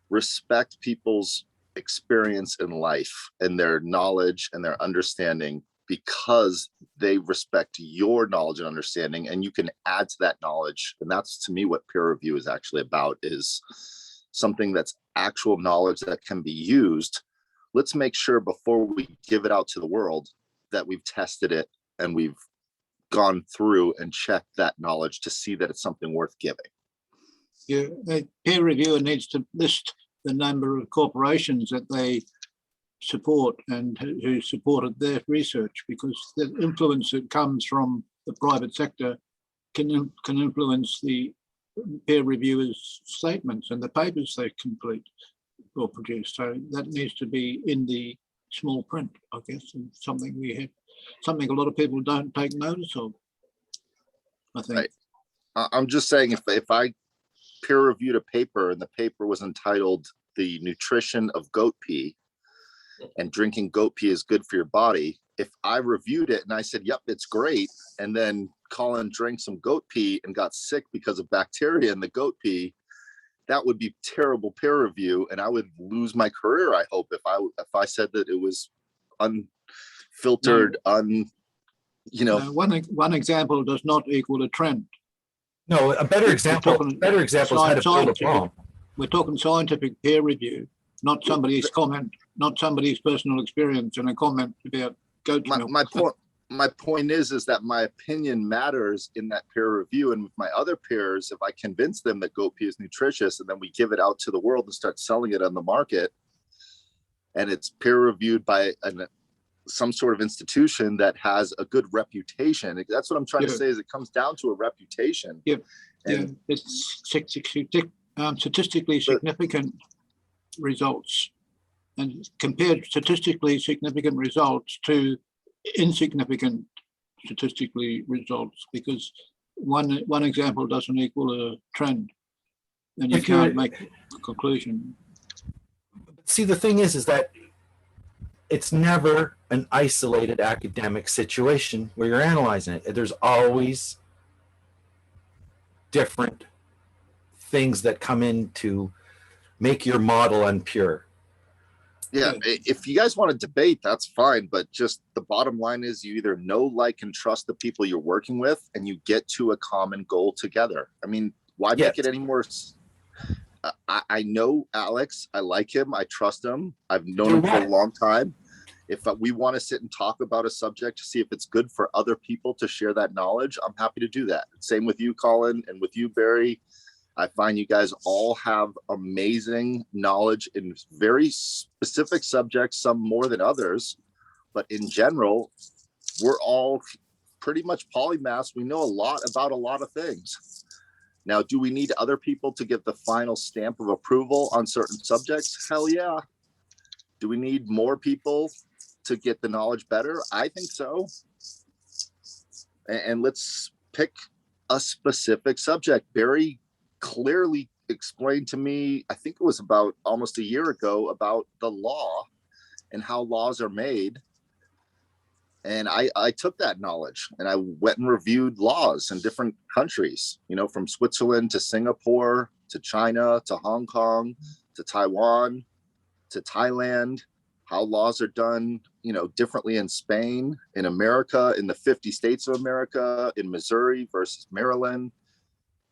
respect people's experience in life and their knowledge and their understanding, because they respect your knowledge and understanding, and you can add to that knowledge. And that's, to me, what peer review is actually about, is something that's actual knowledge that can be used. Let's make sure before we give it out to the world that we've tested it and we've gone through and checked that knowledge to see that it's something worth giving. Yeah, a peer reviewer needs to list the number of corporations that they support and who supported their research, because the influence that comes from the private sector can influence the peer reviewers' statements and the papers they complete or produce. So that needs to be in the small print, I guess, and something a lot of people don't take notice of, I think. Right. I'm just saying, if I peer reviewed a paper and the paper was entitled "The Nutrition of Goat Pea," and drinking goat pea is good for your body, if I reviewed it and I said, yep, it's great, and then Colin drank some goat pea and got sick because of bacteria in the goat pea, that would be terrible peer review, and I would lose my career, I hope, if I said that it was unfiltered, One example does not equal a trend. No, a better example is how to build a bomb. We're talking scientific peer review, not somebody's comment, not somebody's personal experience and a comment about goat milk. My point is that my opinion matters in that peer review, and with my other peers, if I convince them that goat pea is nutritious and then we give it out to the world and start selling it on the market, and it's peer reviewed by some sort of institution that has a good reputation. That's what I'm trying to say, is it comes down to a reputation. It's statistically significant results, and compared statistically significant results to insignificant statistically results, because one example doesn't equal a trend, and you can't make a conclusion. See, the thing is that it's never an isolated academic situation where you're analyzing it. There's always different things that come in to make your model unpure. Yeah, if you guys want to debate, that's fine. But just the bottom line is, you either know, like, and trust the people you're working with, and you get to a common goal together. I mean, why make it any more? I know Alex. I like him. I trust him. I've known him for a long time. If we want to sit and talk about a subject to see if it's good for other people to share that knowledge, I'm happy to do that. Same with you, Colin, and with you, Barry. I find you guys all have amazing knowledge in very specific subjects, some more than others. But in general, we're all pretty much polymaths. We know a lot about a lot of things. Now, do we need other people to get the final stamp of approval on certain subjects? Hell yeah. Do we need more people to get the knowledge better? I think so. And let's pick a specific subject. Barry clearly explained to me, I think it was about almost a year ago, about the law and how laws are made. And I took that knowledge and I went and reviewed laws in different countries, from Switzerland to Singapore to China to Hong Kong to Taiwan to Thailand, how laws are done, differently in Spain, in America, in the 50 states of America, in Missouri versus Maryland,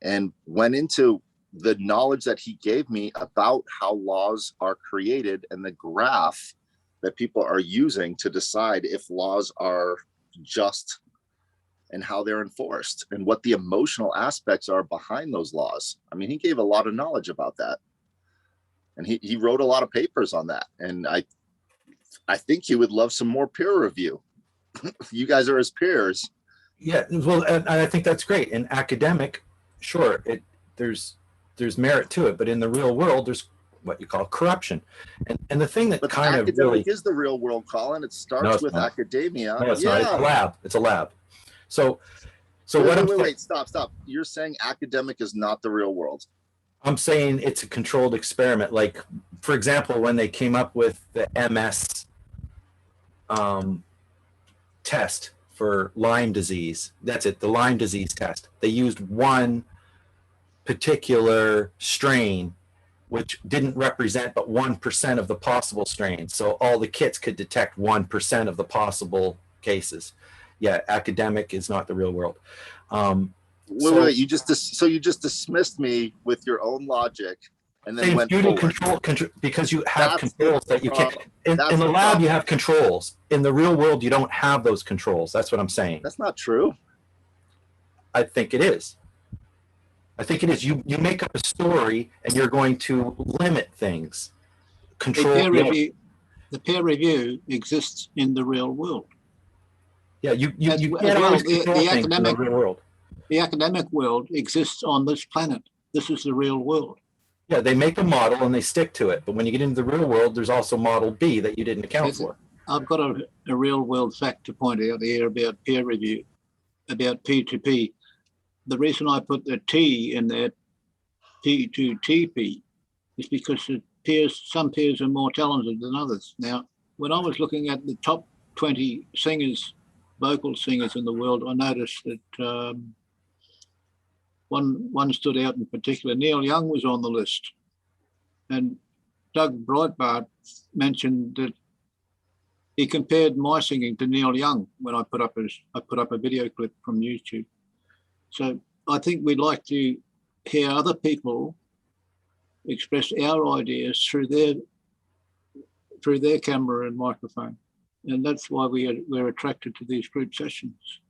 and went into the knowledge that he gave me about how laws are created and the graph that people are using to decide if laws are just and how they're enforced and what the emotional aspects are behind those laws. I mean, he gave a lot of knowledge about that. And he wrote a lot of papers on that. And I think he would love some more peer review. You guys are his peers. Yeah, well, and I think that's great. In academic, sure, there's merit to it, but in the real world, there's what you call corruption. And the thing that But kind of academic really is the real world, Colin. It No, starts it's with not. academia. No, it's not. It's a lab. It's a lab. So Wait, stop. You're saying academic is not the real world. I'm saying it's a controlled experiment. Like, for example, when they came up with the MS test for Lyme disease, that's it, the Lyme disease test. They used one particular strain, which didn't represent but 1% of the possible strains. So all the kits could detect 1% of the possible cases. Yeah, academic is not the real world. Wait, you just dismissed me with your own logic and then went forward. Control, because you have That's controls that you can't. In the lab, you have controls. In the real world, you don't have those controls. That's what I'm saying. That's not true. I think it is. I think it is. You make up a story and you're going to limit things. Control. The peer review exists in the real world. Yeah, you can't well, always control things in the real world. The academic world exists on this planet. This is the real world. Yeah, they make a model and they stick to it. But when you get into the real world, there's also model B that you didn't account for. I've got a real world fact to point out here about peer review, about P2P. The reason I put the T in there, P2TP, is because some peers are more talented than others. Now, when I was looking at the top 20 singers, vocal singers in the world, I noticed that one stood out in particular. Neil Young was on the list, and Doug Breitbart mentioned that he compared my singing to Neil Young when I put up a video clip from YouTube. So I think we'd like to hear other people express our ideas through their camera and microphone, and that's why we're attracted to these group sessions.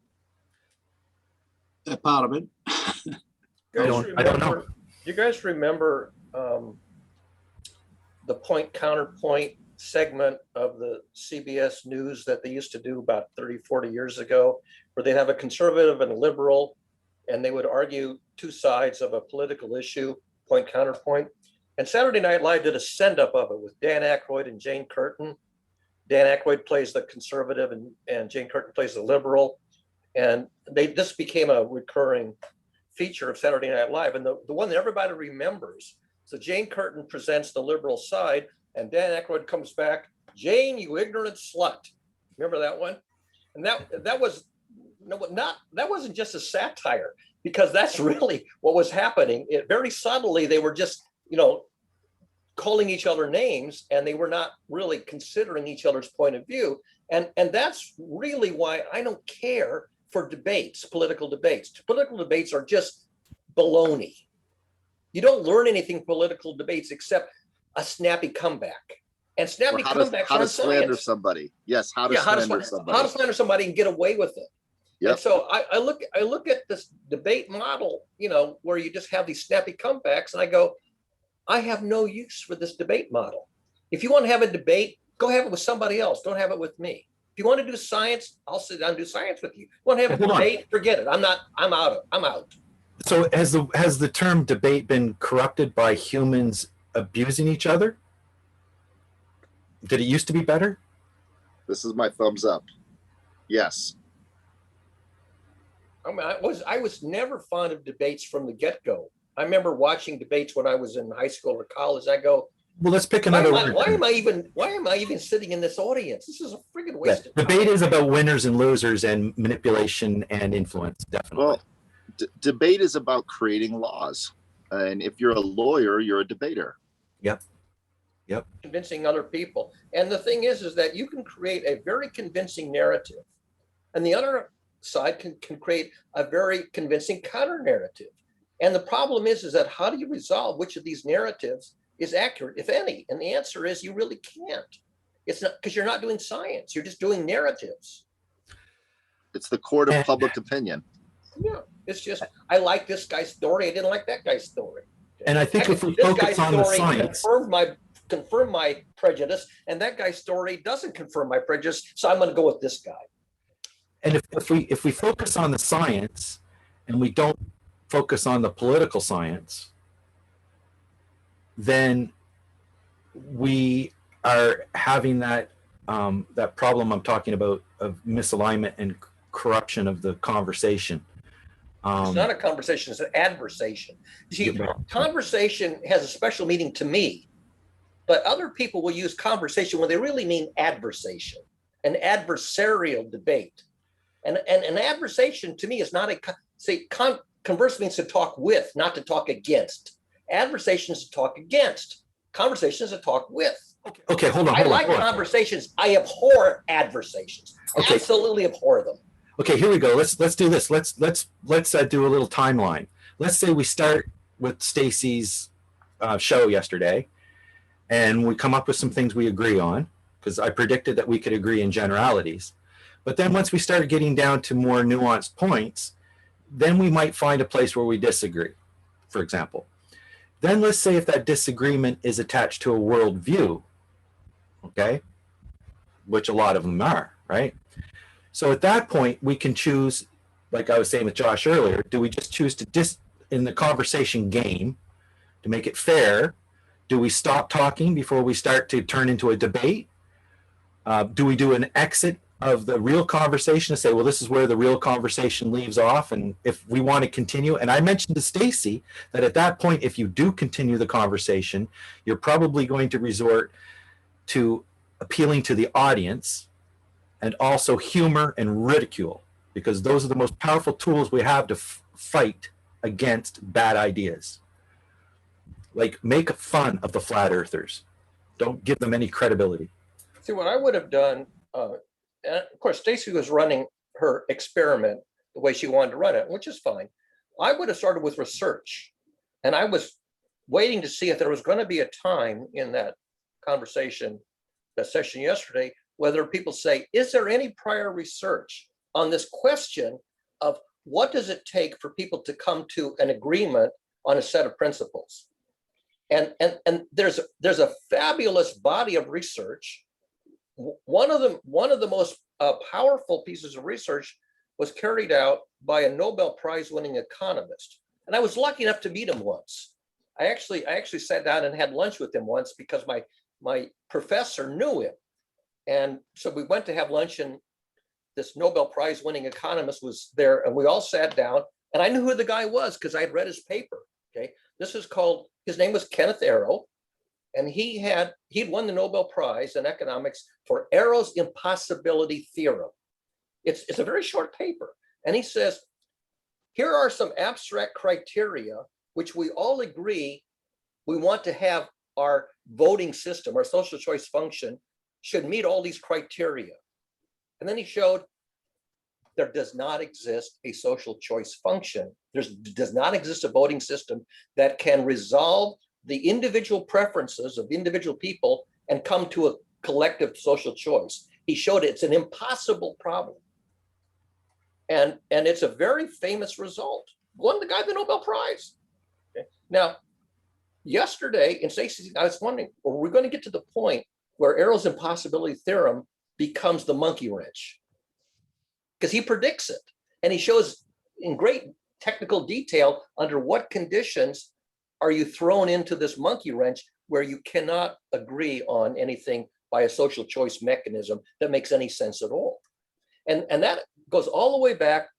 A part of it. I don't know. You guys remember the point counterpoint segment of the CBS News that they used to do about 30, 40 years ago, where they'd have a conservative and a liberal, and they would argue two sides of a political issue, point counterpoint. And Saturday Night Live did a send-up of it with Dan Aykroyd and Jane Curtin. Dan Aykroyd plays the conservative and Jane Curtin plays the liberal. And this became a recurring feature of Saturday Night Live, and the one that everybody remembers. So Jane Curtin presents the liberal side, and Dan Aykroyd comes back, "Jane, you ignorant slut." Remember that one? And that wasn't just a satire, because that's really what was happening. It very subtly, they were just, calling each other names, and they were not really considering each other's point of view. And that's really why I don't care for debates, political debates. Political debates are just baloney. You don't learn anything from political debates except a snappy comeback. And snappy comebacks how to aren't slander science. somebody. Yes, how to slander somebody. How to slander somebody and get away with it. Yep. And so I look at this debate model, where you just have these snappy comebacks, and I go, I have no use for this debate model. If you want to have a debate, go have it with somebody else. Don't have it with me. If you want to do science, I'll sit down and do science with you. Want to have a debate? Forget it. I'm out. So has the term debate been corrupted by humans abusing each other? Did it used to be better? This is my thumbs up. Yes. I mean, I was never fond of debates from the get-go. I remember watching debates when I was in high school or college. I go, well, let's pick another word. Why am I even sitting in this audience? This is a friggin' waste of time. Debate is about winners and losers and manipulation and influence, definitely. Well, debate is about creating laws. And if you're a lawyer, you're a debater. Yep. Convincing other people. And the thing is that you can create a very convincing narrative, and the other side can create a very convincing counter narrative. And the problem is that how do you resolve which of these narratives is accurate, if any? And the answer is you really can't. It's not, because you're not doing science, you're just doing narratives. It's the court of public opinion. Yeah, it's just, I like this guy's story, I didn't like that guy's story. And I think if we This focus guy's on the story science, confirmed my prejudice, and that guy's story doesn't confirm my prejudice, so I'm going to go with this guy. and if we focus on the science and we don't focus on the political science, then we are having that that problem I'm talking about of misalignment and corruption of the conversation. It's not a conversation, it's an adversation. See, Yeah. conversation has a special meaning to me, but other people will use conversation when they really mean adversation, an adversarial debate. And an adversation to me is not converse means to talk with, not to talk against. Adversation is to talk against. Conversation is to talk with. Okay, hold on. I like conversations. I abhor adversations. Okay. Absolutely abhor them. Okay, here we go. Let's do this. Let's do a little timeline. Let's say we start with Stacy's show yesterday, and we come up with some things we agree on, because I predicted that we could agree in generalities. But then once we start getting down to more nuanced points, then we might find a place where we disagree, for example. Then let's say if that disagreement is attached to a worldview, okay, which a lot of them are, right? So at that point, we can choose, like I was saying with Josh earlier, do we just choose to in the conversation game, to make it fair? Do we stop talking before we start to turn into a debate? Do we do an exit of the real conversation to say, well, this is where the real conversation leaves off, and if we want to continue? And I mentioned to Stacy that at that point, if you do continue the conversation, you're probably going to resort to appealing to the audience, and also humor and ridicule, because those are the most powerful tools we have to fight against bad ideas. Like, make fun of the flat earthers. Don't give them any credibility. See, what I would have done, and of course, Stacy was running her experiment the way she wanted to run it, which is fine. I would have started with research, and I was waiting to see if there was going to be a time in that conversation, that session yesterday, whether people say, is there any prior research on this question of what does it take for people to come to an agreement on a set of principles? And there's a fabulous body of research. One of the most powerful pieces of research was carried out by a Nobel Prize winning economist. And I was lucky enough to meet him once. I actually sat down and had lunch with him once because my professor knew him. And so we went to have lunch, and this Nobel Prize winning economist was there, and we all sat down, and I knew who the guy was because I had read his paper. Okay. His name was Kenneth Arrow, and he'd won the Nobel Prize in economics for Arrow's impossibility theorem. It's a very short paper. And he says, here are some abstract criteria, which we all agree we want to have our voting system, our social choice function, should meet all these criteria. And then he showed there does not exist a social choice function. There does not exist a voting system that can resolve the individual preferences of individual people and come to a collective social choice. He showed it's an impossible problem. And it's a very famous result. Won the guy the Nobel Prize. Okay. Now, yesterday in Stacey, I was wondering, are we going to get to the point where Arrow's impossibility theorem becomes the monkey wrench? Because he predicts it, and he shows in great technical detail under what conditions are you thrown into this monkey wrench where you cannot agree on anything by a social choice mechanism that makes any sense at all. And that goes all the way back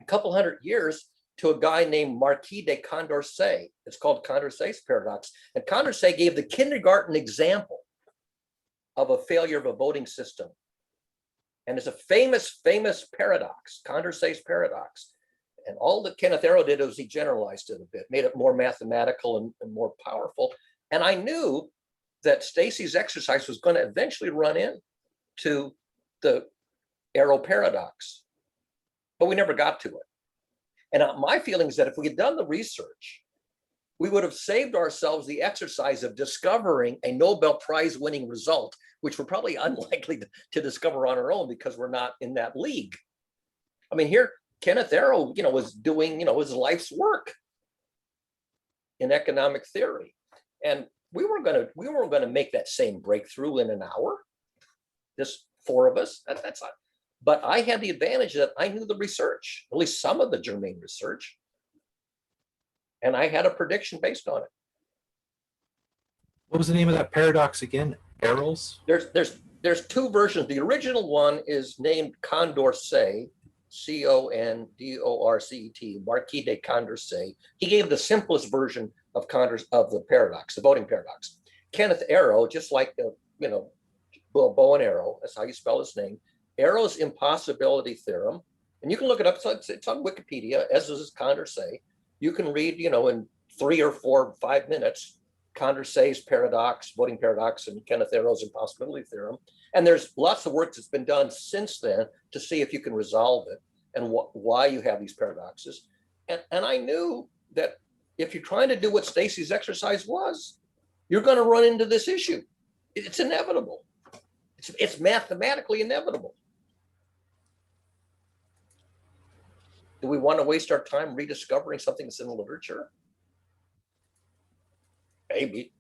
a couple hundred years to a guy named Marquis de Condorcet. It's called Condorcet's paradox. And Condorcet gave the kindergarten example of a failure of a voting system. And it's a famous, famous paradox, Condorcet's paradox. And all that Kenneth Arrow did was he generalized it a bit, made it more mathematical and more powerful. And I knew that Stacy's exercise was going to eventually run into the Arrow paradox, but we never got to it. And my feeling is that if we had done the research, we would have saved ourselves the exercise of discovering a Nobel Prize winning result, which we're probably unlikely to discover on our own because we're not in that league. I mean, here, Kenneth Arrow, was doing, his life's work in economic theory. And we weren't going to make that same breakthrough in an hour. Just four of us, that's not. But I had the advantage that I knew the research, at least some of the germane research. And I had a prediction based on it. What was the name of that paradox again? Arrows? There's two versions. The original one is named Condorcet, Condorcet, Marquis de Condorcet. He gave the simplest version of the paradox, the voting paradox. Kenneth Arrow, just like the, bow and arrow, that's how you spell his name. Arrow's impossibility theorem, and you can look it up. It's on Wikipedia, as is Condorcet. You can read, in 3 or 4 or 5 minutes, Condorcet's paradox, voting paradox, and Kenneth Arrow's impossibility theorem. And there's lots of work that's been done since then to see if you can resolve it and why you have these paradoxes. And I knew that if you're trying to do what Stacy's exercise was, you're going to run into this issue. It's inevitable. It's mathematically inevitable. Do we want to waste our time rediscovering something that's in the literature? Maybe.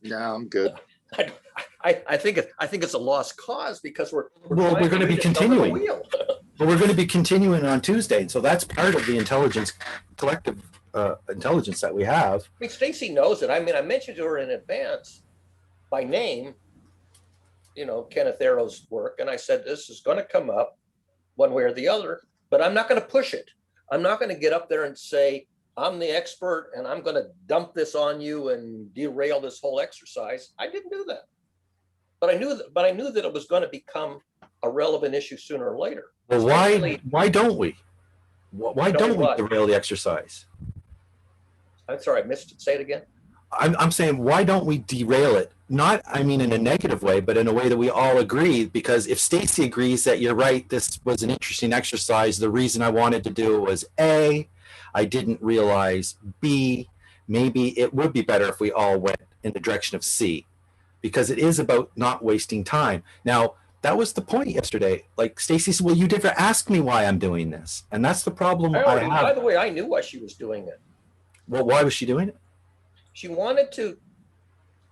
Yeah, I'm good. I think it's a lost cause because we're going to be continuing. Well, we're going to be continuing on Tuesday, and so that's part of the collective intelligence that we have. I mean, Stacy knows it. I mean, I mentioned to her in advance by name, Kenneth Arrow's work, and I said this is going to come up one way or the other, but I'm not going to push it. I'm not going to get up there and say I'm the expert and I'm going to dump this on you and derail this whole exercise. I didn't do that, but I knew that it was going to become a relevant issue sooner or later. Well, why don't we? Why don't we derail the exercise? I'm sorry, I missed it. Say it again. I'm saying, why don't we derail it? Not, I mean, in a negative way, but in a way that we all agree, because if Stacy agrees that you're right, this was an interesting exercise, the reason I wanted to do it was A, I didn't realize B, maybe it would be better if we all went in the direction of C, because it is about not wasting time. Now, that was the point yesterday. Like Stacy said, well, you didn't ask me why I'm doing this. And that's the problem I have. By the way, I knew why she was doing it. Well, why was she doing it? She wanted to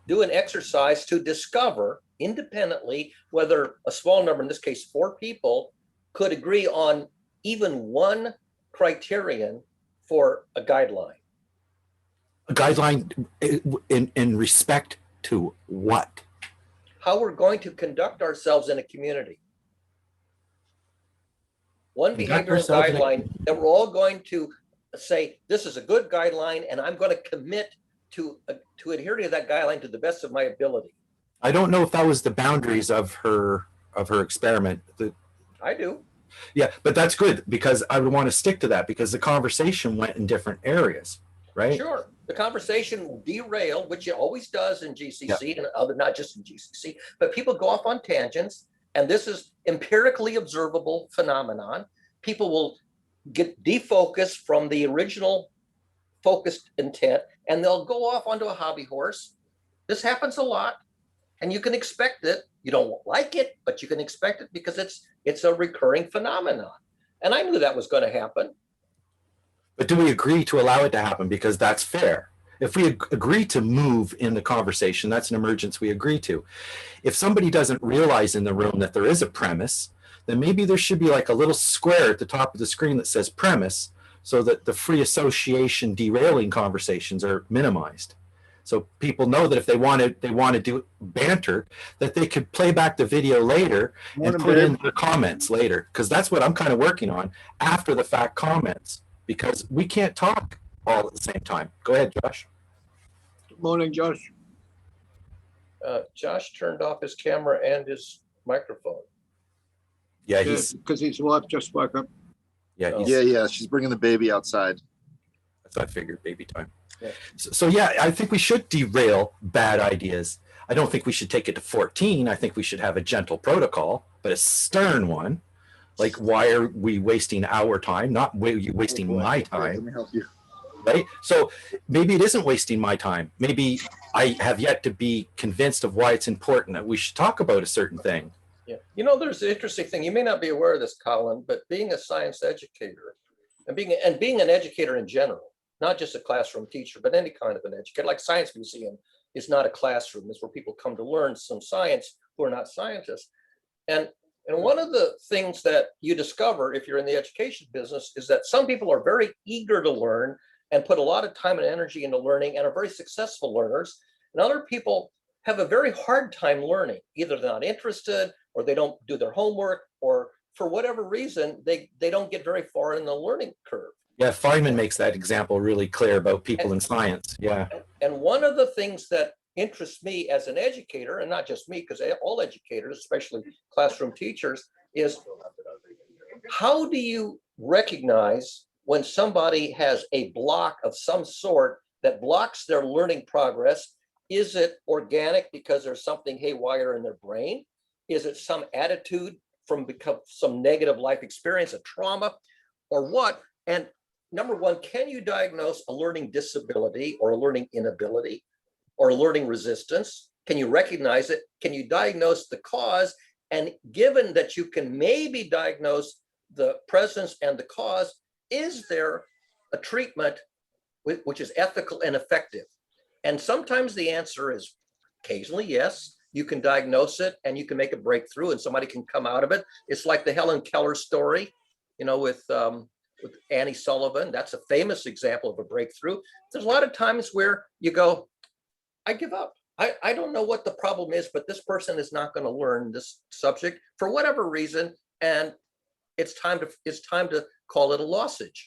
do an exercise to discover independently whether a small number, in this case 4 people, could agree on even one criterion for a guideline. A guideline in respect to what? How we're going to conduct ourselves in a community. One behavioral guideline that we're all going to say, this is a good guideline, and I'm going to commit to adhere to that guideline to the best of my ability. I don't know if that was the boundaries of her experiment. I do. Yeah, but that's good, because I would want to stick to that, because the conversation went in different areas, right? Sure. The conversation derailed, which it always does in GCC and other, not just in GCC, but people go off on tangents, and this is empirically observable phenomenon. People will get defocused from the original focused intent, and they'll go off onto a hobby horse. This happens a lot, and you can expect it. You don't like it, but you can expect it because it's a recurring phenomenon. And I knew that was going to happen. But do we agree to allow it to happen? Because that's fair. If we agree to move in the conversation, that's an emergence we agree to. If somebody doesn't realize in the room that there is a premise, then maybe there should be like a little square at the top of the screen that says premise, so that the free association derailing conversations are minimized. So people know that if they want to do banter, that they could play back the video later and put in the comments later, because that's what I'm kind of working on, after the fact comments, because we can't talk all at the same time. Go ahead, Josh. Good morning, Josh. Josh turned off his camera and his microphone. Yeah, because his wife just woke up. Yeah, she's bringing the baby outside. That's what I figured, baby time. Yeah. So yeah, I think we should derail bad ideas. I don't think we should take it to 14. I think we should have a gentle protocol, but a stern one. Like, why are we wasting our time? Not wasting my Let time, me help you. right? So maybe it isn't wasting my time. Maybe I have yet to be convinced of why it's important that we should talk about a certain thing. Yeah, there's an interesting thing. You may not be aware of this, Colin, but being a science educator and being an educator in general, not just a classroom teacher, but any kind of an educator, like Science Museum is not a classroom. It's where people come to learn some science who are not scientists. And one of the things that you discover if you're in the education business is that some people are very eager to learn and put a lot of time and energy into learning and are very successful learners. And other people have a very hard time learning. Either they're not interested, or they don't do their homework, or for whatever reason, they don't get very far in the learning curve. Yeah, Feynman makes that example really clear about people in science. Yeah. And one of the things that interests me as an educator, and not just me, because all educators, especially classroom teachers, is how do you recognize when somebody has a block of some sort that blocks their learning progress? Is it organic because there's something haywire in their brain? Is it some attitude from some negative life experience, a trauma, or what? And number one, can you diagnose a learning disability or a learning inability or learning resistance? Can you recognize it? Can you diagnose the cause? And given that you can maybe diagnose the presence and the cause, is there a treatment which is ethical and effective? And sometimes the answer is occasionally yes. You can diagnose it and you can make a breakthrough and somebody can come out of it. It's like the Helen Keller story, with Annie Sullivan. That's a famous example of a breakthrough. There's a lot of times where you go, I give up. I don't know what the problem is, but this person is not going to learn this subject for whatever reason, and it's time to call it a lossage.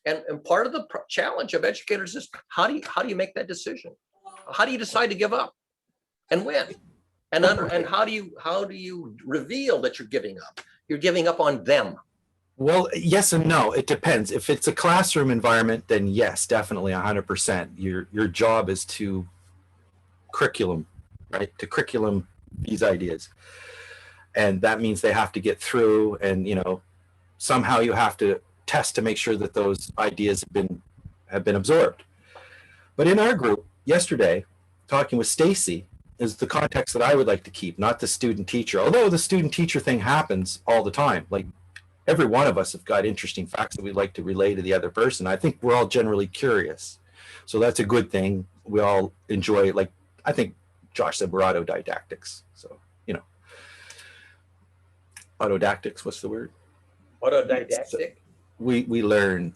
And part of the challenge of educators is how do you make that decision? How do you decide to give up, and when? And how do you reveal that you're giving up? You're giving up on them. Well, yes and no. It depends. If it's a classroom environment, then yes, definitely 100%. Your job is to curriculum, right? To curriculum these ideas. And that means they have to get through, and somehow you have to test to make sure that those ideas have been absorbed. But in our group yesterday, talking with Stacy, is the context that I would like to keep, not the student teacher. Although the student teacher thing happens all the time. Like, every one of us have got interesting facts that we'd like to relay to the other person. I think we're all generally curious. So that's a good thing. We all enjoy, like, I think Josh said we're autodidactics. So, autodactics, what's the word? Autodidactic. We learn.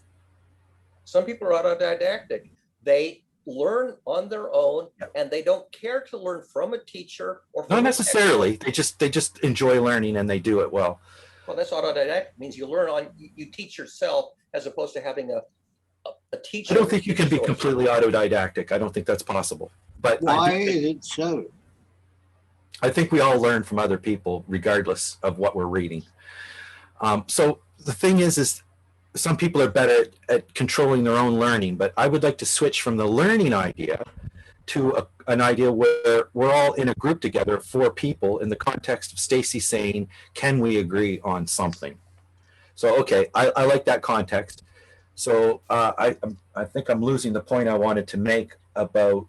Some people are autodidactic. They learn on their own, and they don't care to learn from a teacher or from not necessarily. They just enjoy learning and they do it well. Well, that's autodidactic. Means you learn you teach yourself as opposed to having a teacher. I don't think you can be completely autodidactic. I don't think that's possible. But why is it so? I think we all learn from other people, regardless of what we're reading. So the thing is some people are better at controlling their own learning, but I would like to switch from the learning idea to an idea where we're all in a group together, 4 people, in the context of Stacy saying, can we agree on something? So, okay, I like that context. So I think I'm losing the point I wanted to make about,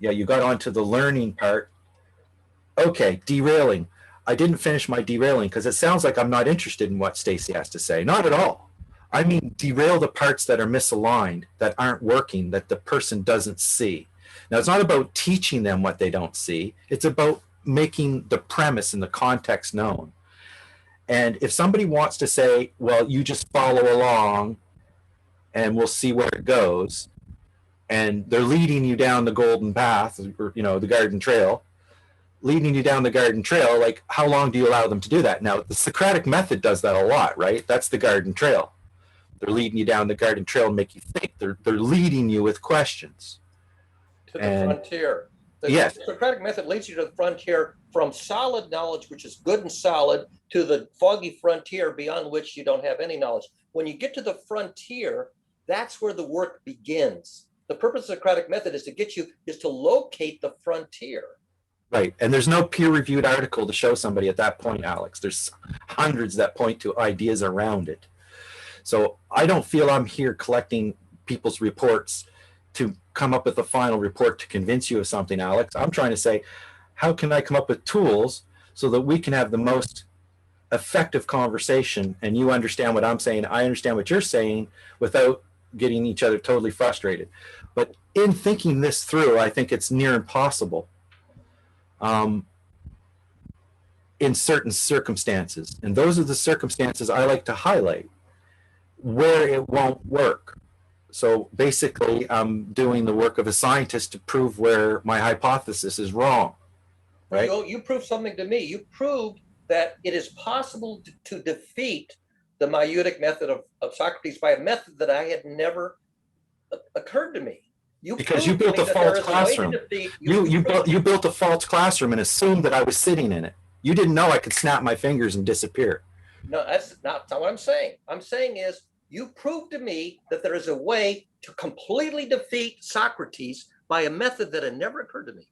you got onto the learning part. Okay, derailing. I didn't finish my derailing because it sounds like I'm not interested in what Stacy has to say. Not at all. I mean, derail the parts that are misaligned, that aren't working, that the person doesn't see. Now, it's not about teaching them what they don't see. It's about making the premise and the context known. And if somebody wants to say, well, you just follow along and we'll see where it goes, and they're leading you down the golden path, or, the garden trail, leading you down the garden trail, like, how long do you allow them to do that? Now, the Socratic method does that a lot, right? That's the garden trail. They're leading you down the garden trail and make you think. They're leading you with questions. To the frontier. Yes. The Socratic method leads you to the frontier from solid knowledge, which is good and solid, to the foggy frontier beyond which you don't have any knowledge. When you get to the frontier, that's where the work begins. The purpose of the Socratic method is to locate the frontier. Right. And there's no peer-reviewed article to show somebody at that point, Alex. There's hundreds that point to ideas around it. So I don't feel I'm here collecting people's reports to come up with a final report to convince you of something, Alex. I'm trying to say, how can I come up with tools so that we can have the most effective conversation and you understand what I'm saying, I understand what you're saying without getting each other totally frustrated. But in thinking this through, I think it's near impossible in certain circumstances. And those are the circumstances I like to highlight where it won't work. So basically, I'm doing the work of a scientist to prove where my hypothesis is wrong, right? You proved something to me. You proved that it is possible to defeat the maieutic method of Socrates by a method that I had never occurred to me. Because you built a false classroom. You built a false classroom and assumed that I was sitting in it. You didn't know I could snap my fingers and disappear. No, that's not what I'm saying. I'm saying is you proved to me that there is a way to completely defeat Socrates by a method that had never occurred to me.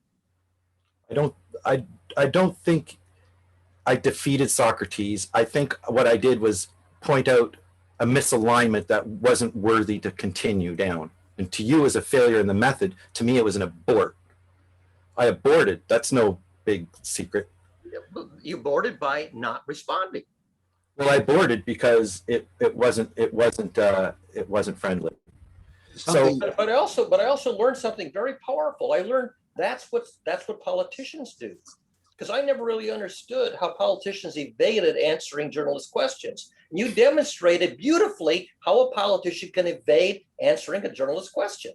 I don't think I defeated Socrates. I think what I did was point out a misalignment that wasn't worthy to continue down. And to you as a failure in the method, to me it was an abort. I aborted. That's no big secret. You aborted by not responding. Well, I aborted because it wasn't friendly. So, but I also learned something very powerful. I learned that's what politicians do. Because I never really understood how politicians evaded answering journalist questions. And you demonstrated beautifully how a politician can evade answering a journalist question.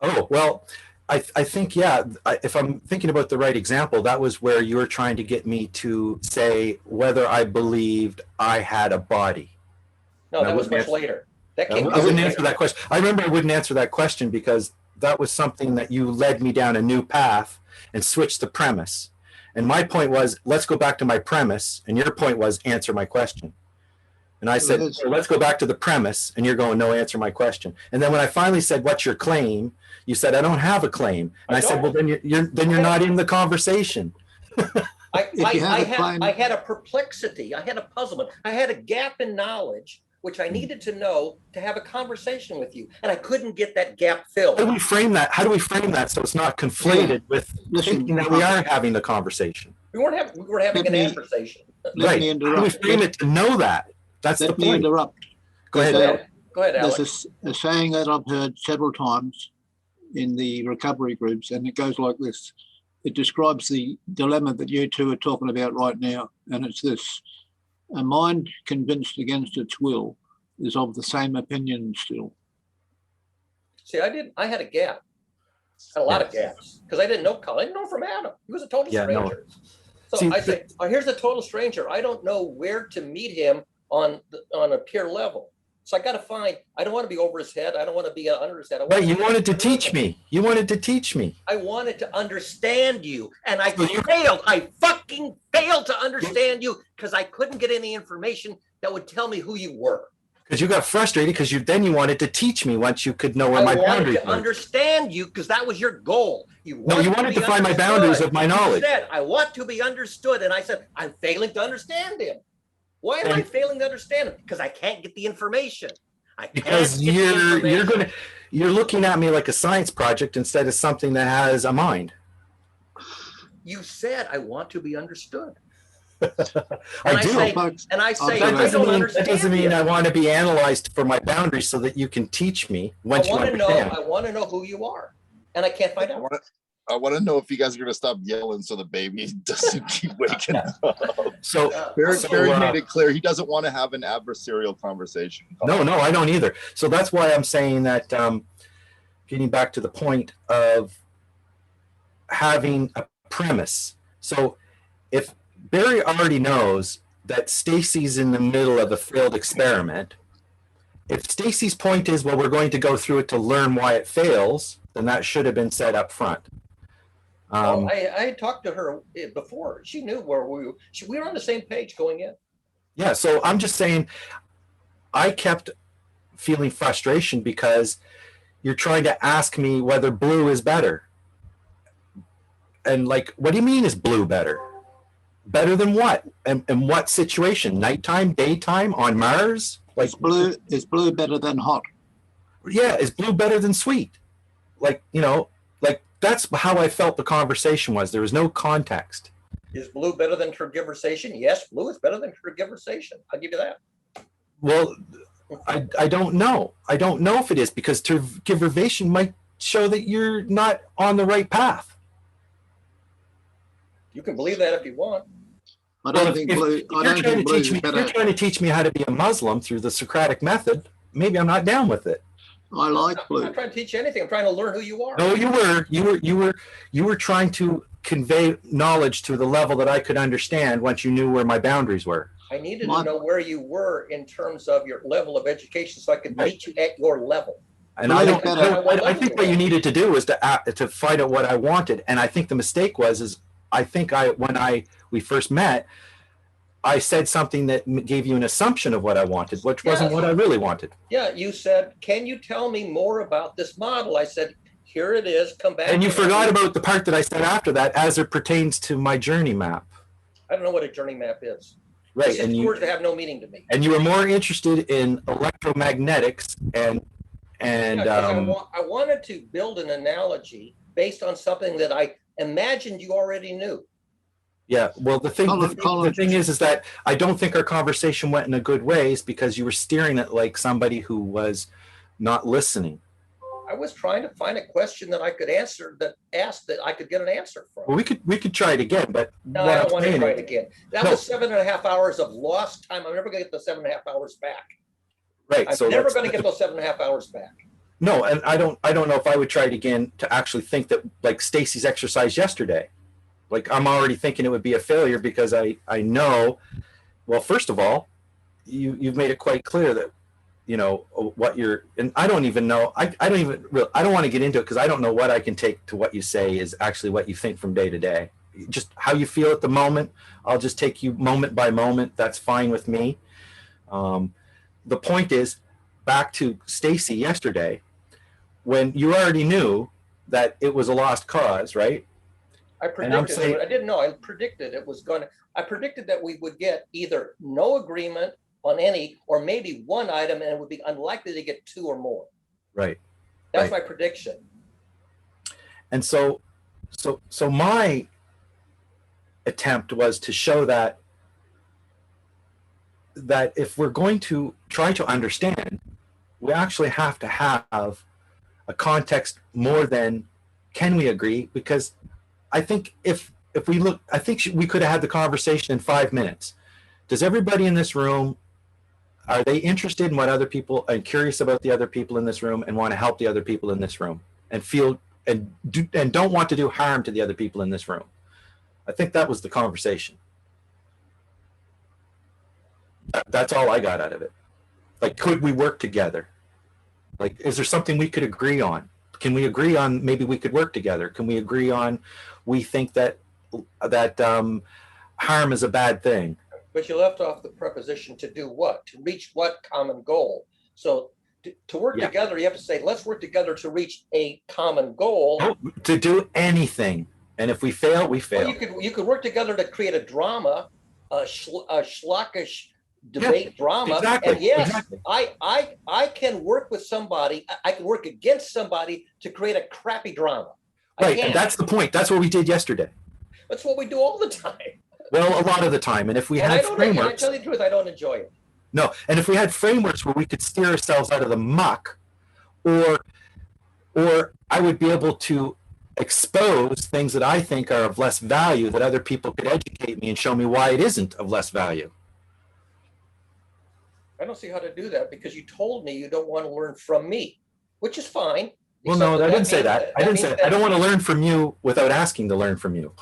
Oh, well, I think, yeah, if I'm thinking about the right example, that was where you were trying to get me to say whether I believed I had a body. No, that was much later. I wouldn't answer that question. I remember I wouldn't answer that question because that was something that you led me down a new path and switched the premise. And my point was, let's go back to my premise. And your point was, answer my question. And I said, well, let's go back to the premise. And you're going, no, answer my question. And then when I finally said, what's your claim? You said, I don't have a claim. And I said, well, then you're not in the conversation. I had a perplexity. I had a puzzlement. I had a gap in knowledge, which I needed to know to have a conversation with you. And I couldn't get that gap filled. How do we frame that? How do we frame that so it's not conflated with thinking that we are having the conversation? We weren't having an conversation. Let me interrupt. How do we frame it to know that? That's the point. Let me interrupt. Go ahead. Go ahead, Alex. There's a saying that I've heard several times in the recovery groups, and it goes like this. It describes the dilemma that you two are talking about right now, and it's this. A mind convinced against its will is of the same opinion still. See, I had a gap. I had a lot of gaps because I didn't know Colin. I didn't know from Adam. He was a total stranger. So see, I say, oh, here's a total stranger. I don't know where to meet him on a peer level. So I got to find, I don't want to be over his head. I don't want to be under his head. Right, you wanted to teach me. You wanted to teach me. I wanted to understand you. And I failed. I fucking failed to understand you because I couldn't get any information that would tell me who you were. Because you got frustrated because you wanted to teach me once you could know where my boundaries were. I wanted to understand you because that was your goal. You wanted to find my boundaries of my knowledge. You said, I want to be understood. And I said, I'm failing to understand him. Why am I failing to understand him? Because I can't get the information. Because you're looking at me like a science project instead of something that has a mind. You said I want to be understood. I do. That doesn't mean I want to be analyzed for my boundaries so that you can teach me once you understand. I want to know who you are, and I can't find out. I want to know if you guys are going to stop yelling so the baby doesn't keep waking up. So Barry made it clear he doesn't want to have an adversarial conversation. No, I don't either. So that's why I'm saying that getting back to the point of having a premise. So if Barry already knows that Stacy's in the middle of a failed experiment, if Stacy's point is, well, we're going to go through it to learn why it fails, then that should have been said up front. I had talked to her before. She knew where we were on the same page going in. Yeah, so I'm just saying I kept feeling frustration because you're trying to ask me whether blue is better. and like, what do you mean is blue better? Better than what? And what situation? Nighttime, daytime, on Mars? Like Is blue better than hot? yeah, is blue better than sweet? Like, you know, like that's how I felt the conversation was. There was no context. Is blue better than tergiversation? Yes, blue is better than tergiversation. I'll give you that. Well, I don't know. I don't know if it is, because tergiversation might show that you're not on the right path. You can believe that if you want. I don't think blue. I don't think blue is If better. you're trying to teach me how to be a Muslim through the Socratic method, maybe I'm not down with it. I like I'm blue. not trying to teach you anything. I'm trying to learn who you are. No, you were trying to convey knowledge to the level that I could understand once you knew where my boundaries were. I needed to know where you were in terms of your level of education so I could meet you at your level. And Really I think what you needed to do was to find out what I wanted. And I think the mistake was when we first met, I said something that gave you an assumption of what I wanted, which wasn't what I really wanted. Yeah, you said, can you tell me more about this model? I said, here it is, come back. And you forgot about the part that I said after that, as it pertains to my journey map. I don't know what a journey map is. Right. And words that have no meaning to me. And you were more interested in electromagnetics and I wanted to build an analogy based on something that I imagined you already knew. yeah, well, the thing is that I don't think our conversation went in a good ways because you were steering it like somebody who was not listening. I was trying to find a question that I could answer, that asked that I could get an answer from. Well, we could try it again, but No, I don't want to try it again. That was 7.5 hours of lost time. I'm never going to get the 7.5 hours back. Right. I'm never going to get those 7.5 hours back. No, and I don't know if I would try it again to actually think that like Stacy's exercise yesterday. Like I'm already thinking it would be a failure because I know, well, first of all, you've made it quite clear that, you know, what you're, and I don't even know, I don't want to get into it because I don't know what I can take to what you say is actually what you think from day to day. Just how you feel at the moment. I'll just take you moment by moment. That's fine with me. The point is, back to Stacy yesterday, when you already knew that it was a lost cause, right? I predicted, I didn't know, I predicted it was going to, I predicted that we would get either no agreement on any, or maybe one item, and it would be unlikely to get two or more. Right. That's my prediction. And so my attempt was to show that if we're going to try to understand, we actually have to have a context more than can we agree? Because I think if we look, I think we could have had the conversation in 5 minutes. Does everybody in this room, are they interested in what other people, and curious about the other people in this room, and want to help the other people in this room, and feel and don't want to do harm to the other people in this room? I think that was the conversation. That's all I got out of it. Like, could we work together? Like, is there something we could agree on? Can we agree on maybe we could work together? Can we agree on we think that harm is a bad thing? But you left off the preposition to do what? To reach what common goal? So to work together, you have to say, let's work together to reach a common goal. To do anything. And if we fail, we fail. Well, you could work together to create a drama, a schlockish debate drama. Exactly, and yes, exactly. I can work with somebody, I can work against somebody to create a crappy drama. Right, and that's the point. That's what we did yesterday. That's what we do all the time. Well, a lot of the time. And if we had frameworks. I tell you the truth, I don't enjoy it. No, and if we had frameworks where we could steer ourselves out of the muck, or I would be able to expose things that I think are of less value, that other people could educate me and show me why it isn't of less value. I don't see how to do that because you told me you don't want to learn from me, which is fine. Well, no, I didn't say that. I didn't say that. I don't want to learn from you without asking to learn from you.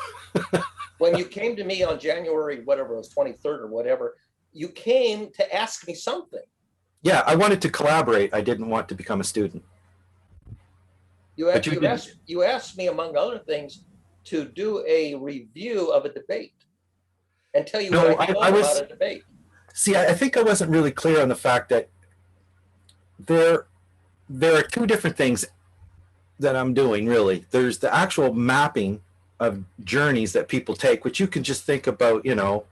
When you came to me on January, whatever it was, 23rd or whatever, you came to ask me something. Yeah, I wanted to collaborate. I didn't want to become a student. You asked me, among other things, to do a review of a debate and tell you what I thought about a debate. See, I think I wasn't really clear on the fact that there are two different things that I'm doing, really. There's the actual mapping of journeys that people take, which you can just think about, you know,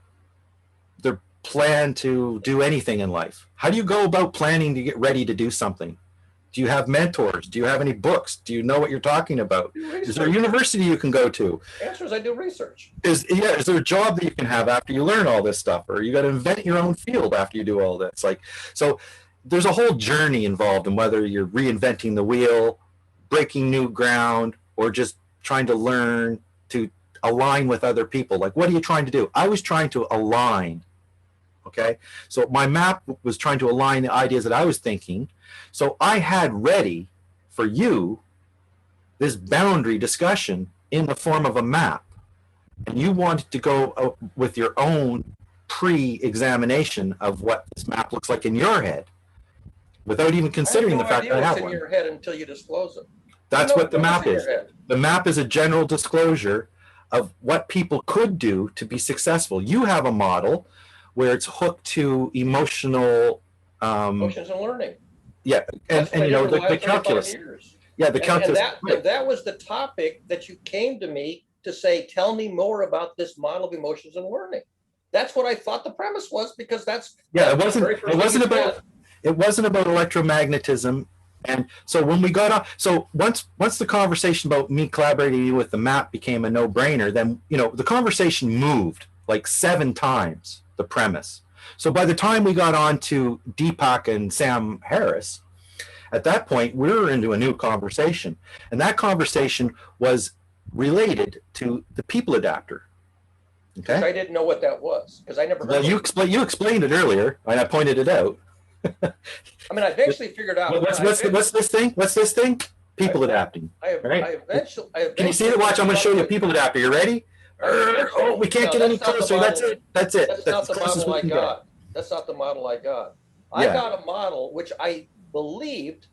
their plan to do anything in life. How do you go about planning to get ready to do something? Do you have mentors? Do you have any books? Do you know what you're talking about? Is there a university you can go to? Answer is I do research. Is there a job that you can have after you learn all this stuff? Or you got to invent your own field after you do all this? Like, so there's a whole journey involved in whether you're reinventing the wheel, breaking new ground, or just trying to learn to align with other people. Like, what are you trying to do? I was trying to align. Okay. So my map was trying to align the ideas that I was thinking. So I had ready for you this boundary discussion in the form of a map. And you wanted to go with your own pre-examination of what this map looks like in your head without even considering the fact that I have in one. your head until you disclose it. That's You know what the map what's in is. your head. The map is a general disclosure of what people could do to be successful. You have a model where it's hooked to emotional, Emotions and learning. yeah, and That's what I you did know for the the last 35 calculus. years. Yeah, the calculus. And that was the topic that you came to me to say, tell me more about this model of emotions and learning. That's what I thought the premise was, because that's Yeah, it the wasn't. very first It wasn't thing you about. said. It wasn't about electromagnetism. And so when we got off, so once the conversation about me collaborating with the map became a no-brainer, then you know the conversation moved like 7 times the premise. So by the time we got on to Deepak and Sam Harris, at that point we were into a new conversation, and that conversation was related to the people adapter. Okay. I didn't know what that was because I never heard Well, of it. you explained it earlier, and I pointed it out. I mean, I eventually figured out. What's this thing? What's this thing? People adapting. Right? I eventually. Can you see the watch? I'm going to show you a people adapter. You ready? Oh, we can't get any closer. That's it. That's it. That's That's not the closest model we I can got. That's not the model I got. I Yeah. got a model which I believed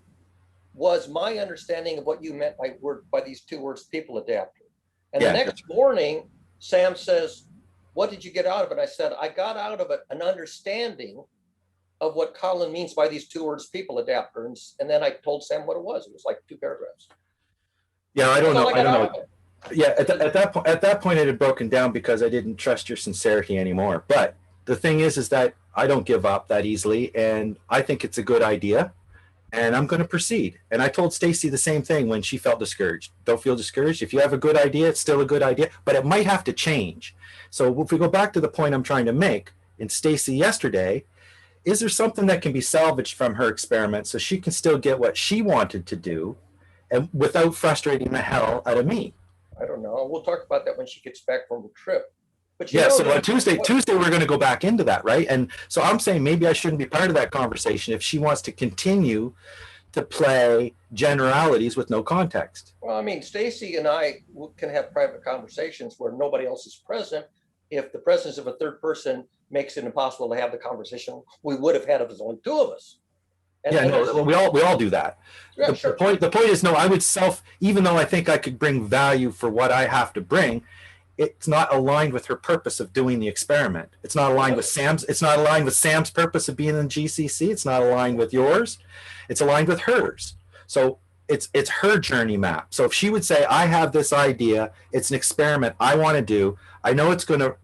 was my understanding of what you meant by these 2 words, people adapter. And Yeah. the next morning, Sam says, "What did you get out of it?" I said, "I got out of it an understanding of what Colin means by these 2 words, people adapter." And then I told Sam what it was. It was like 2 paragraphs. Yeah, I don't know. That's all I don't got out know. of it. Yeah, at that point, it had broken down because I didn't trust your sincerity anymore. But the thing is that I don't give up that easily, and I think it's a good idea, and I'm going to proceed. And I told Stacy the same thing when she felt discouraged. Don't feel discouraged. If you have a good idea, it's still a good idea, but it might have to change. So if we go back to the point I'm trying to make in Stacy yesterday, is there something that can be salvaged from her experiment so she can still get what she wanted to do and without frustrating the hell out of me? I don't know. We'll talk about that when she gets back from the trip. But Yeah, so on that- Tuesday we're going to go back into that, right? And so I'm saying maybe I shouldn't be part of that conversation if she wants to continue to play generalities with no context. Well, I mean, Stacy and I can have private conversations where nobody else is present. If the presence of a third person makes it impossible to have the conversation we would have had if it was only 2 of us. And Yeah, no, we all do that. Yeah, the sure. point is, no, I would even though I think I could bring value for what I have to bring, it's not aligned with her purpose of doing the experiment. It's not aligned with Sam's. It's not aligned with Sam's purpose of being in GCC. It's not aligned with yours. It's aligned with hers. So it's her journey map. So if she would say, I have this idea, it's an experiment I want to do. I know it's going to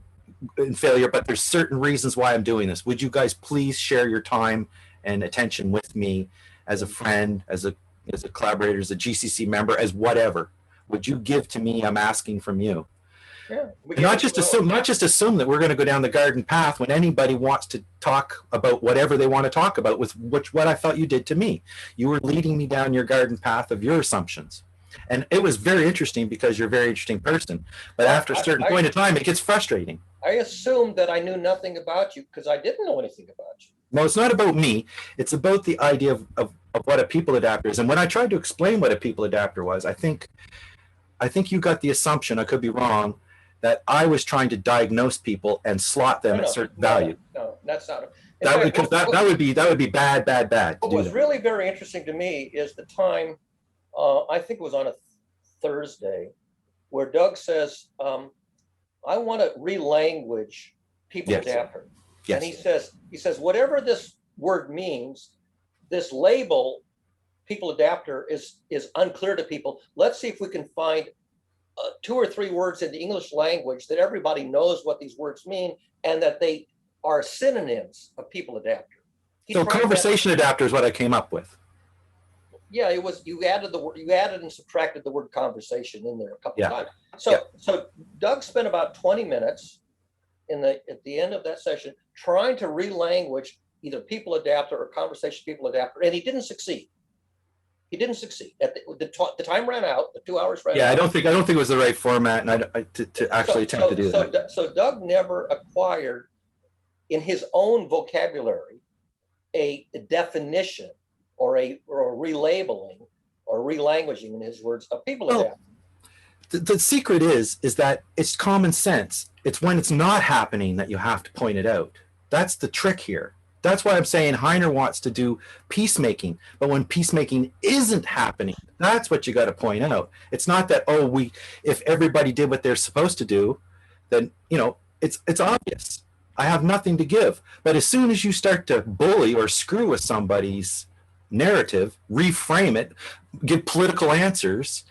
in failure, but there's certain reasons why I'm doing this. Would you guys please share your time and attention with me as a friend, as a collaborator, as a GCC member, as whatever? Would you give to me? I'm asking from you. Yeah, And not just assume that we're going to go down the garden path when anybody wants to talk about whatever they want to talk about, with what I thought you did to me. You were leading me down your garden path of your assumptions. And it was very interesting because you're a very interesting person. But after a certain point of time, it gets frustrating. I assumed that I knew nothing about you because I didn't know anything about you. No, it's not about me. It's about the idea of what a people adapter is. And when I tried to explain what a people adapter was, I think you got the assumption, I could be wrong, that I was trying to diagnose people and slot them at certain value. No, that's not. That would be bad. What was really very interesting to me is the time, I think it was on a Thursday, where Doug says, I want to relanguage people adapter. Yes. And he says, whatever this word means, this label, people adapter, is unclear to people. Let's see if we can find 2 or 3 words in the English language that everybody knows what these words mean and that they are synonyms of people adapter. He So tried that. conversation adapter is what I came up with. Yeah, it was, you added the word, you added and subtracted the word conversation in there a couple Yeah. of times. So, Yeah. so Doug spent about 20 minutes at the end of that session trying to relanguage either people adapter or conversation people adapter, and he didn't succeed. He didn't succeed. At the time ran out. The 2 hours ran out. Yeah, I don't think it was the right format, and to actually attempt to do that. So Doug never acquired in his own vocabulary a definition or a relabeling or relanguaging, in his words, of people Well, adapter. The secret is that it's common sense. It's when it's not happening that you have to point it out. That's the trick here. That's why I'm saying Heiner wants to do peacemaking, but when peacemaking isn't happening, that's what you got to point out. It's not that, if everybody did what they're supposed to do, then, it's obvious. I have nothing to give. But as soon as you start to bully or screw with somebody's narrative, reframe it, give political answers,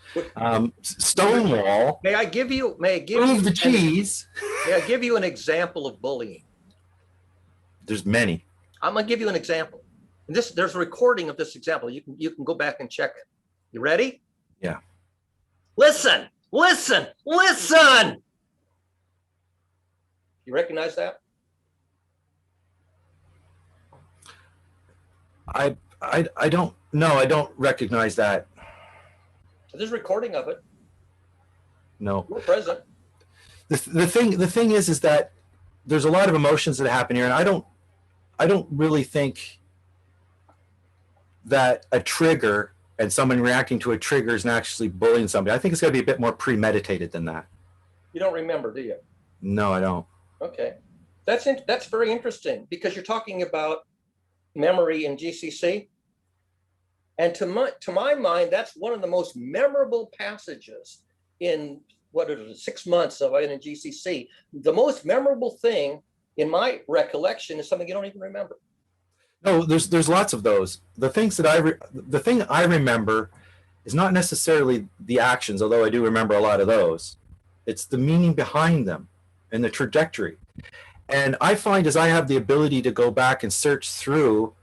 stonewall, May I give you move the cheese. May I give you an example of bullying? There's many. I'm gonna give you an example. And there's a recording of this example. You can go back and check it. You ready? Yeah. Listen, listen, listen. You recognize that? I don't know. I don't recognize that. There's a recording of it. No. We're present. The thing is that there's a lot of emotions that happen here, and I don't really think that a trigger and someone reacting to a trigger is actually bullying somebody. I think it's got to be a bit more premeditated than that. You don't remember, do you? No, I don't. Okay. That's very interesting because you're talking about memory in GCC. And to my mind, that's one of the most memorable passages in 6 months of in GCC. The most memorable thing in my recollection is something you don't even remember. No, there's lots of those. The thing I remember is not necessarily the actions, although I do remember a lot of those. It's the meaning behind them and the trajectory. And I find as I have the ability to go back and search through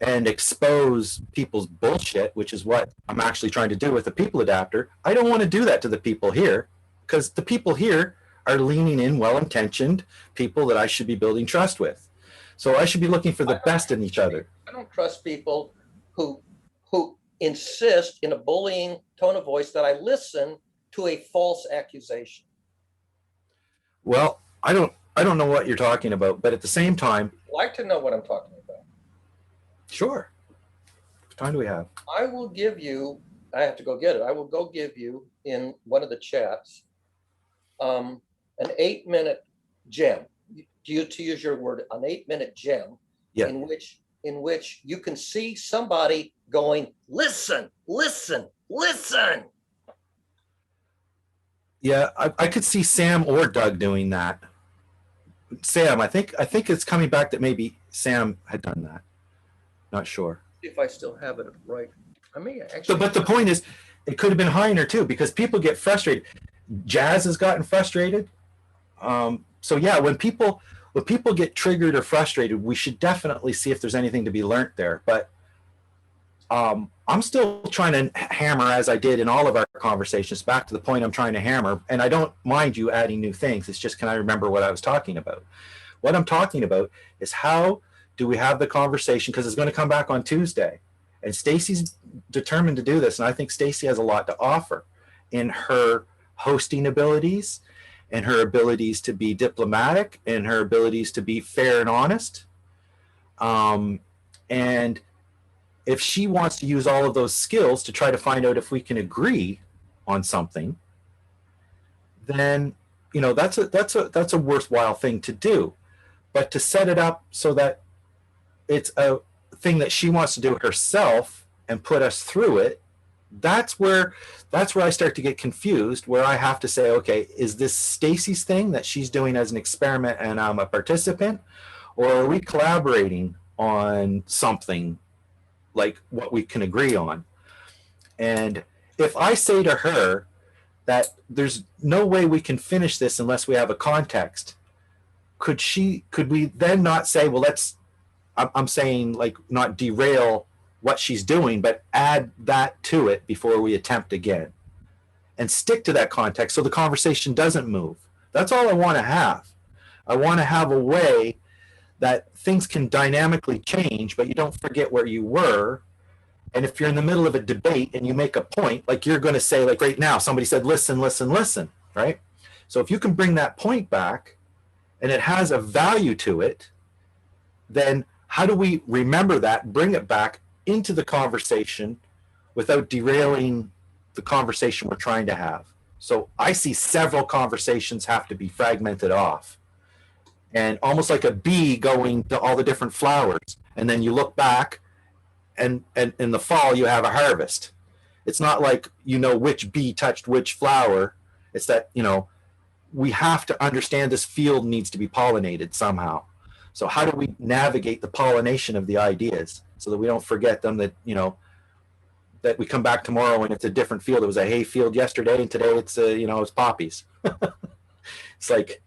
and expose people's bullshit, which is what I'm actually trying to do with the people adapter, I don't want to do that to the people here, because the people here are leaning in, well-intentioned people that I should be building trust with. So I should be looking for the best in each other. I don't trust people who insist in a bullying tone of voice that I listen to a false accusation. Well, I don't know what you're talking about, but at the same time, I'd like to know what I'm talking about. sure. What time do we have? I will give you, I have to go get it. I will go give you in one of the chats an 8-minute gem. To use your word, an 8-minute gem, Yeah. in which you can see somebody going, listen, listen, listen. Yeah, I could see Sam or Doug doing that. Sam, I think it's coming back that maybe Sam had done that. Not sure. See if I still have it right. I may So, actually. but the point is, it could have been Heiner too, because people get frustrated. Jazz has gotten frustrated. So yeah, when people get triggered or frustrated, we should definitely see if there's anything to be learned there. But I'm still trying to hammer, as I did in all of our conversations, back to the point I'm trying to hammer. And I don't mind you adding new things. It's just, can I remember what I was talking about? What I'm talking about is how do we have the conversation, because it's going to come back on Tuesday. And Stacy's determined to do this. And I think Stacy has a lot to offer in her hosting abilities, and her abilities to be diplomatic, and her abilities to be fair and honest. And if she wants to use all of those skills to try to find out if we can agree on something, then that's a worthwhile thing to do. But to set it up so that it's a thing that she wants to do herself and put us through it, that's where I start to get confused, where I have to say, okay, is this Stacy's thing that she's doing as an experiment and I'm a participant, or are we collaborating on something like what we can agree on? And if I say to her that there's no way we can finish this unless we have a context. Could we then not say, well, I'm saying like not derail what she's doing, but add that to it before we attempt again and stick to that context so the conversation doesn't move. That's all I want to have. I want to have a way that things can dynamically change, but you don't forget where you were. And if you're in the middle of a debate and you make a point, like you're going to say, like right now, somebody said, listen, listen, listen, right? So if you can bring that point back and it has a value to it, then how do we remember that, bring it back into the conversation without derailing the conversation we're trying to have? So I see several conversations have to be fragmented off, and almost like a bee going to all the different flowers. And then you look back and in the fall you have a harvest. It's not like you know which bee touched which flower. It's that, you know, we have to understand this field needs to be pollinated somehow. So how do we navigate the pollination of the ideas so that we don't forget them, that, you know, that we come back tomorrow and it's a different field. It was a hay field yesterday and today it's you know, it's poppies. It's like,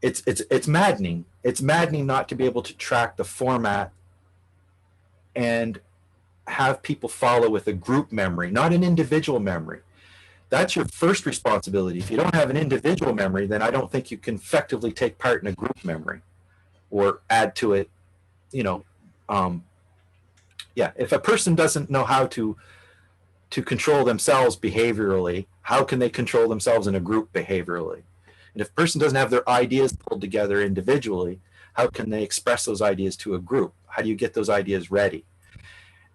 it's maddening. It's maddening not to be able to track the format and have people follow with a group memory, not an individual memory. That's your first responsibility. If you don't have an individual memory, then I don't think you can effectively take part in a group memory or add to it, you know. Yeah, if a person doesn't know how to control themselves behaviorally, how can they control themselves in a group behaviorally? And if a person doesn't have their ideas pulled together individually, how can they express those ideas to a group? How do you get those ideas ready?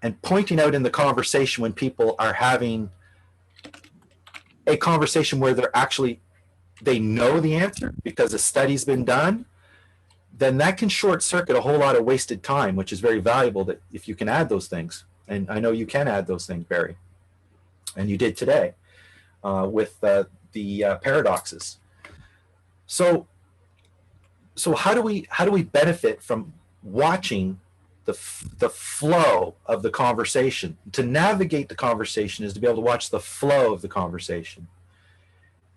And pointing out in the conversation when people are having a conversation where they know the answer because a study's been done, then that can short circuit a whole lot of wasted time, which is very valuable, that if you can add those things. And I know you can add those things, Barry. And you did today with the paradoxes. So how do we benefit from watching the flow of the conversation? To navigate the conversation is to be able to watch the flow of the conversation.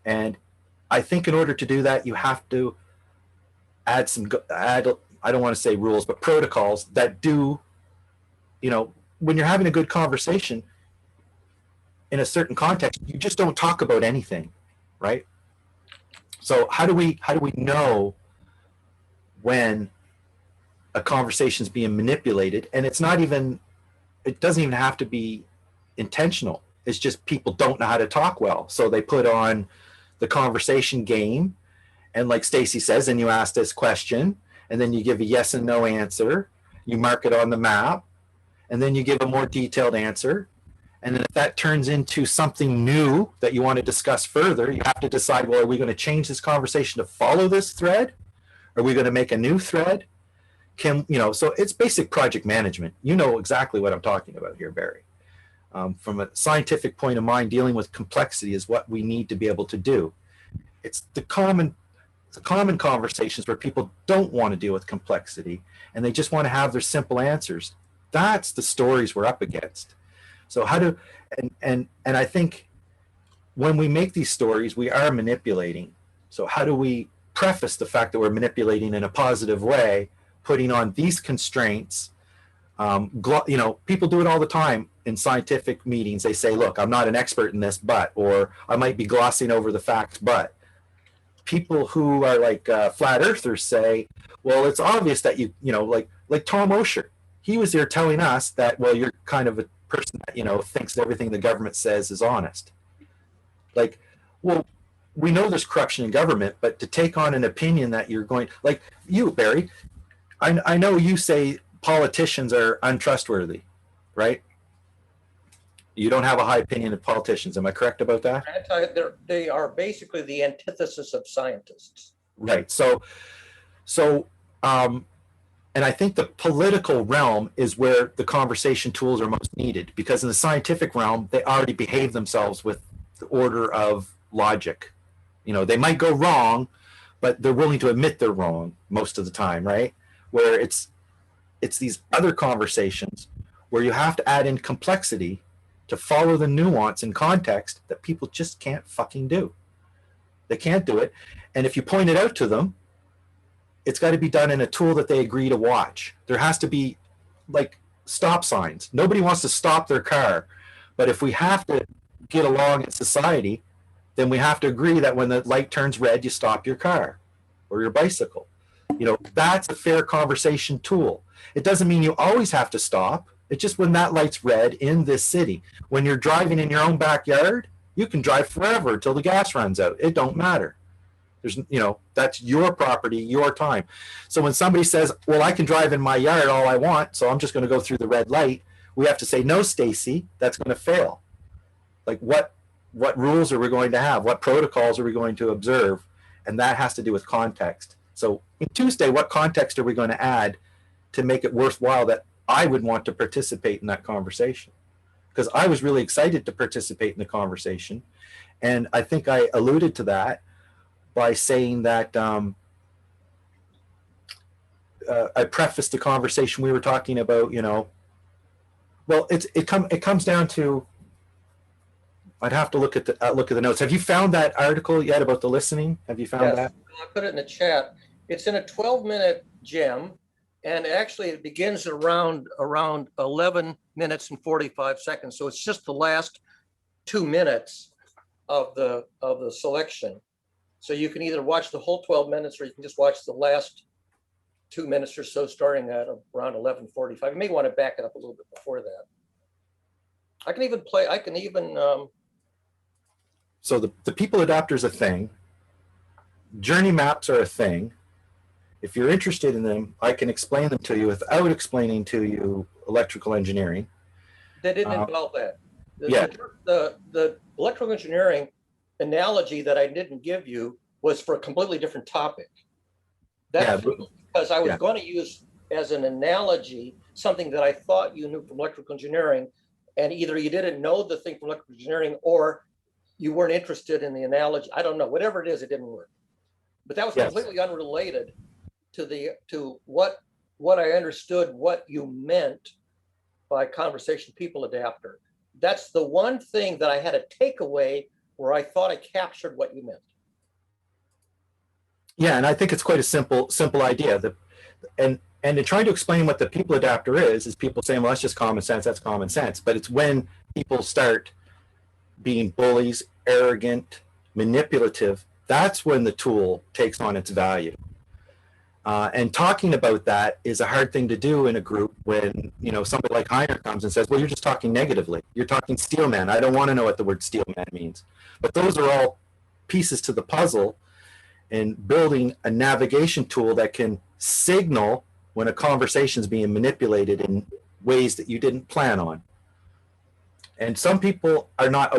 And I think in order to do that, you have to add I don't want to say rules, but protocols that do, you know, when you're having a good conversation in a certain context, you just don't talk about anything, right? So how do we know when a conversation is being manipulated? And it doesn't even have to be intentional. It's just people don't know how to talk well. So they put on the conversation game. And like Stacy says, and you ask this question, and then you give a yes and no answer. You mark it on the map, and then you give a more detailed answer. And then if that turns into something new that you want to discuss further, you have to decide, well, are we going to change this conversation to follow this thread? Are we going to make a new thread? So it's basic project management. You know exactly what I'm talking about here, Barry. From a scientific point of mind, dealing with complexity is what we need to be able to do. It's the common conversations where people don't want to deal with complexity and they just want to have their simple answers. That's the stories we're up against. So and I think when we make these stories, we are manipulating. So how do we preface the fact that we're manipulating in a positive way, putting on these constraints? People do it all the time in scientific meetings. They say, look, I'm not an expert in this, but, or I might be glossing over the facts, but. People who are like flat earthers say, well, it's obvious that like Tom Osher, he was there telling us that, well, you're kind of a person that, thinks everything the government says is honest. Like, well, we know there's corruption in government, but to take on an opinion that you're going, like you, Barry, I know you say politicians are untrustworthy, right? You don't have a high opinion of politicians. Am I correct about that? They are basically the antithesis of scientists. Right. So, and I think the political realm is where the conversation tools are most needed, because in the scientific realm, they already behave themselves with the order of logic. They might go wrong, but they're willing to admit they're wrong most of the time, right? Where it's these other conversations where you have to add in complexity to follow the nuance and context that people just can't fucking do. They can't do it. And if you point it out to them, it's got to be done in a tool that they agree to watch. There has to be like stop signs. Nobody wants to stop their car. But if we have to get along in society, then we have to agree that when the light turns red, you stop your car or your bicycle. You know, that's a fair conversation tool. It doesn't mean you always have to stop. It's just when that light's red in this city. When you're driving in your own backyard, you can drive forever until the gas runs out. It don't matter. There's, you know, that's your property, your time. So when somebody says, well, I can drive in my yard all I want, so I'm just going to go through the red light, we have to say, no, Stacy, that's going to fail. Like what rules are we going to have? What protocols are we going to observe? And that has to do with context. So in Tuesday, what context are we going to add to make it worthwhile that I would want to participate in that conversation? Because I was really excited to participate in the conversation. And I think I alluded to that by saying that I prefaced the conversation we were talking about, you know, well, it comes down to, I'd have to look at the notes. Have you found that article yet about the listening? Have you found that? I put it in the chat. It's in a 12-minute gem, and actually it begins around 11 minutes and 45 seconds. So it's just the last 2 minutes of the selection. So you can either watch the whole 12 minutes or you can just watch the last 2 minutes or so, starting at around 11:45. You may want to back it up a little bit before that. I can even play. So the people adapter is a thing. Journey maps are a thing. If you're interested in them, I can explain them to you without explaining to you electrical engineering. They didn't involve that. Yeah. The electrical engineering analogy that I didn't give you was for a completely different topic. That's because I was going to use as an analogy something that I thought you knew from electrical engineering, and either you didn't know the thing from electrical engineering or you weren't interested in the analogy. I don't know. Whatever it is, it didn't work. But that was completely unrelated to what I understood what you meant by conversation people adapter. That's the one thing that I had a takeaway where I thought I captured what you meant. Yeah, and I think it's quite a simple idea. And in trying to explain what the people adapter is people saying, well, that's just common sense, that's common sense. But it's when people start being bullies, arrogant, manipulative, that's when the tool takes on its value. And talking about that is a hard thing to do in a group when, you know, somebody like Heiner comes and says, well, you're just talking negatively. You're talking steelman. I don't want to know what the word steelman means. But those are all pieces to the puzzle in building a navigation tool that can signal when a conversation is being manipulated in ways that you didn't plan on. And some people are not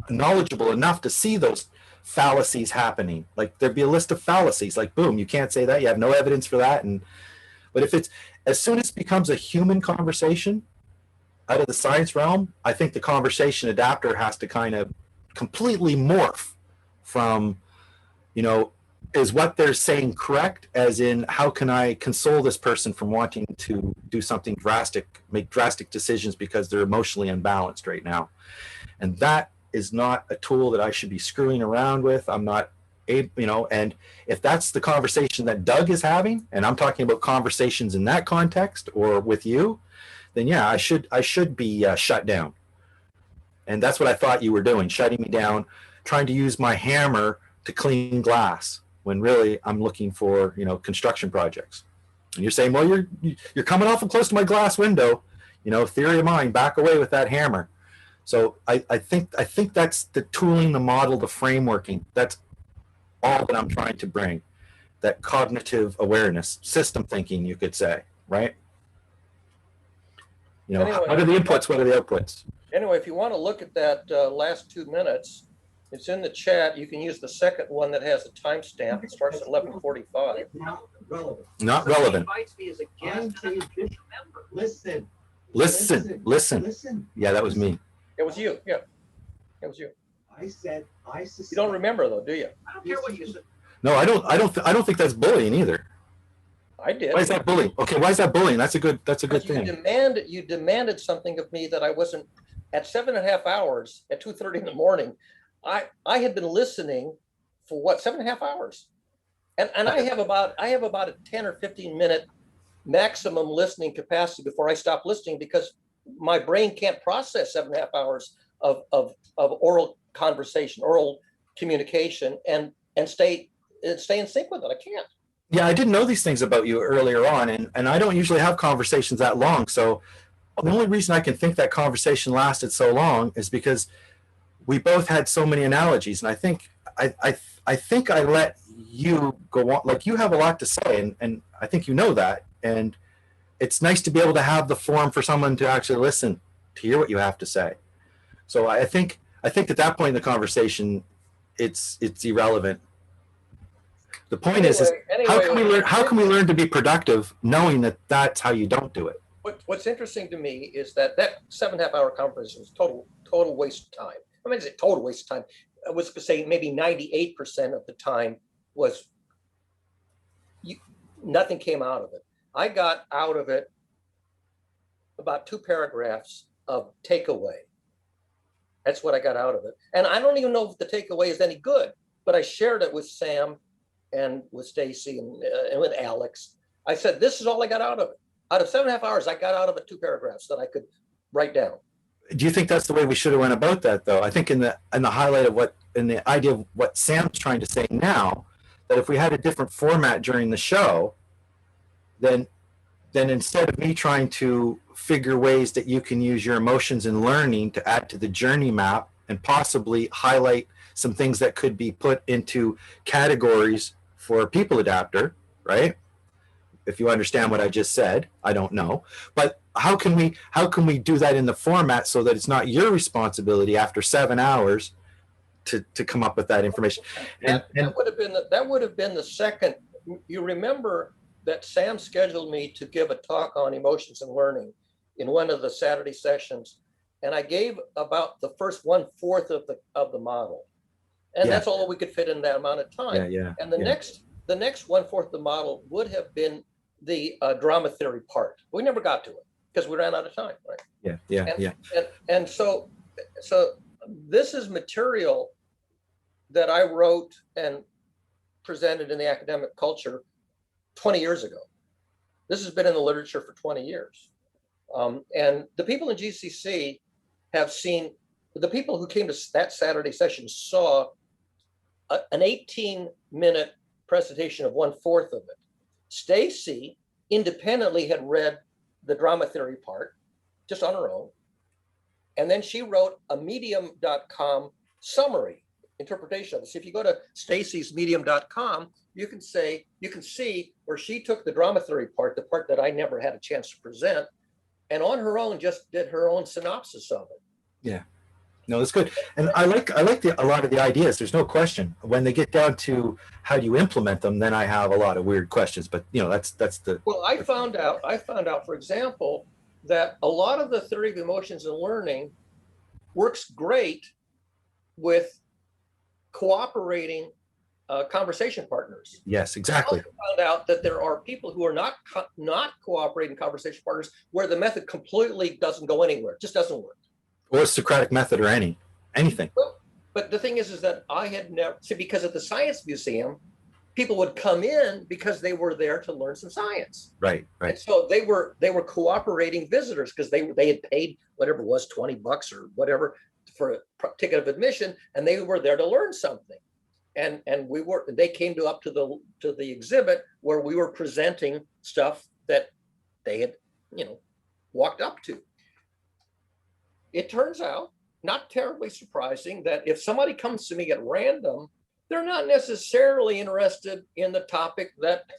knowledgeable enough to see those fallacies happening. Like there'd be a list of fallacies, like boom, you can't say that, you have no evidence for that. But if it's, as soon as it becomes a human conversation out of the science realm, I think the conversation adapter has to kind of completely morph from, you know, is what they're saying correct, as in how can I console this person from wanting to do something drastic, make drastic decisions because they're emotionally unbalanced right now. And that is not a tool that I should be screwing around with. I'm not able, you know, and if that's the conversation that Doug is having, and I'm talking about conversations in that context or with you, then yeah, I should be shut down. And that's what I thought you were doing, shutting me down, trying to use my hammer to clean glass when really I'm looking for, you know, construction projects. And you're saying, well, you're coming awful close to my glass window, you know, theory of mind, back away with that hammer. So I think that's the tooling, the model, the frameworking. That's all that I'm trying to bring. That cognitive awareness, system thinking, you could say, right? You know, anyway, what are the inputs? What are the outputs? Anyway, if you want to look at that last 2 minutes, it's in the chat. You can use the second one that has a timestamp. It starts at 11:45. Not relevant. Not relevant. Invites me as a guest and as a member. Listen. Listen. Yeah, that was me. It was you. Yeah, it was you. I said, You don't remember though, do you? I don't care what you said. No, I don't think that's bullying either. I did. Why is that bullying? Okay, why is that bullying? That's a good thing. You demanded something of me that I wasn't at 7.5 hours at 2:30 in the morning, I had been listening for what, 7.5 hours? And I have about a 10 or 15 minute maximum listening capacity before I stop listening, because my brain can't process 7.5 hours of oral conversation, oral communication, and stay in sync with it. I can't. Yeah, I didn't know these things about you earlier on, and I don't usually have conversations that long. So the only reason I can think that conversation lasted so long is because we both had so many analogies, and I think I let you go on. Like, you have a lot to say, and I think you know that, and it's nice to be able to have the forum for someone to actually listen to hear what you have to say. So I think at that point in the conversation, it's irrelevant. The point is how can we learn to be productive knowing that that's how you don't do it? What's interesting to me is that 7.5 hour conversation was total waste of time. I mean, it's a total waste of time. I was going to say maybe 98% of the time was nothing came out of it. I got out of it about 2 paragraphs of takeaway. That's what I got out of it. And I don't even know if the takeaway is any good, but I shared it with Sam and with Stacy and with Alex. I said, this is all I got out of it. Out of 7.5 hours, I got out of it 2 paragraphs that I could write down. Do you think that's the way we should have went about that, though? I think in the highlight of in the idea of what Sam's trying to say now, that if we had a different format during the show, then instead of me trying to figure ways that you can use your emotions and learning to add to the journey map and possibly highlight some things that could be put into categories for a people adapter, right? If you understand what I just said, I don't know. But how can we do that in the format so that it's not your responsibility after 7 hours to come up with that information? That would have been the second. You remember that Sam scheduled me to give a talk on emotions and learning in one of the Saturday sessions, and I gave about the first 1/4 of the model, and that's all we could fit in that amount of time. And the next 1/4 of the model would have been the drama theory part. We never got to it because we ran out of time, right? And so this is material that I wrote and presented in the academic culture 20 years ago. This has been in the literature for 20 years. And the people in GCC have seen, the people who came to that Saturday session saw an 18-minute presentation of 1/4 of it. Stacy independently had read the drama theory part just on her own. And then she wrote a medium.com summary interpretation of it. So if you go to Stacy's medium.com, you can see where she took the drama theory part, the part that I never had a chance to present, and on her own just did her own synopsis of it. Yeah. No, that's good. And I like a lot of the ideas. There's no question. When they get down to how do you implement them, then I have a lot of weird questions. But that's the. Well, I found out, for example, that a lot of the theory of emotions and learning works great with cooperating conversation partners. Yes, exactly. I found out that there are people who are not cooperating conversation partners where the method completely doesn't go anywhere. It just doesn't work. Or a Socratic method or anything. Well, but the thing is that I had never, see, because at the Science Museum, people would come in because they were there to learn some science. Right. And so they were cooperating visitors because they had paid whatever it was, $20 or whatever for a ticket of admission, and they were there to learn something. And they came up to the exhibit where we were presenting stuff that they had, walked up to. It turns out, not terribly surprising, that if somebody comes to me at random, they're not necessarily interested in the topic that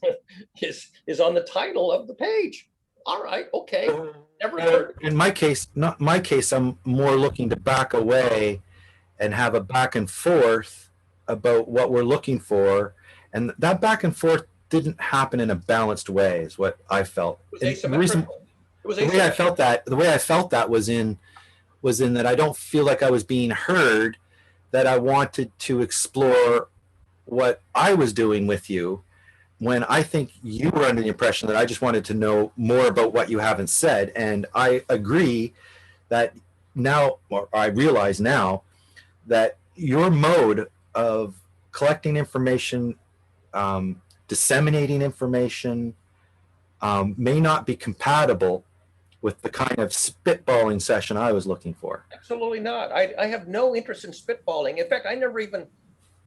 is on the title of the page. All right, okay. Never heard. In my case, I'm more looking to back away and have a back and forth about what we're looking for. And that back and forth didn't happen in a balanced way, is what I felt. The way I felt that was in that I don't feel like I was being heard, that I wanted to explore what I was doing with you, when I think you were under the impression that I just wanted to know more about what you haven't said. And I agree that now, or I realize now, that your mode of collecting information, disseminating information, may not be compatible with the kind of spitballing session I was looking for. Absolutely not. I have no interest in spitballing. In fact, I never even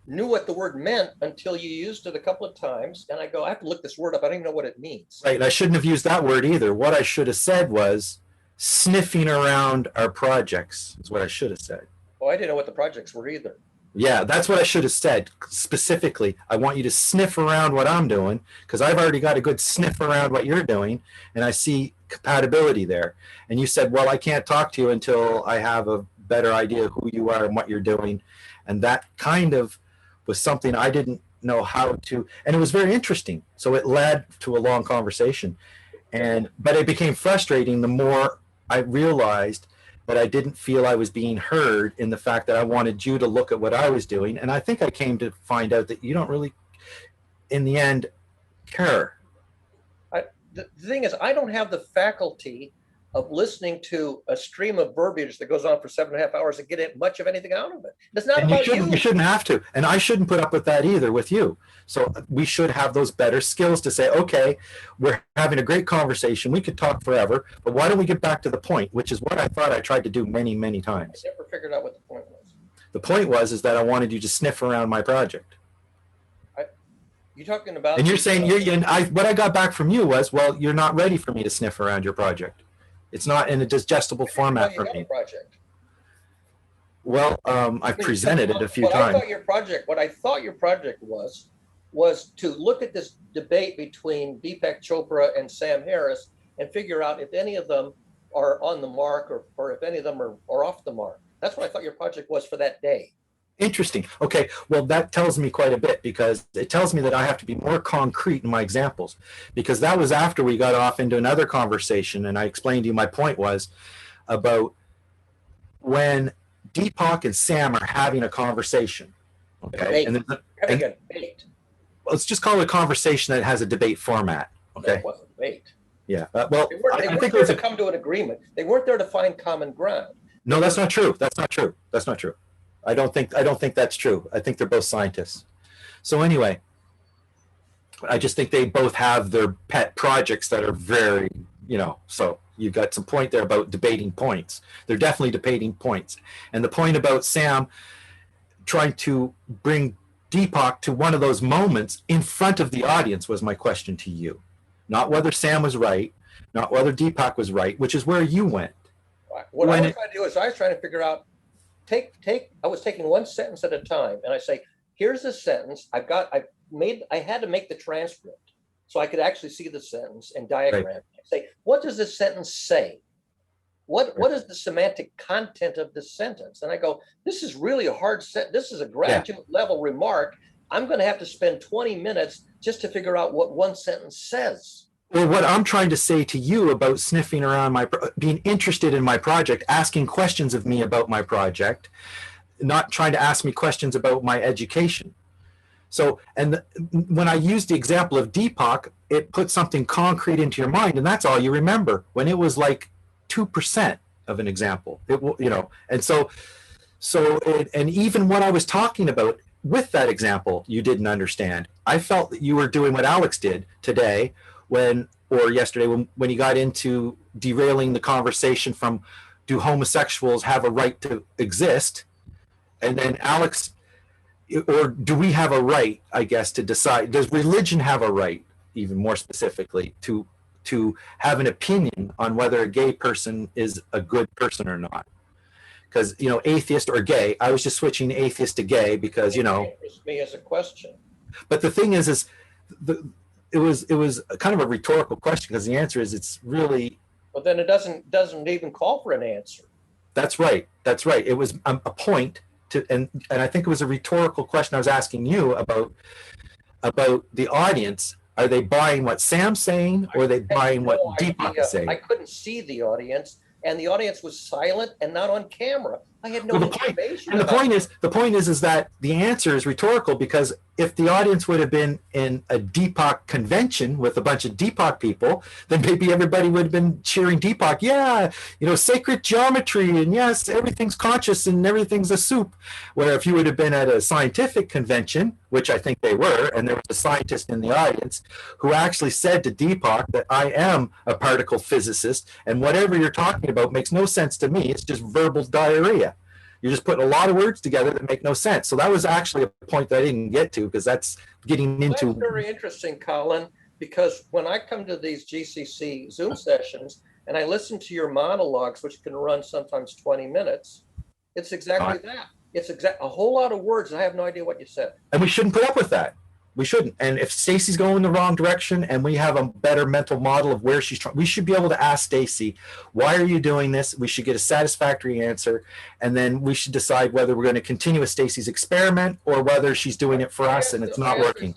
knew what the word meant until you used it a couple of times. And I go, I have to look this word up. I don't even know what it means. Right. I shouldn't have used that word either. What I should have said was sniffing around our projects is what I should have said. Oh, I didn't know what the projects were either. Yeah, that's what I should have said. Specifically, I want you to sniff around what I'm doing, because I've already got a good sniff around what you're doing, and I see compatibility there. And you said, well, I can't talk to you until I have a better idea of who you are and what you're doing. And that kind of was something I didn't know how to, and it was very interesting. So it led to a long conversation. But it became frustrating the more I realized that I didn't feel I was being heard in the fact that I wanted you to look at what I was doing. And I think I came to find out that you don't really, in the end, care. The thing is, I don't have the faculty of listening to a stream of verbiage that goes on for 7.5 hours and get much of anything out of it. It's not And about you shouldn't have to. And I shouldn't put up with that either with you. So we should have those better skills to say, okay, we're having a great conversation. We could talk forever, but why don't we get back to the point, which is what I thought I tried to do many, many times. I never figured out what the point was. The point was is that I wanted you to sniff around my project. You're talking about. And you're saying what I got back from you was, well, you're not ready for me to sniff around your project. It's not in a digestible format for me. Project. Well, I've presented it a few What times. What I thought your project was to look at this debate between Deepak Chopra and Sam Harris and figure out if any of them are on the mark or if any of them are off the mark. That's what I thought your project was for that day. Interesting. Okay. Well, that tells me quite a bit, because it tells me that I have to be more concrete in my examples, because that was after we got off into another conversation. And I explained to you, my point was about when Deepak and Sam are having a conversation. Okay. Having a debate. Let's just call it a conversation that has a debate format. Okay. It wasn't a debate. Yeah. Well, They weren't there to come to an agreement. They weren't there to find common ground. No, that's not true. That's not true. That's not true. I don't think that's true. I think they're both scientists. So anyway, I just think they both have their pet projects that are very, so you got some point there about debating points. They're definitely debating points. And the point about Sam trying to bring Deepak to one of those moments in front of the audience was my question to you. Not whether Sam was right, not whether Deepak was right, which is where you went. What I was trying to do is I was trying to figure out, I was taking one sentence at a time, and I say, here's the sentence. I had to make the transcript so I could actually see the sentence and diagram. Right. I say, what does this sentence say? What is the semantic content of this sentence? And I go, this is really a hard sentence. This is a graduate level remark. I'm going to have to spend 20 minutes just to figure out what one sentence says. Well, what I'm trying to say to you about sniffing around being interested in my project, asking questions of me about my project, not trying to ask me questions about my education. So, when I used the example of Deepak, it put something concrete into your mind, and that's all you remember. When it was like 2% of an example, and and even what I was talking about with that example, you didn't understand. I felt that you were doing what Alex did today, yesterday when he got into derailing the conversation from, do homosexuals have a right to exist? And then Alex, or do we have a right, I guess, to decide, does religion have a right, even more specifically, to have an opinion on whether a gay person is a good person or not? Because, atheist or gay, I was just switching atheist to gay because, It interests me as a question. But the thing is it was kind of a rhetorical question, because the answer is it's really. But then it doesn't even call for an answer. That's right. It was a point to, and I think it was a rhetorical question I was asking you about the audience. Are they buying what Sam's saying, or are they buying what Deepak is saying? I couldn't see the audience, and the audience was silent and not on camera. I had no Well, information. the about point is that the answer is rhetorical, because if the audience would have been in a Deepak convention with a bunch of Deepak people, then maybe everybody would have been cheering Deepak. Yeah, sacred geometry, and yes, everything's conscious and everything's a soup. Where if you would have been at a scientific convention, which I think they were, and there was a scientist in the audience who actually said to Deepak that I am a particle physicist, and whatever you're talking about makes no sense to me. It's just verbal diarrhea. You're just putting a lot of words together that make no sense. So that was actually a point that I didn't get to, because that's getting into. That's very interesting, Colin, because when I come to these GCC Zoom sessions and I listen to your monologues, which can run sometimes 20 minutes, it's exactly that. It's a whole lot of words, and I have no idea what you said. And we shouldn't put up with that. We shouldn't. And if Stacy's going the wrong direction and we have a better mental model of where she's trying, we should be able to ask Stacy, why are you doing this? We should get a satisfactory answer. And then we should decide whether we're going to continue with Stacy's experiment or whether she's doing it for us and it's not working.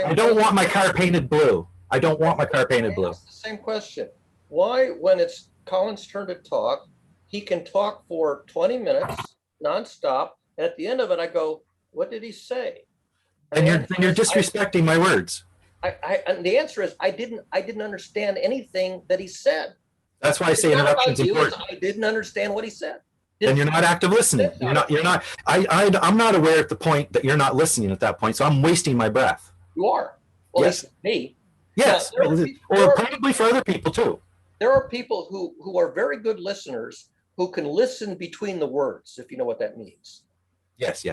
I don't want my car painted blue. I don't want my car painted blue. The same question. Why, when it's Colin's turn to talk, he can talk for 20 minutes nonstop, and at the end of it, I go, what did he say? And you're disrespecting my words. And the answer is I didn't understand anything that he said. That's why I say interruption is important. I didn't understand what he said. And you're not active listening. You're not. I'm not aware at the point that you're not listening at that point. So I'm wasting my breath. You are. Well, yes. Me. Yes. Or probably for other people too. There are people who are very good listeners who can listen between the words, if you know what that means. Yes.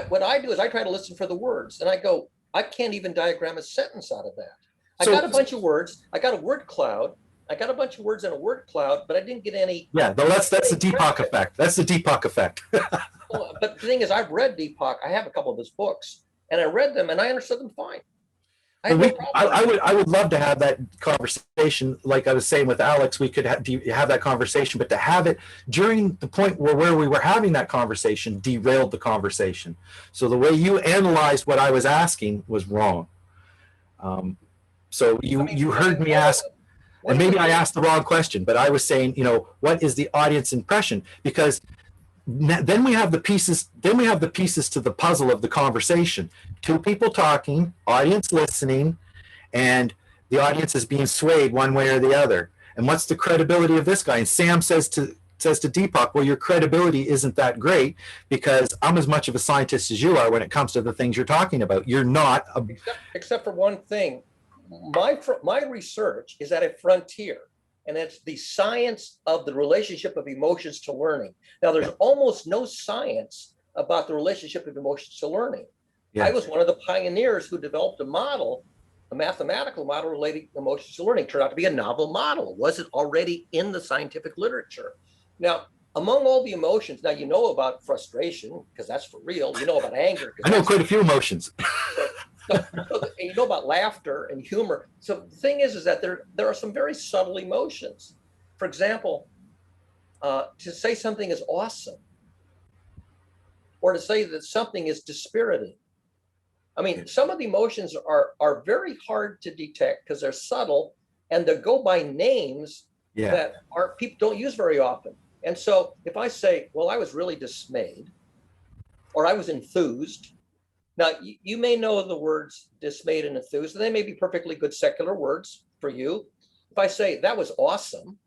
What I do is I try to listen for the words, and I go, I can't even diagram a sentence out of that. I got a bunch of words. I got a word cloud. I got a bunch of words in a word cloud, but I didn't get any. Yeah, that's the Deepak effect. That's the Deepak effect. But the thing is, I've read Deepak. I have a couple of his books, and I read them, and I understood them fine. I would love to have that conversation, like I was saying with Alex. We could have that conversation, but to have it during the point where we were having that conversation derailed the conversation. So the way you analyzed what I was asking was wrong. So you heard me ask, and maybe I asked the wrong question, but I was saying, what is the audience impression? Because then we have the pieces. Then we have the pieces to the puzzle of the conversation. Two people talking, audience listening, and the audience is being swayed one way or the other. And what's the credibility of this guy? And Sam says to Deepak, well, your credibility isn't that great because I'm as much of a scientist as you are when it comes to the things you're talking about. You're not. Except for one thing. My research is at a frontier, and it's the science of the relationship of emotions to learning. Now, there's almost no science about the relationship of emotions to learning. Yeah. I was one of the pioneers who developed a model, a mathematical model relating emotions to learning. It turned out to be a novel model. It wasn't already in the scientific literature. Now, among all the emotions, now you know about frustration, because that's for real. You know about anger. I know quite a few emotions. So you know about laughter and humor. So the thing is that there are some very subtle emotions. For example, to say something is awesome, or to say that something is dispiriting. I mean, some of the emotions are very hard to detect because they're subtle, and they go by names that people don't use very often. And so if I say, well, I was really dismayed, or I was enthused. Now, you may know the words dismayed and enthused, and they may be perfectly good secular words for you. If I say that was awesome,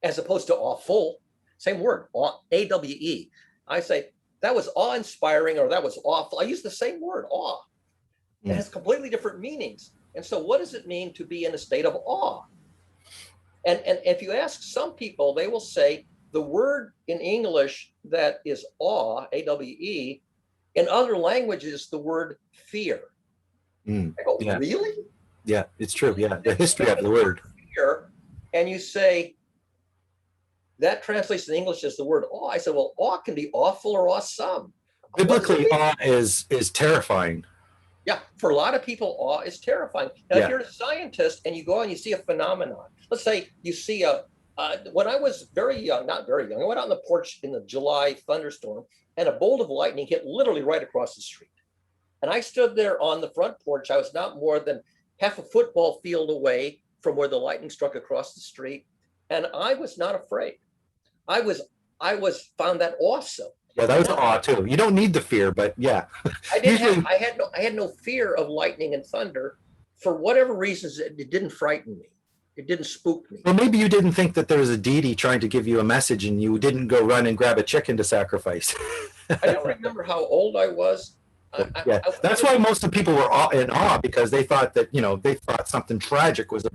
as opposed to awful, same word, A-W-E. I say that was awe-inspiring, or that was awful. I use the same word, awe. It has completely different meanings. And so what does it mean to be in a state of awe? And if you ask some people, they will say the word in English that is awe, A-W-E, in other languages, the word fear. I go, really? Yeah, it's true. Yeah, the history of the word. Fear, and you say, that translates in English as the word awe. I said, well, awe can be awful or awesome. Biblically, awe is terrifying. Yeah, for a lot of people, awe is terrifying. Now, if you're a scientist and you go and you see a phenomenon, let's say you see when I was very young, not very young, I went out on the porch in the July thunderstorm, and a bolt of lightning hit literally right across the street. And I stood there on the front porch. I was not more than half a football field away from where the lightning struck across the street. And I was not afraid. I was found that awesome. Yeah, that was awe too. You don't need the fear, but yeah. Usually, I had no fear of lightning and thunder. For whatever reasons, it didn't frighten me. It didn't spook me. well, maybe you didn't think that there was a deity trying to give you a message and you didn't go run and grab a chicken to sacrifice. I don't remember how old I was. Yeah, that's why most of the people were in awe, because they thought that, they thought something tragic was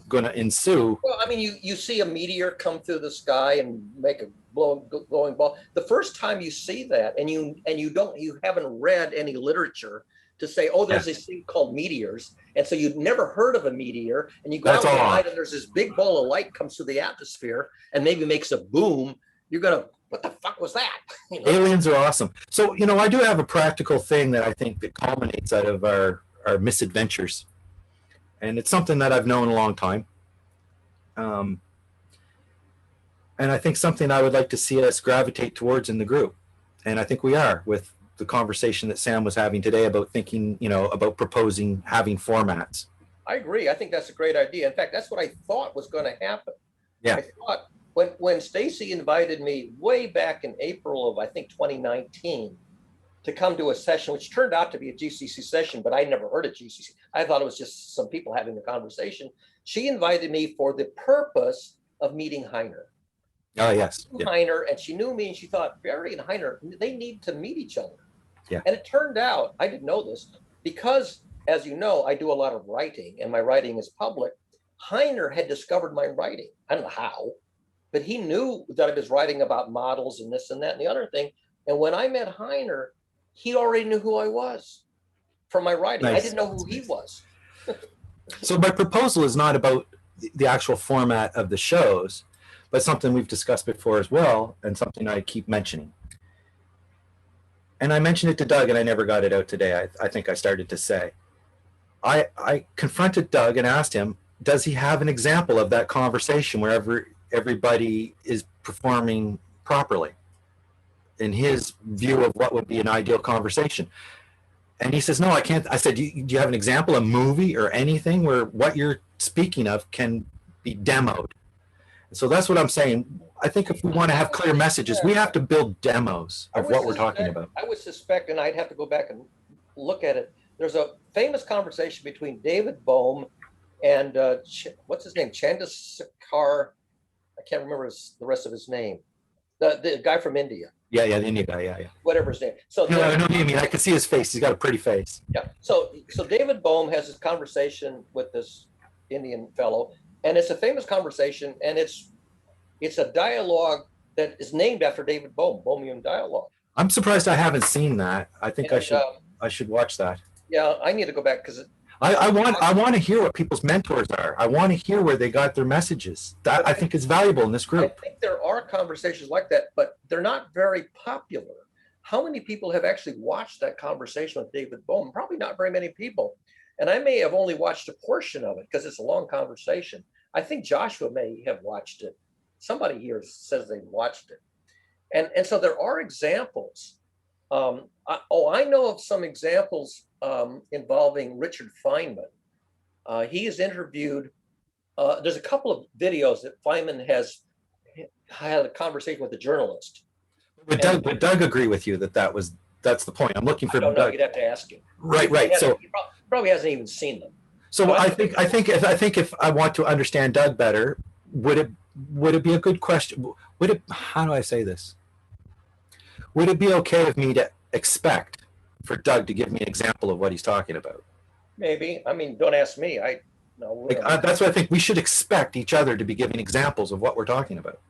going to ensue. Well, I mean, you see a meteor come through the sky and make a glowing ball. The first time you see that, and you haven't read any literature to say, oh, there's this thing called meteors, and so you've never heard of a meteor, and you go That's outside and there's this big ball of light comes through the atmosphere and maybe makes a boom. You're gonna, what the fuck was that? Aliens are awesome. So, I do have a practical thing that I think that culminates out of our misadventures. And it's something that I've known a long time. And I think something I would like to see us gravitate towards in the group. And I think we are, with the conversation that Sam was having today about thinking, about proposing having formats. I agree. I think that's a great idea. In fact, that's what I thought was going to happen. Yeah. I thought when Stacy invited me way back in April of, I think, 2019 to come to a session, which turned out to be a GCC session, but I never heard of GCC. I thought it was just some people having the conversation. She invited me for the purpose of meeting Heiner. Oh, yes. Yeah. Heiner, and she knew me, and she thought Barry and Heiner, they need to meet each other. Yeah. And it turned out, I didn't know this, because, as you know, I do a lot of writing, and my writing is public. Heiner had discovered my writing. I don't know how, but he knew that I was writing about models and this and that and the other thing. And when I met Heiner, he already knew who I was from my writing. Nice. I didn't know who he was. So my proposal is not about the actual format of the shows, but something we've discussed before as well, and something I keep mentioning. And I mentioned it to Doug, and I never got it out today. I think I started to say. I confronted Doug and asked him, does he have an example of that conversation where everybody is performing properly in his view of what would be an ideal conversation? And he says, no, I can't. I said, do you have an example, a movie or anything where what you're speaking of can be demoed? So that's what I'm saying. I think if we want to have clear messages, we have to build demos of what we're talking about. I would suspect, and I'd have to go back and look at it. There's a famous conversation between David Bohm and what's his name? Chandrasekhar. I can't remember the rest of his name. The guy from India. Yeah, the Indian guy. Yeah. Whatever his name. So No, I know what you mean. I can see his face. He's got a pretty face. yeah. So David Bohm has this conversation with this Indian fellow, and it's a famous conversation, and it's a dialogue that is named after David Bohm, Bohmian dialogue. I'm surprised I haven't seen that. I think I should watch that. Yeah, I need to go back because I want to hear what people's mentors are. I want to hear where they got their messages. That I think is valuable in this I group. think there are conversations like that, but they're not very popular. How many people have actually watched that conversation with David Bohm? Probably not very many people. And I may have only watched a portion of it because it's a long conversation. I think Joshua may have watched it. Somebody here says they watched it. And so there are examples. I know of some examples involving Richard Feynman. He is interviewed. There's a couple of videos that Feynman has had a conversation with a journalist. Would Doug agree with you that that's the point? I'm looking for I don't know. Doug. You'd have to ask him. Right. So he probably hasn't even seen them. So I think if I want to understand Doug better, would it be a good question? How do I say this? Would it be okay of me to expect for Doug to give me an example of what he's talking about? Maybe. I mean, don't ask me. That's what I think. We should expect each other to be giving examples of what we're talking about.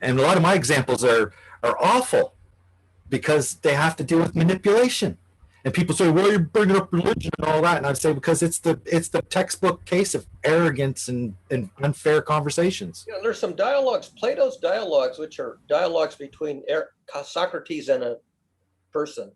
And a lot of my examples are awful because they have to do with manipulation. And people say, well, you're bringing up religion and all that. And I say, because it's the textbook case of arrogance and unfair conversations. You know, there's some dialogues, Plato's dialogues, which are dialogues between Socrates and a person.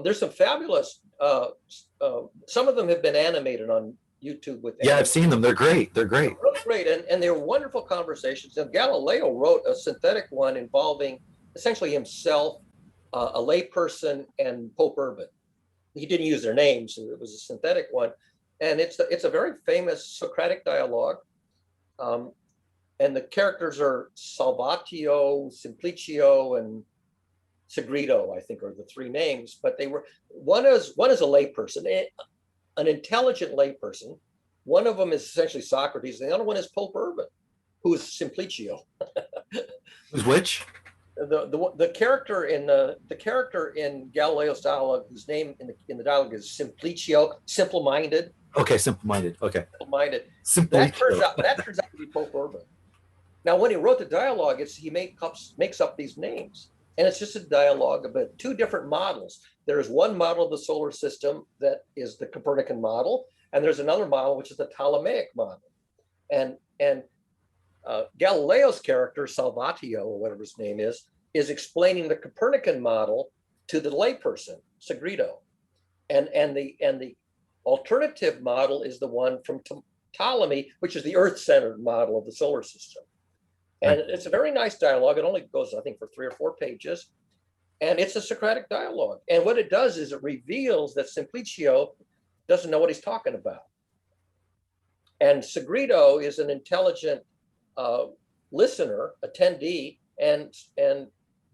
There's some fabulous, some of them have been animated on YouTube with. Yeah, I've seen them. They're great. They're great. They're really great. And they're wonderful conversations. And Galileo wrote a synthetic one involving essentially himself, a layperson, and Pope Urban. He didn't use their names, so it was a synthetic one. And it's a very famous Socratic dialogue. And and the characters are Salvatio, Simplicio, and Segredo, I think are the three names, but they were, one is a layperson, an intelligent layperson. One of them is essentially Socrates, and the other one is Pope Urban, who is Simplicio. Who's which? The character in Galileo's dialogue, whose name in the dialogue is Simplicio, simple-minded. Okay, simple-minded. Okay. Simple-minded. Simple. That turns out to be Pope Urban. Now, when he wrote the dialogue, he makes up these names. And it's just a dialogue about two different models. There is one model of the solar system that is the Copernican model, and there's another model, which is the Ptolemaic model. And Galileo's character, Salvatio, or whatever his name is explaining the Copernican model to the layperson, Segredo. And the alternative model is the one from Ptolemy, which is the Earth-centered model of the solar system. And it's a very nice dialogue. It only goes, I think, for 3 or 4 pages. And it's a Socratic dialogue. And what it does is it reveals that Simplicio doesn't know what he's talking about. And Segredo is an intelligent listener, attendee, and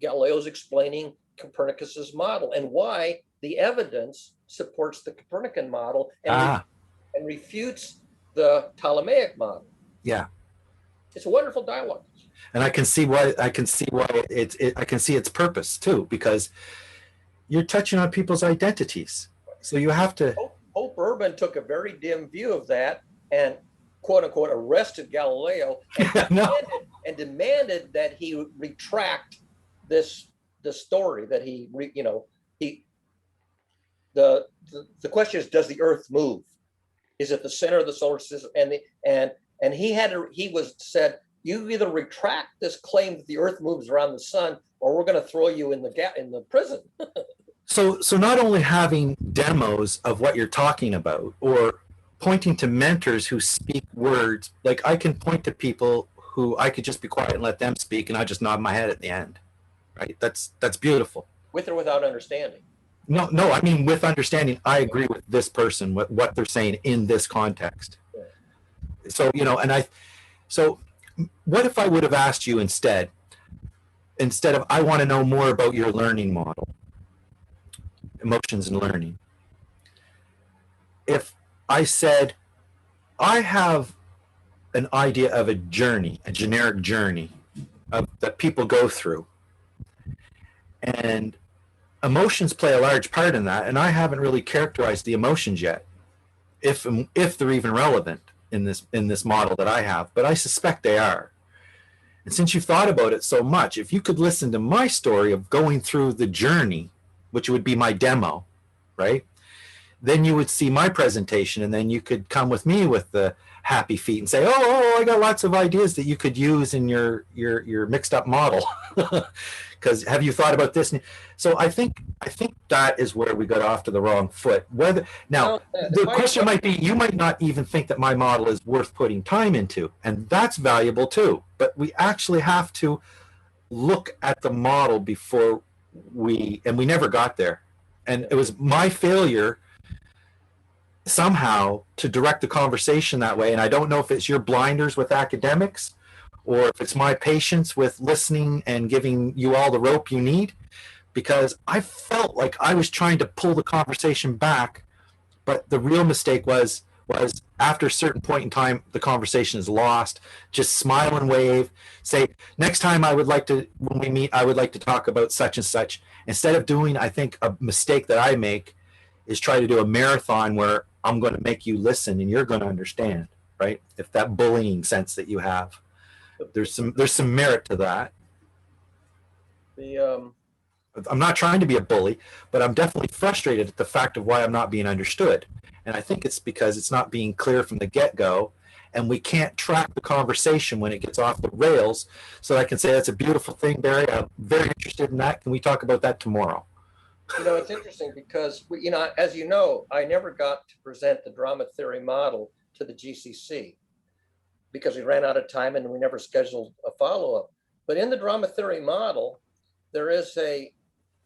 Galileo's explaining Copernicus's model and why the evidence supports the Copernican model and refutes the Ptolemaic model. Yeah. It's a wonderful dialogue. And I can see why I can see its purpose too, because you're touching on people's identities. So you have to. Pope Urban took a very dim view of that and quote unquote arrested Galileo and demanded that he retract the story that the question is, does the Earth move? Is it the center of the solar system? And he said, you either retract this claim that the Earth moves around the sun, or we're going to throw you in the prison. So not only having demos of what you're talking about, or pointing to mentors who speak words, like I can point to people who I could just be quiet and let them speak, and I just nod my head at the end, right? That's beautiful. With or without understanding. No, I mean with understanding. I agree with this person, what they're saying in this context. Yeah. So so what if I would have asked you instead of, I want to know more about your learning model, emotions and learning. If I said, I have an idea of a journey, a generic journey that people go through, and emotions play a large part in that, and I haven't really characterized the emotions yet, if they're even relevant in this model that I have, but I suspect they are. And since you've thought about it so much, if you could listen to my story of going through the journey, which would be my demo, right? Then you would see my presentation, and then you could come with me with the happy feet and say, oh, I got lots of ideas that you could use in your mixed up model. Because have you thought about this? So I think that is where we got off to the wrong foot. The question might be, you might not even think that my model is worth putting time into, and that's valuable too. But we actually have to look at the model before we never got there. And it was my failure somehow to direct the conversation that way. And I don't know if it's your blinders with academics, or if it's my patience with listening and giving you all the rope you need, because I felt like I was trying to pull the conversation back, but the real mistake was after a certain point in time, the conversation is lost. Just smile and wave, say, next time when we meet, I would like to talk about such and such. Instead of doing, I think a mistake that I make is try to do a marathon where I'm going to make you listen and you're going to understand, right? If that bullying sense that you have. There's some merit to that. I'm not trying to be a bully, but I'm definitely frustrated at the fact of why I'm not being understood. And I think it's because it's not being clear from the get-go, and we can't track the conversation when it gets off the rails. So I can say, that's a beautiful thing, Barry. I'm very interested in that. Can we talk about that tomorrow? It's interesting because, as you know, I never got to present the drama theory model to the GCC, because we ran out of time and we never scheduled a follow-up. But in the drama theory model, there is a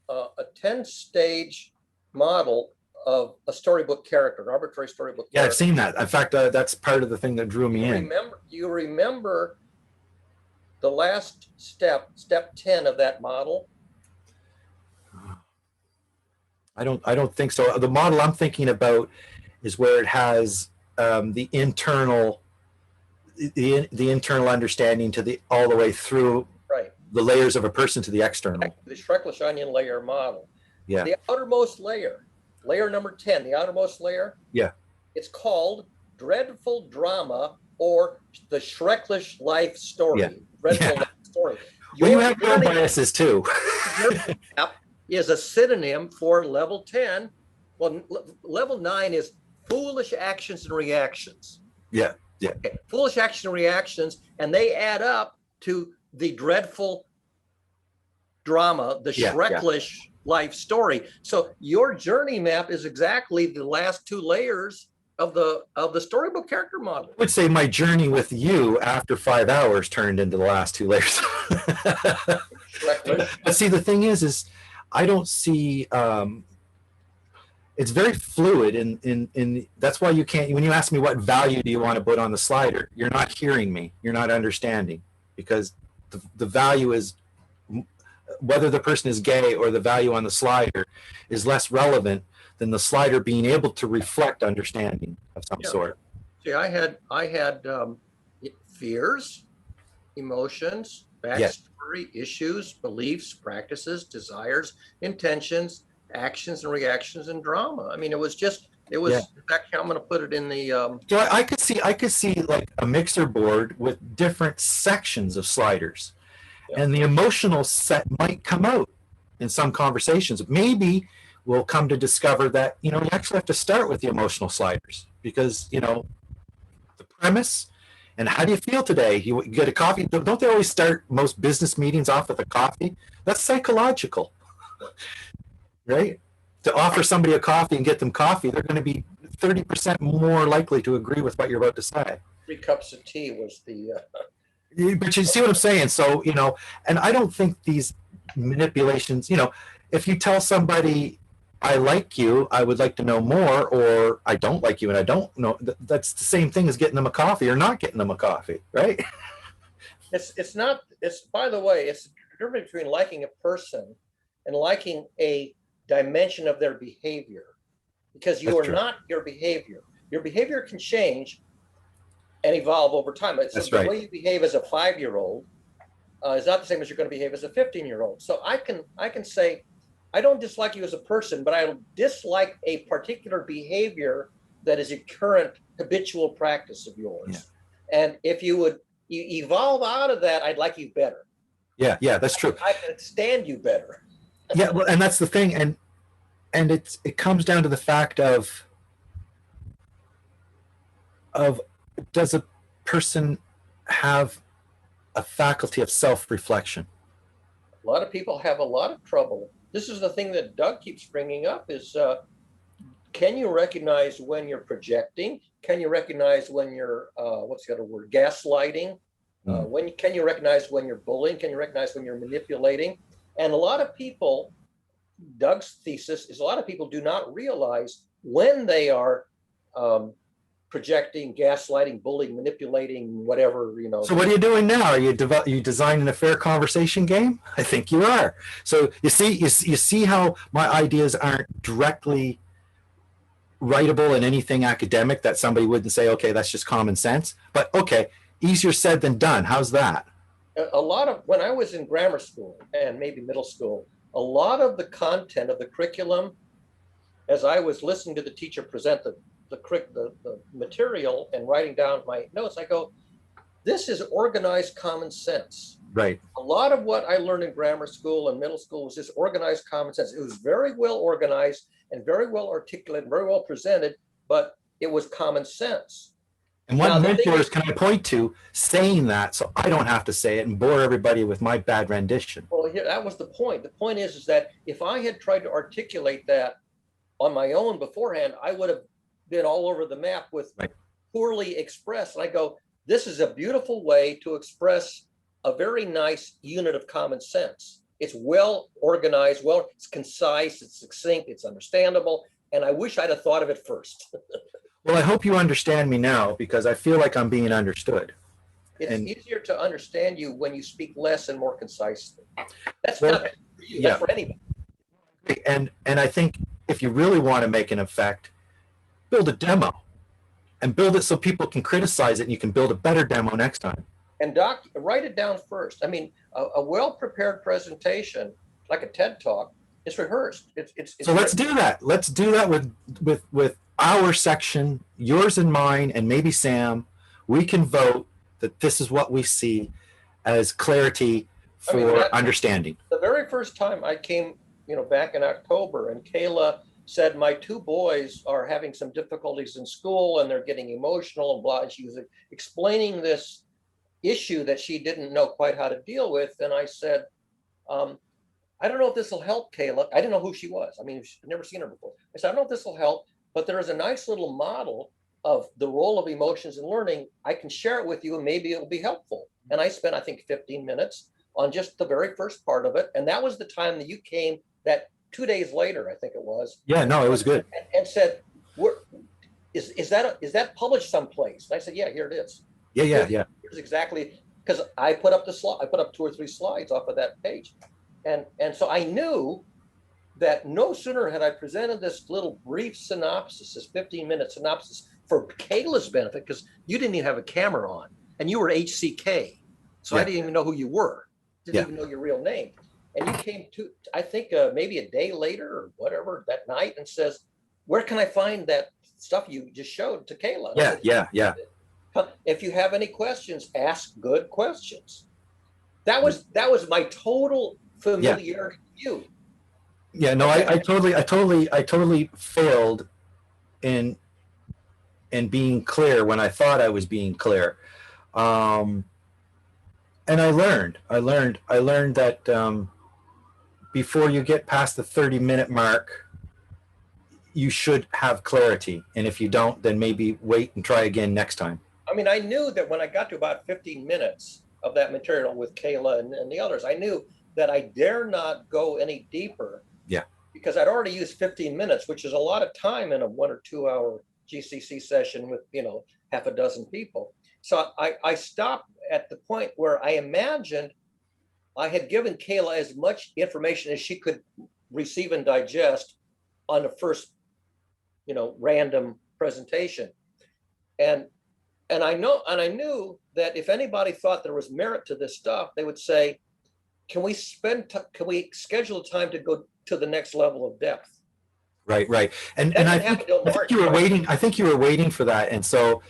10-stage model of a storybook character, an arbitrary storybook character. Yeah, I've seen that. In fact, that's part of the thing that drew me in. You remember the last step, step 10 of that model? I don't think so. The model I'm thinking about is where it has the internal understanding to the all the way through Right. the layers of a person to the external. The Schrecklish onion layer model. Yeah. The outermost layer, layer number 10, the outermost layer. Yeah. It's called dreadful drama or the Schrecklish life story. Yeah. Dreadful Yeah. life story. Well, you Your have your own journey biases too. is a synonym for level 10. Well, level 9 is foolish actions and reactions. Yeah. Yeah. Okay. Foolish action and reactions, and they add up to the dreadful drama, the Yeah, Schrecklish life story. So your journey map is exactly the last two layers of the storybook character model. I would say my journey with you after 5 hours turned into the last 2 layers. Schrecklish. But see, the thing is I don't see, it's very fluid in that's why you can't, when you ask me what value do you want to put on the slider, you're not hearing me, you're not understanding, because the value is, whether the person is gay or the value on the slider is less relevant than the slider being able to reflect understanding of some sort. See, I had fears, emotions, backstory, issues, beliefs, practices, desires, intentions, actions and reactions, and drama. I mean, it was in fact, I'm going to put it in the So I could see like a mixer board with different sections of sliders. And the emotional set might come out in some conversations. Maybe we'll come to discover that, you actually have to start with the emotional sliders, because, the premise and how do you feel today? You get a coffee. Don't they always start most business meetings off with a coffee? That's psychological, right? To offer somebody a coffee and get them coffee, they're going to be 30% more likely to agree with what you're about to say. 3 cups of tea was the But you see what I'm saying? So, and I don't think these manipulations, if you tell somebody, I like you, I would like to know more, or I don't like you and I don't know, that's the same thing as getting them a coffee or not getting them a coffee, right? It's not, by the way, it's the difference between liking a person and liking a dimension of their behavior, because you That's are true. not your behavior. Your behavior can change and evolve over time. So That's the right. way you behave as a 5-year-old is not the same as you're going to behave as a 15-year-old. So I can say, I don't dislike you as a person, but I dislike a particular behavior that is a current habitual practice of yours. Yeah. And if you evolve out of that, I'd like you better. Yeah, that's true. I can stand you better. Yeah, well, and that's the thing, and it comes down to the fact of does a person have a faculty of self-reflection? A lot of people have a lot of trouble. This is the thing that Doug keeps bringing up is, can you recognize when you're projecting? Can you recognize when you're, what's the other word, gaslighting? Can you recognize when you're bullying? Can you recognize when you're manipulating? And a lot of people, Doug's thesis is a lot of people do not realize when they are projecting, gaslighting, bullying, manipulating, whatever, So what are you doing now? Are you designing a fair conversation game? I think you are. So you see how my ideas aren't directly writable in anything academic that somebody wouldn't say, okay, that's just common sense. But okay, easier said than done. How's that? A lot of, when I was in grammar school and maybe middle school, a lot of the content of the curriculum, as I was listening to the teacher present the material and writing down my notes, I go, this is organized common sense. Right. A lot of what I learned in grammar school and middle school was just organized common sense. It was very well organized and very well articulated, very well presented, but it was common sense. And what mentors can I point to saying that so I don't have to say it and bore everybody with my bad rendition? Well, here, that was the point. The point is that if I had tried to articulate that on my own beforehand, I would have been all over the map with poorly expressed. And I go, this is a beautiful way to express a very nice unit of common sense. It's well organized, it's concise, it's succinct, it's understandable. And I wish I'd have thought of it first. Well, I hope you understand me now, because I feel like I'm being understood. It's And easier to understand you when you speak less and more concisely. That's Well, not for you, yeah. that's for anybody. and I think if you really want to make an effect, build a demo and build it so people can criticize it and you can build a better demo next time. And write it down first. I mean, a well-prepared presentation, like a TED Talk, is rehearsed. It's So let's do that. Let's do that with our section, yours and mine, and maybe Sam. We can vote that this is what we see as clarity for understanding. The very first time I came, back in October, and Kayla said, my two boys are having some difficulties in school and they're getting emotional and blah. And she was explaining this issue that she didn't know quite how to deal with. And I said, I don't know if this will help, Kayla. I didn't know who she was. I mean, I've never seen her before. I said, I don't know if this will help, but there is a nice little model of the role of emotions in learning. I can share it with you and maybe it'll be helpful. And I spent, I think, 15 minutes on just the very first part of it. And that was the time that you came, that 2 days later, I think it was. Yeah, no, it was good. And said, is that published someplace? And I said, yeah, here it is. Yeah. Here's exactly, because I put up 2 or 3 slides off of that page. And so I knew that no sooner had I presented this little brief synopsis, this 15-minute synopsis for Kayla's benefit, because you didn't even have a camera on and you were HCK. So I didn't even know who you were, didn't even know your real name. And you came to, I think maybe a day later or whatever that night and says, where can I find that stuff you just showed to Kayla? Yeah. If you have any questions, ask good questions. That was my total familiarity with you. Yeah, no, I totally failed in being clear when I thought I was being clear. And I learned that before you get past the 30-minute mark, you should have clarity. And if you don't, then maybe wait and try again next time. I mean, I knew that when I got to about 15 minutes of that material with Kayla and the others, I knew that I dare not go any deeper. Yeah. Because I'd already used 15 minutes, which is a lot of time in a 1 or 2 hour GCC session with, half a dozen people. So I stopped at the point where I imagined I had given Kayla as much information as she could receive and digest on the first, random presentation. And I knew that if anybody thought there was merit to this stuff, they would say, can we schedule a time to go to the next level of depth? Right. And I think you were waiting for that. And so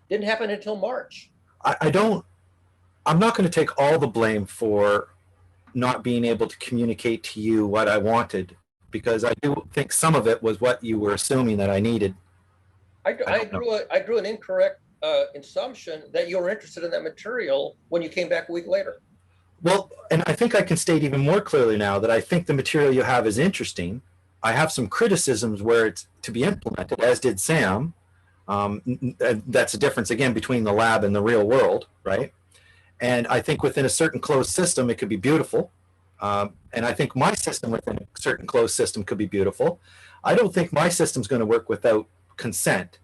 didn't happen until March. I'm not going to take all the blame for not being able to communicate to you what I wanted, because I do think some of it was what you were assuming that I needed. I drew an incorrect assumption that you were interested in that material when you came back a week later. Well, and I think I can state even more clearly now that I think the material you have is interesting. I have some criticisms where it's to be implemented, as did Sam. That's a difference, again, between the lab and the real world, right? And I think within a certain closed system, it could be beautiful. And I think my system within a certain closed system could be beautiful. I don't think my system's going to work without consent,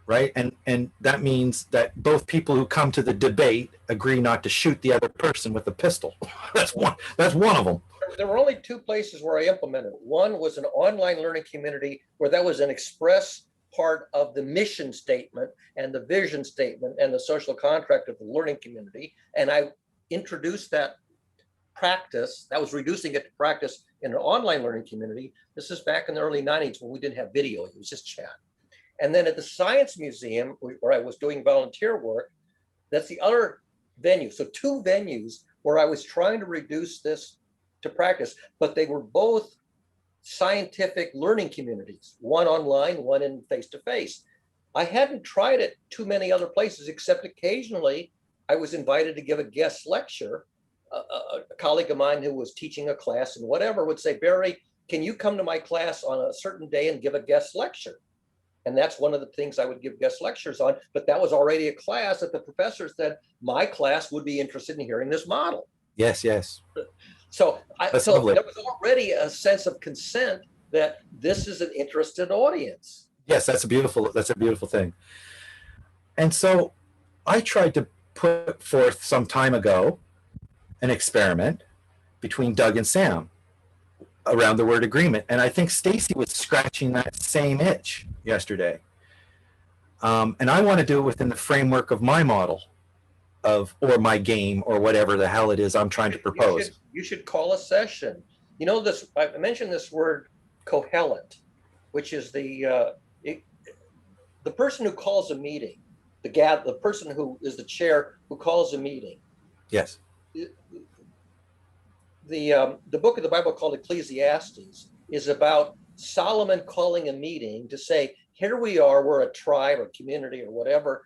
right? And that means that both people who come to the debate agree not to shoot the other person with a pistol. That's one of them. There were only 2 places where I implemented it. One was an online learning community where that was an express part of the mission statement and the vision statement and the social contract of the learning community. And I introduced that practice, that was reducing it to practice in an online learning community. This is back in the early 90s when we didn't have video, it was just chat. And then at the Science Museum, where I was doing volunteer work, that's the other venue. So 2 venues where I was trying to reduce this to practice, but they were both scientific learning communities, one online, one in face-to-face. I hadn't tried it too many other places, except occasionally I was invited to give a guest lecture. A colleague of mine who was teaching a class and whatever would say, Barry, can you come to my class on a certain day and give a guest lecture? And that's one of the things I would give guest lectures on. But that was already a class that the professor said my class would be interested in hearing this model. Yes. So there was already a sense of consent that this is an interested audience. Yes, that's a beautiful thing. And so I tried to put forth some time ago an experiment between Doug and Sam around the word agreement. And I think Stacy was scratching that same itch yesterday. And I want to do it within the framework of my model or my game or whatever the hell it is I'm trying to propose. You should call a session. You know, this, I mentioned this word cohelent, which is the person who calls a meeting, the person who is the chair who calls a meeting. Yes. The book of the Bible called Ecclesiastes is about Solomon calling a meeting to say, here we are, we're a tribe or community or whatever,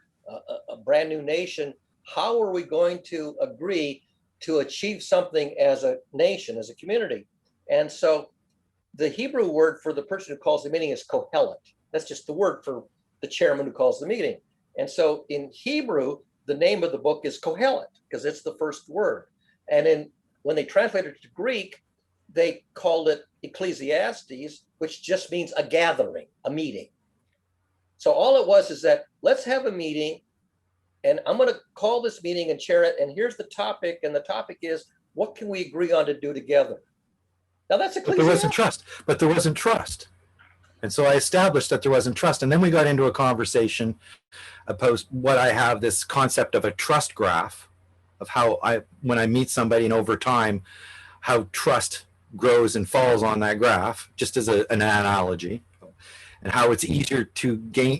a brand new nation. How are we going to agree to achieve something as a nation, as a community? And so the Hebrew word for the person who calls the meeting is kohelet. That's just the word for the chairman who calls the meeting. And so in Hebrew, the name of the book is Kohelet because it's the first word. And when they translated it to Greek, they called it Ecclesiastes, which just means a gathering, a meeting. So all it was is that let's have a meeting, and I'm going to call this meeting and chair it. And here's the topic. And the topic is, what can we agree on to do together? Now that's Ecclesiastes. But there wasn't trust. And so I established that there wasn't trust. And then we got into a conversation about what I have this concept of a trust graph of how when I meet somebody and over time, how trust grows and falls on that graph, just as an analogy, and how it's easier to gain.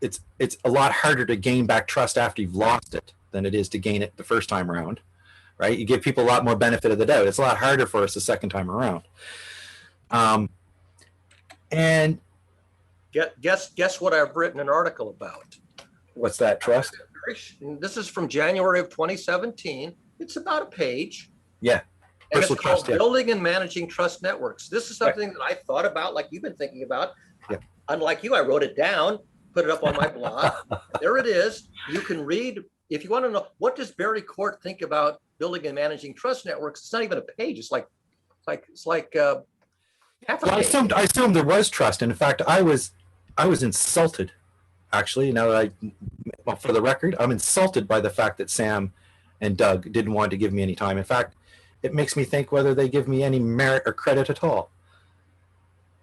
It's a lot harder to gain back trust after you've lost it than it is to gain it the first time around, right? You give people a lot more benefit of the doubt. It's a lot harder for us the second time around. And guess what I've written an article about. What's that? Trust? This is from January of 2017. It's about a page. Yeah. And it's Personal called trust, yeah. Building and Managing Trust Networks. This is something that I thought about, like you've been thinking about. Yeah. Unlike you, I wrote it down, put it up on my blog. There it is. You can read, if you want to know, what does Barry Court think about building and managing trust networks? It's not even a page. It's like half a Well, page. I assumed there was trust. And in fact, I was insulted, actually. Now well, for the record, I'm insulted by the fact that Sam and Doug didn't want to give me any time. In fact, it makes me think whether they give me any merit or credit at all.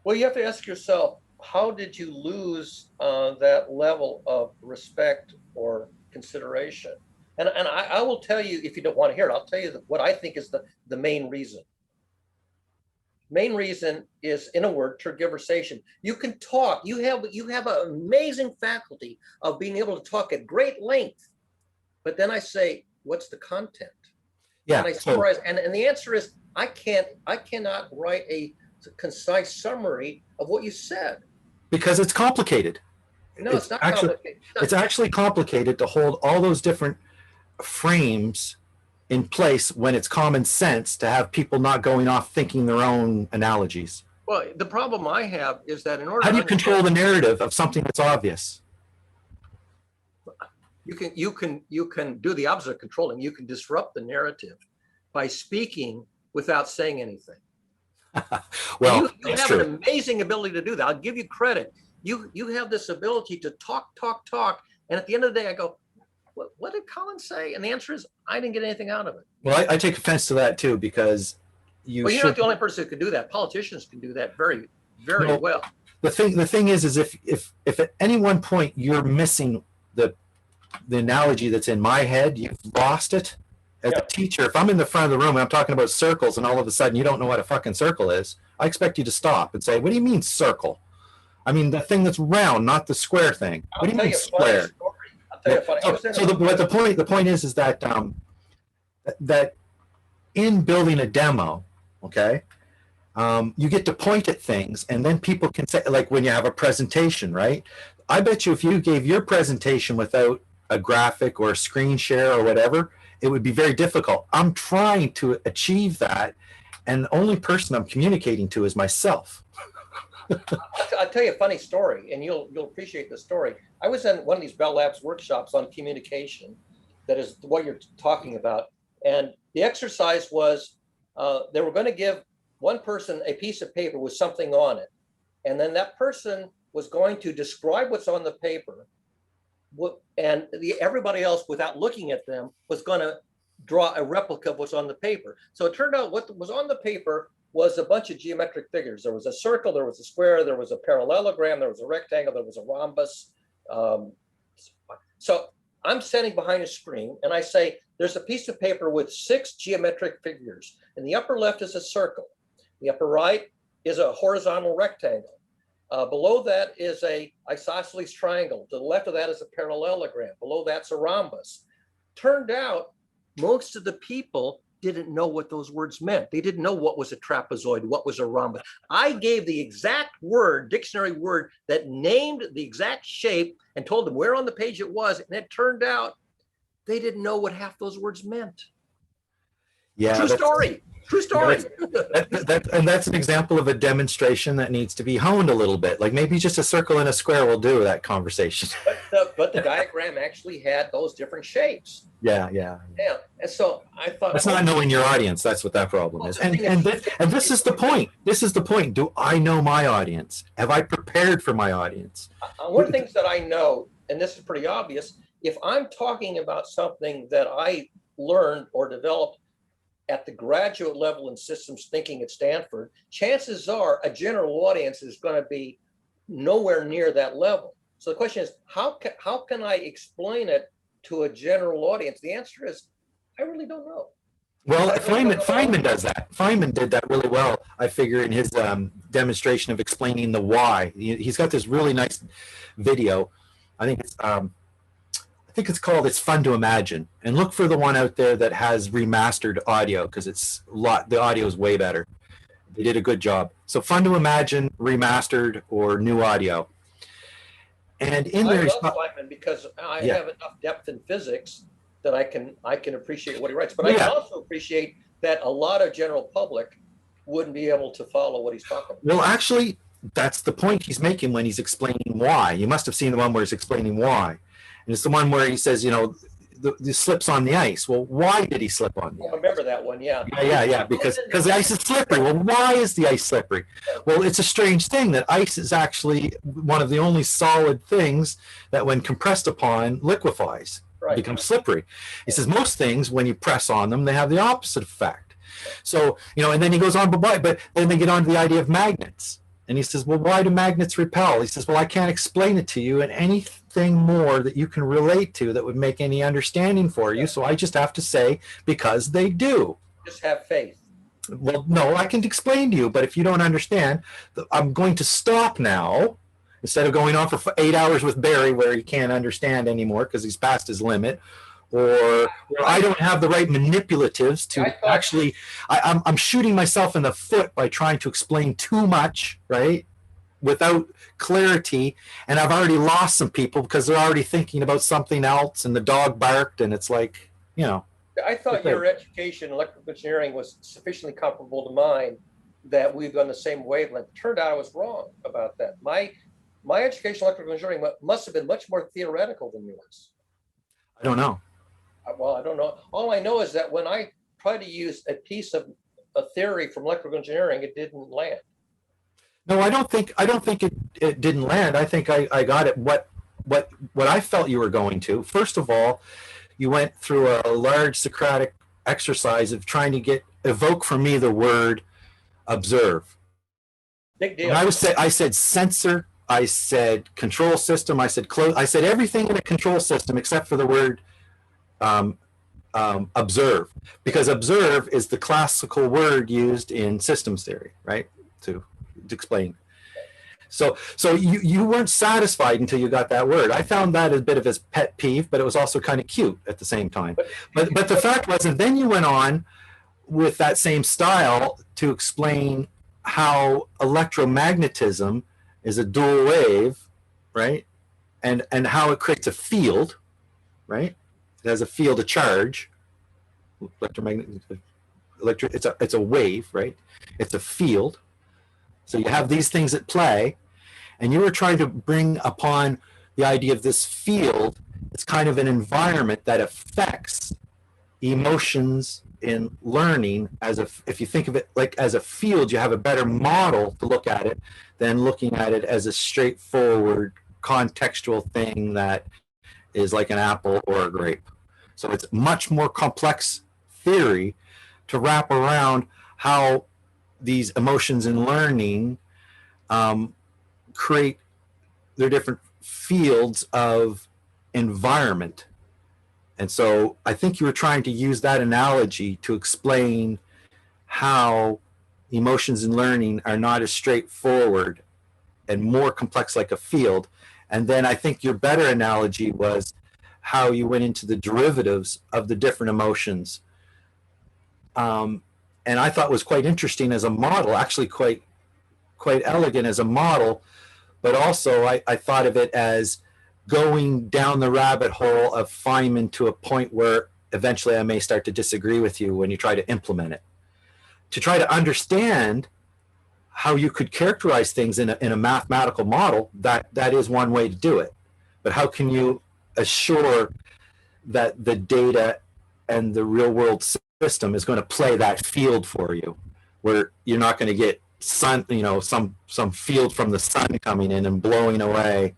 Well, you have to ask yourself, how did you lose that level of respect or consideration? And I will tell you, if you don't want to hear it, I'll tell you what I think is the main reason. Main reason is, in a word, tergiversation. You can talk. You have an amazing faculty of being able to talk at great length. But then I say, what's the content? Yeah. And I summarize, and the answer is, I cannot write a concise summary of what you said. Because it's complicated. No, it's not complicated. It's actually complicated to hold all those different frames in place when it's common sense to have people not going off thinking their own analogies. Well, the problem I have is that in order How do you to control the narrative of something that's obvious? you can do the opposite of controlling. You can disrupt the narrative by speaking without saying anything. Well, you that's have true. an amazing ability to do that. I'll give you credit. You have this ability to talk, and at the end of the day, I go, what did Colin say? And the answer is, I didn't get anything out of it. Well, I take offense to that too, because Well, you're not the only person who can do that. Politicians can do that very, very well. The thing is if at any one point you're missing the analogy that's in my head, you've lost it. As a teacher, if I'm in the front of the room and I'm talking about circles and all of a sudden you don't know what a fucking circle is, I expect you to stop and say, what do you mean circle? I mean the thing that's round, not the square thing. What do you mean square? I'll tell you a funny story. So the point is that that in building a demo, okay, you get to point at things and then people can say, like when you have a presentation, right? I bet you if you gave your presentation without a graphic or a screen share or whatever, it would be very difficult. I'm trying to achieve that, and the only person I'm communicating to is myself. I'll tell you a funny story, and you'll appreciate the story. I was in one of these Bell Labs workshops on communication, that is what you're talking about. And the exercise was they were going to give one person a piece of paper with something on it. And then that person was going to describe what's on the paper and everybody else, without looking at them, was going to draw a replica of what's on the paper. So it turned out what was on the paper was a bunch of geometric figures. There was a circle, there was a square, there was a parallelogram, there was a rectangle, there was a rhombus. So I'm standing behind a screen and I say, there's a piece of paper with 6 geometric figures. In the upper left is a circle. The upper right is a horizontal rectangle. Below that is a isosceles triangle. To the left of that is a parallelogram. Below that's a rhombus. Turned out most of the people didn't know what those words meant. They didn't know what was a trapezoid, what was a rhombus. I gave the exact word, dictionary word, that named the exact shape and told them where on the page it was. And it turned out they didn't know what half those words meant. Yeah, True story. True story. And that's an example of a demonstration that needs to be honed a little bit. Like maybe just a circle and a square will do that conversation. But the diagram actually had those different shapes. Yeah. And so I thought that's not knowing your audience. That's what that problem is. And this is the point. This is the point. Do I know my audience? Have I prepared for my audience? One of the things that I know, and this is pretty obvious, if I'm talking about something that I learned or developed at the graduate level in systems thinking at Stanford, chances are a general audience is going to be nowhere near that level. So the question is, how can I explain it to a general audience? The answer is, I really don't know. Well, Feynman does that. Feynman did that really well, I figure, in his demonstration of explaining the why. He's got this really nice video. I think it's called "It's Fun to Imagine," and look for the one out there that has remastered audio because the audio is way better. They did a good job. So "Fun to Imagine," remastered, or new audio. And in there, I love Feynman because I have enough depth in physics that I can appreciate what he writes. But I can also appreciate that a lot of general public wouldn't be able to follow what he's talking about. Well, actually, that's the point he's making when he's explaining why. You must have seen the one where he's explaining why. And it's the one where he says, the slips on the ice. Well, why did he slip on the ice? I remember that one, yeah. Yeah, because the ice is slippery. Well, why is the ice slippery? Well, it's a strange thing that ice is actually one of the only solid things that when compressed upon liquefies, becomes slippery. He says most things, when you press on them, they have the opposite effect. So, and then he goes on, but then they get on to the idea of magnets. And he says, well, why do magnets repel? He says, well, I can't explain it to you in anything more that you can relate to that would make any understanding for you. So I just have to say, because they do. Just have faith. Well, no, I can explain to you, but if you don't understand, I'm going to stop now. Instead of going on for 8 hours with Barry where he can't understand anymore because he's past his limit, or I don't have the right manipulatives to actually, I'm shooting myself in the foot by trying to explain too much, right? Without clarity. And I've already lost some people because they're already thinking about something else and the dog barked and it's like, I thought your education in electrical engineering was sufficiently comparable to mine that we've on the same wavelength. Turned out I was wrong about that. My education in electrical engineering must have been much more theoretical than yours. I don't know. Well, I don't know. All I know is that when I tried to use a piece of a theory from electrical engineering, it didn't land. No, I don't think it didn't land. I think I got it. What I felt you were going to. First of all, you went through a large Socratic exercise of trying to evoke from me the word observe. Big deal. And I said sensor. I said control system. I said close. I said everything in a control system except for the word observe, because observe is the classical word used in systems theory, right? To explain. So you weren't satisfied until you got that word. I found that a bit of his pet peeve, but it was also kind of cute at the same time. But the fact was, and then you went on with that same style to explain how electromagnetism is a dual wave, right? And how it creates a field, right? It has a field of charge. It's a wave, right? It's a field. So you have these things at play, and you were trying to bring upon the idea of this field. It's kind of an environment that affects emotions in learning. If you think of it like as a field, you have a better model to look at it than looking at it as a straightforward contextual thing that is like an apple or a grape. So it's much more complex theory to wrap around how these emotions and learning create their different fields of environment. And so I think you were trying to use that analogy to explain how emotions and learning are not as straightforward and more complex like a field. And then I think your better analogy was how you went into the derivatives of the different emotions. And I thought was quite interesting as a model, actually quite elegant as a model, but also I thought of it as going down the rabbit hole of Feynman to a point where eventually I may start to disagree with you when you try to implement it. To try to understand how you could characterize things in a mathematical model, that is one way to do it. But how can you assure that the data and the real world system is going to play that field for you, where you're not going to get sun, some field from the sun coming in and blowing away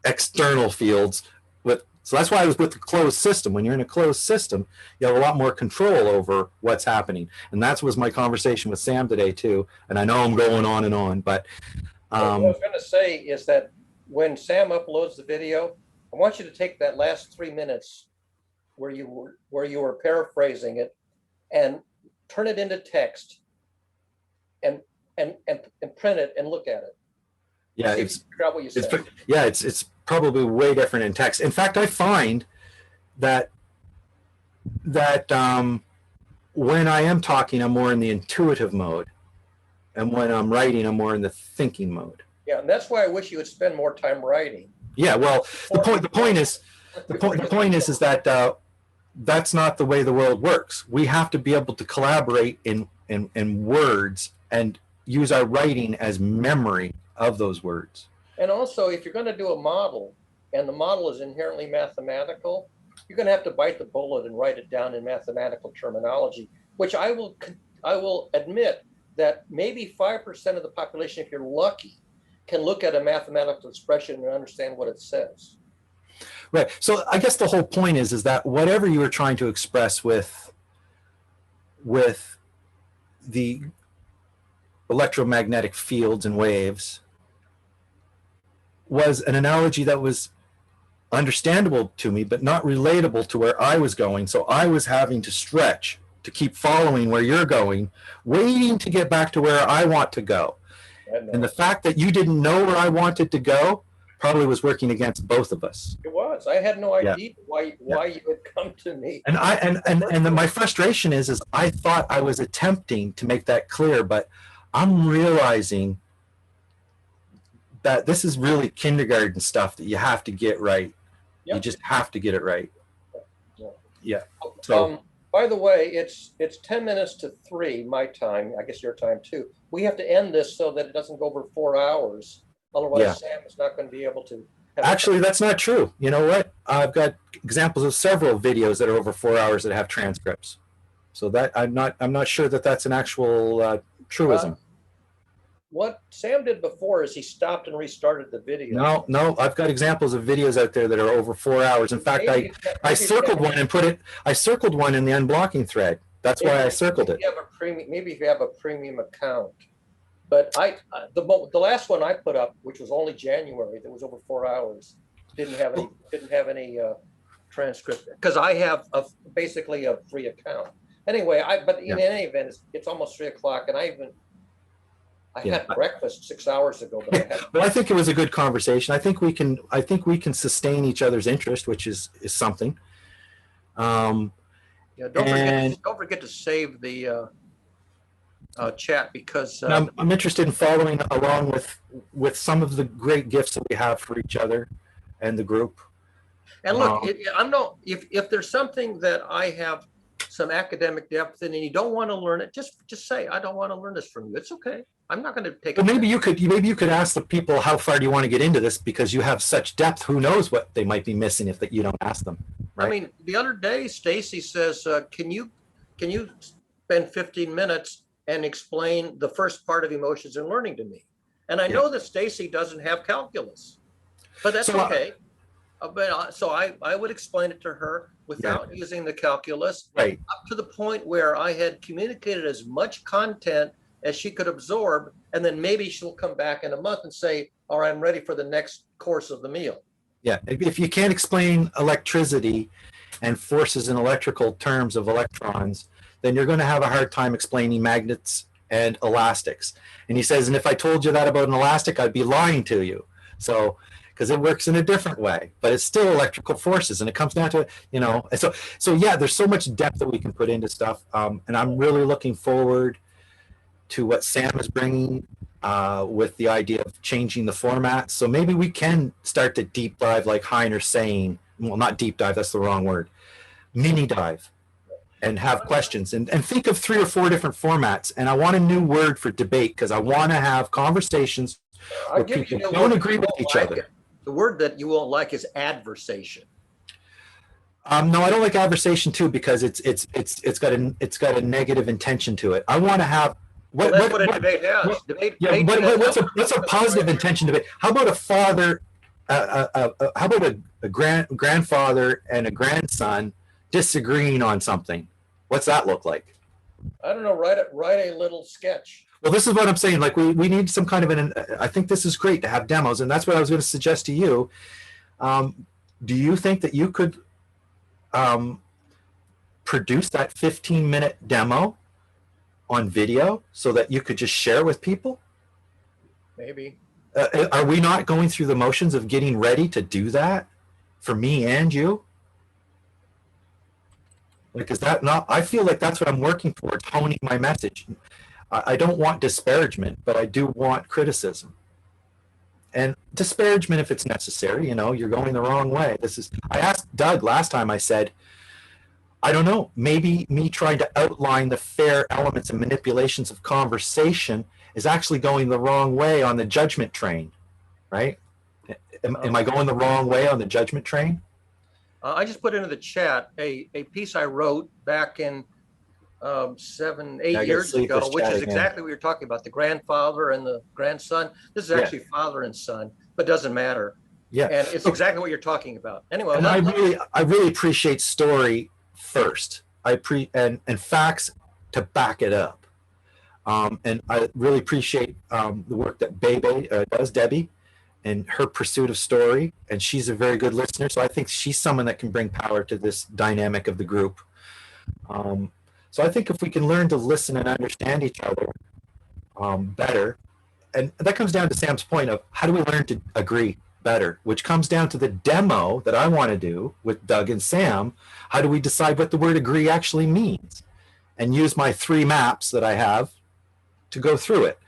external fields. So that's why I was with the closed system. When you're in a closed system, you have a lot more control over what's happening. And that was my conversation with Sam today too. And I know I'm going on and on, but what I was going to say is that when Sam uploads the video, I want you to take that last 3 minutes where you were paraphrasing it and turn it into text and print it and look at it. Yeah, figure out what you said. It's probably way different in text. In fact, I find that when I am talking, I'm more in the intuitive mode, and when I'm writing, I'm more in the thinking mode. Yeah, and that's why I wish you would spend more time writing. Yeah, well, the point is that that's not the way the world works. We have to be able to collaborate in words and use our writing as memory of those words. And also, if you're going to do a model and the model is inherently mathematical, you're going to have to bite the bullet and write it down in mathematical terminology, which I will admit that maybe 5% of the population, if you're lucky, can look at a mathematical expression and understand what it says. Right. So I guess the whole point is that whatever you were trying to express with the electromagnetic fields and waves was an analogy that was understandable to me, but not relatable to where I was going. So I was having to stretch to keep following where you're going, waiting to get back to where I want to go. And the fact that you didn't know where I wanted to go probably was working against both of us. It was. I had no idea why you would come to me. And my frustration is I thought I was attempting to make that clear, but I'm realizing that this is really kindergarten stuff that you have to get right. Yep. You just have to get it right. Yeah. So by the way, it's 10 minutes to 3 my time. I guess your time too. We have to end this so that it doesn't go over 4 hours. Otherwise, Sam is not going to be able to. Actually, that's not true. You know what? I've got examples of several videos that are over 4 hours that have transcripts. So that I'm not sure that that's an actual truism. What Sam did before is he stopped and restarted the video. No, I've got examples of videos out there that are over 4 hours. In fact, I circled one and I circled one in the unblocking thread. That's why I circled it. Maybe if you have a premium account. But the last one I put up, which was only January, that was over 4 hours, didn't have any transcript because I have basically a free account. Anyway, but in any event, it's almost 3 o'clock, and I had breakfast 6 hours ago. But I think it was a good conversation. I think we can sustain each other's interest, which is something. Don't forget to save the chat, because I'm interested in following along with some of the great gifts that we have for each other and the group. And look, if there's something that I have some academic depth in and you don't want to learn it, just say, I don't want to learn this from you. It's okay. I'm not going to take it. But maybe you could ask the people, how far do you want to get into this? Because you have such depth. Who knows what they might be missing if you don't ask them. Right? I mean, the other day, Stacy says, can you spend 15 minutes and explain the first part of emotions and learning to me? And I know that Stacy doesn't have calculus, but that's okay. So I would explain it to her without using the calculus, Right. up to the point where I had communicated as much content as she could absorb, and then maybe she'll come back in a month and say, all right, I'm ready for the next course of the meal. Yeah. If you can't explain electricity and forces in electrical terms of electrons, then you're going to have a hard time explaining magnets and elastics. And he says, and if I told you that about an elastic, I'd be lying to you. So, because it works in a different way, but it's still electrical forces, and it comes down to, you know, so yeah, there's so much depth that we can put into stuff. And I'm really looking forward to what Sam is bringing with the idea of changing the format. So maybe we can start to deep dive, like Heiner's saying. Well, not deep dive, that's the wrong word. Mini dive, and have questions, and think of 3 or 4 different formats. And I want a new word for debate, because I want to have conversations where people don't agree with each other. The word that you won't like is adversation. No, I don't like adversation too, because it's got a negative intention to it. I want to have That's what a debate has. Yeah, what's a positive intention debate? How about a father? How about a grandfather and a grandson disagreeing on something? What's that look like? I don't know. Write a little sketch. Well, this is what I'm saying. Like we need some kind of I think this is great to have demos, and that's what I was going to suggest to you. Do you think that you could produce that 15-minute demo on video so that you could just share with people? Maybe. Are we not going through the motions of getting ready to do that for me and you? Like, is that not, I feel like that's what I'm working towards, honing my message. I don't want disparagement, but I do want criticism. And disparagement if it's necessary, you know, you're going the wrong way. I asked Doug last time, I said, I don't know, maybe me trying to outline the fair elements and manipulations of conversation is actually going the wrong way on the judgment train, right? Am I going the wrong way on the judgment train? I just put into the chat a piece I wrote back in 7, 8 years ago, which is exactly what you're talking about, the grandfather and the grandson. This is actually father and son, but doesn't matter. Yeah. And it's exactly what you're talking about. Anyway, and I really appreciate story first. And facts to back it up. And I really appreciate the work that Bebe does, Debbie, and her pursuit of story. And she's a very good listener. So I think she's someone that can bring power to this dynamic of the group. So I think if we can learn to listen and understand each other better, and that comes down to Sam's point of how do we learn to agree better, which comes down to the demo that I want to do with Doug and Sam. How do we decide what the word agree actually means? And use my 3 maps that I have to go through it.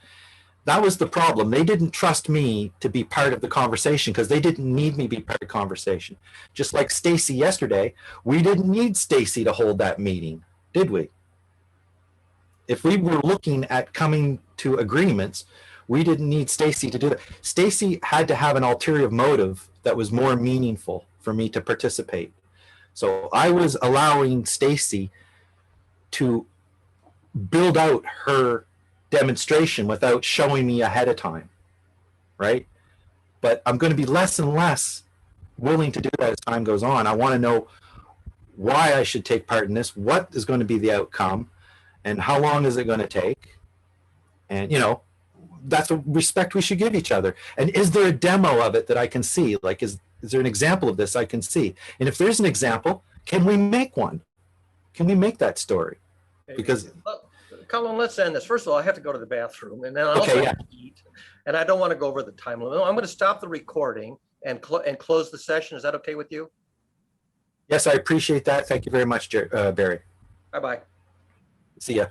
That was the problem. They didn't trust me to be part of the conversation because they didn't need me to be part of the conversation. Just like Stacy yesterday, we didn't need Stacy to hold that meeting, did we? If we were looking at coming to agreements, we didn't need Stacy to do that. Stacy had to have an ulterior motive that was more meaningful for me to participate. So I was allowing Stacy to build out her demonstration without showing me ahead of time, right? But I'm going to be less and less willing to do that as time goes on. I want to know why I should take part in this, what is going to be the outcome, and how long is it going to take? And, you know, that's a respect we should give each other. And is there a demo of it that I can see? Like, is there an example of this I can see? And if there's an example, can we make one? Can we make that story? Because Colin, let's end this. First of all, I have to go to the bathroom, and then I also have to eat, and I don't want to go over the time limit. I'm going to stop the recording and close the session. Is that okay with you? Yes, I appreciate that. Thank you very much, Barry. Bye-bye. See ya.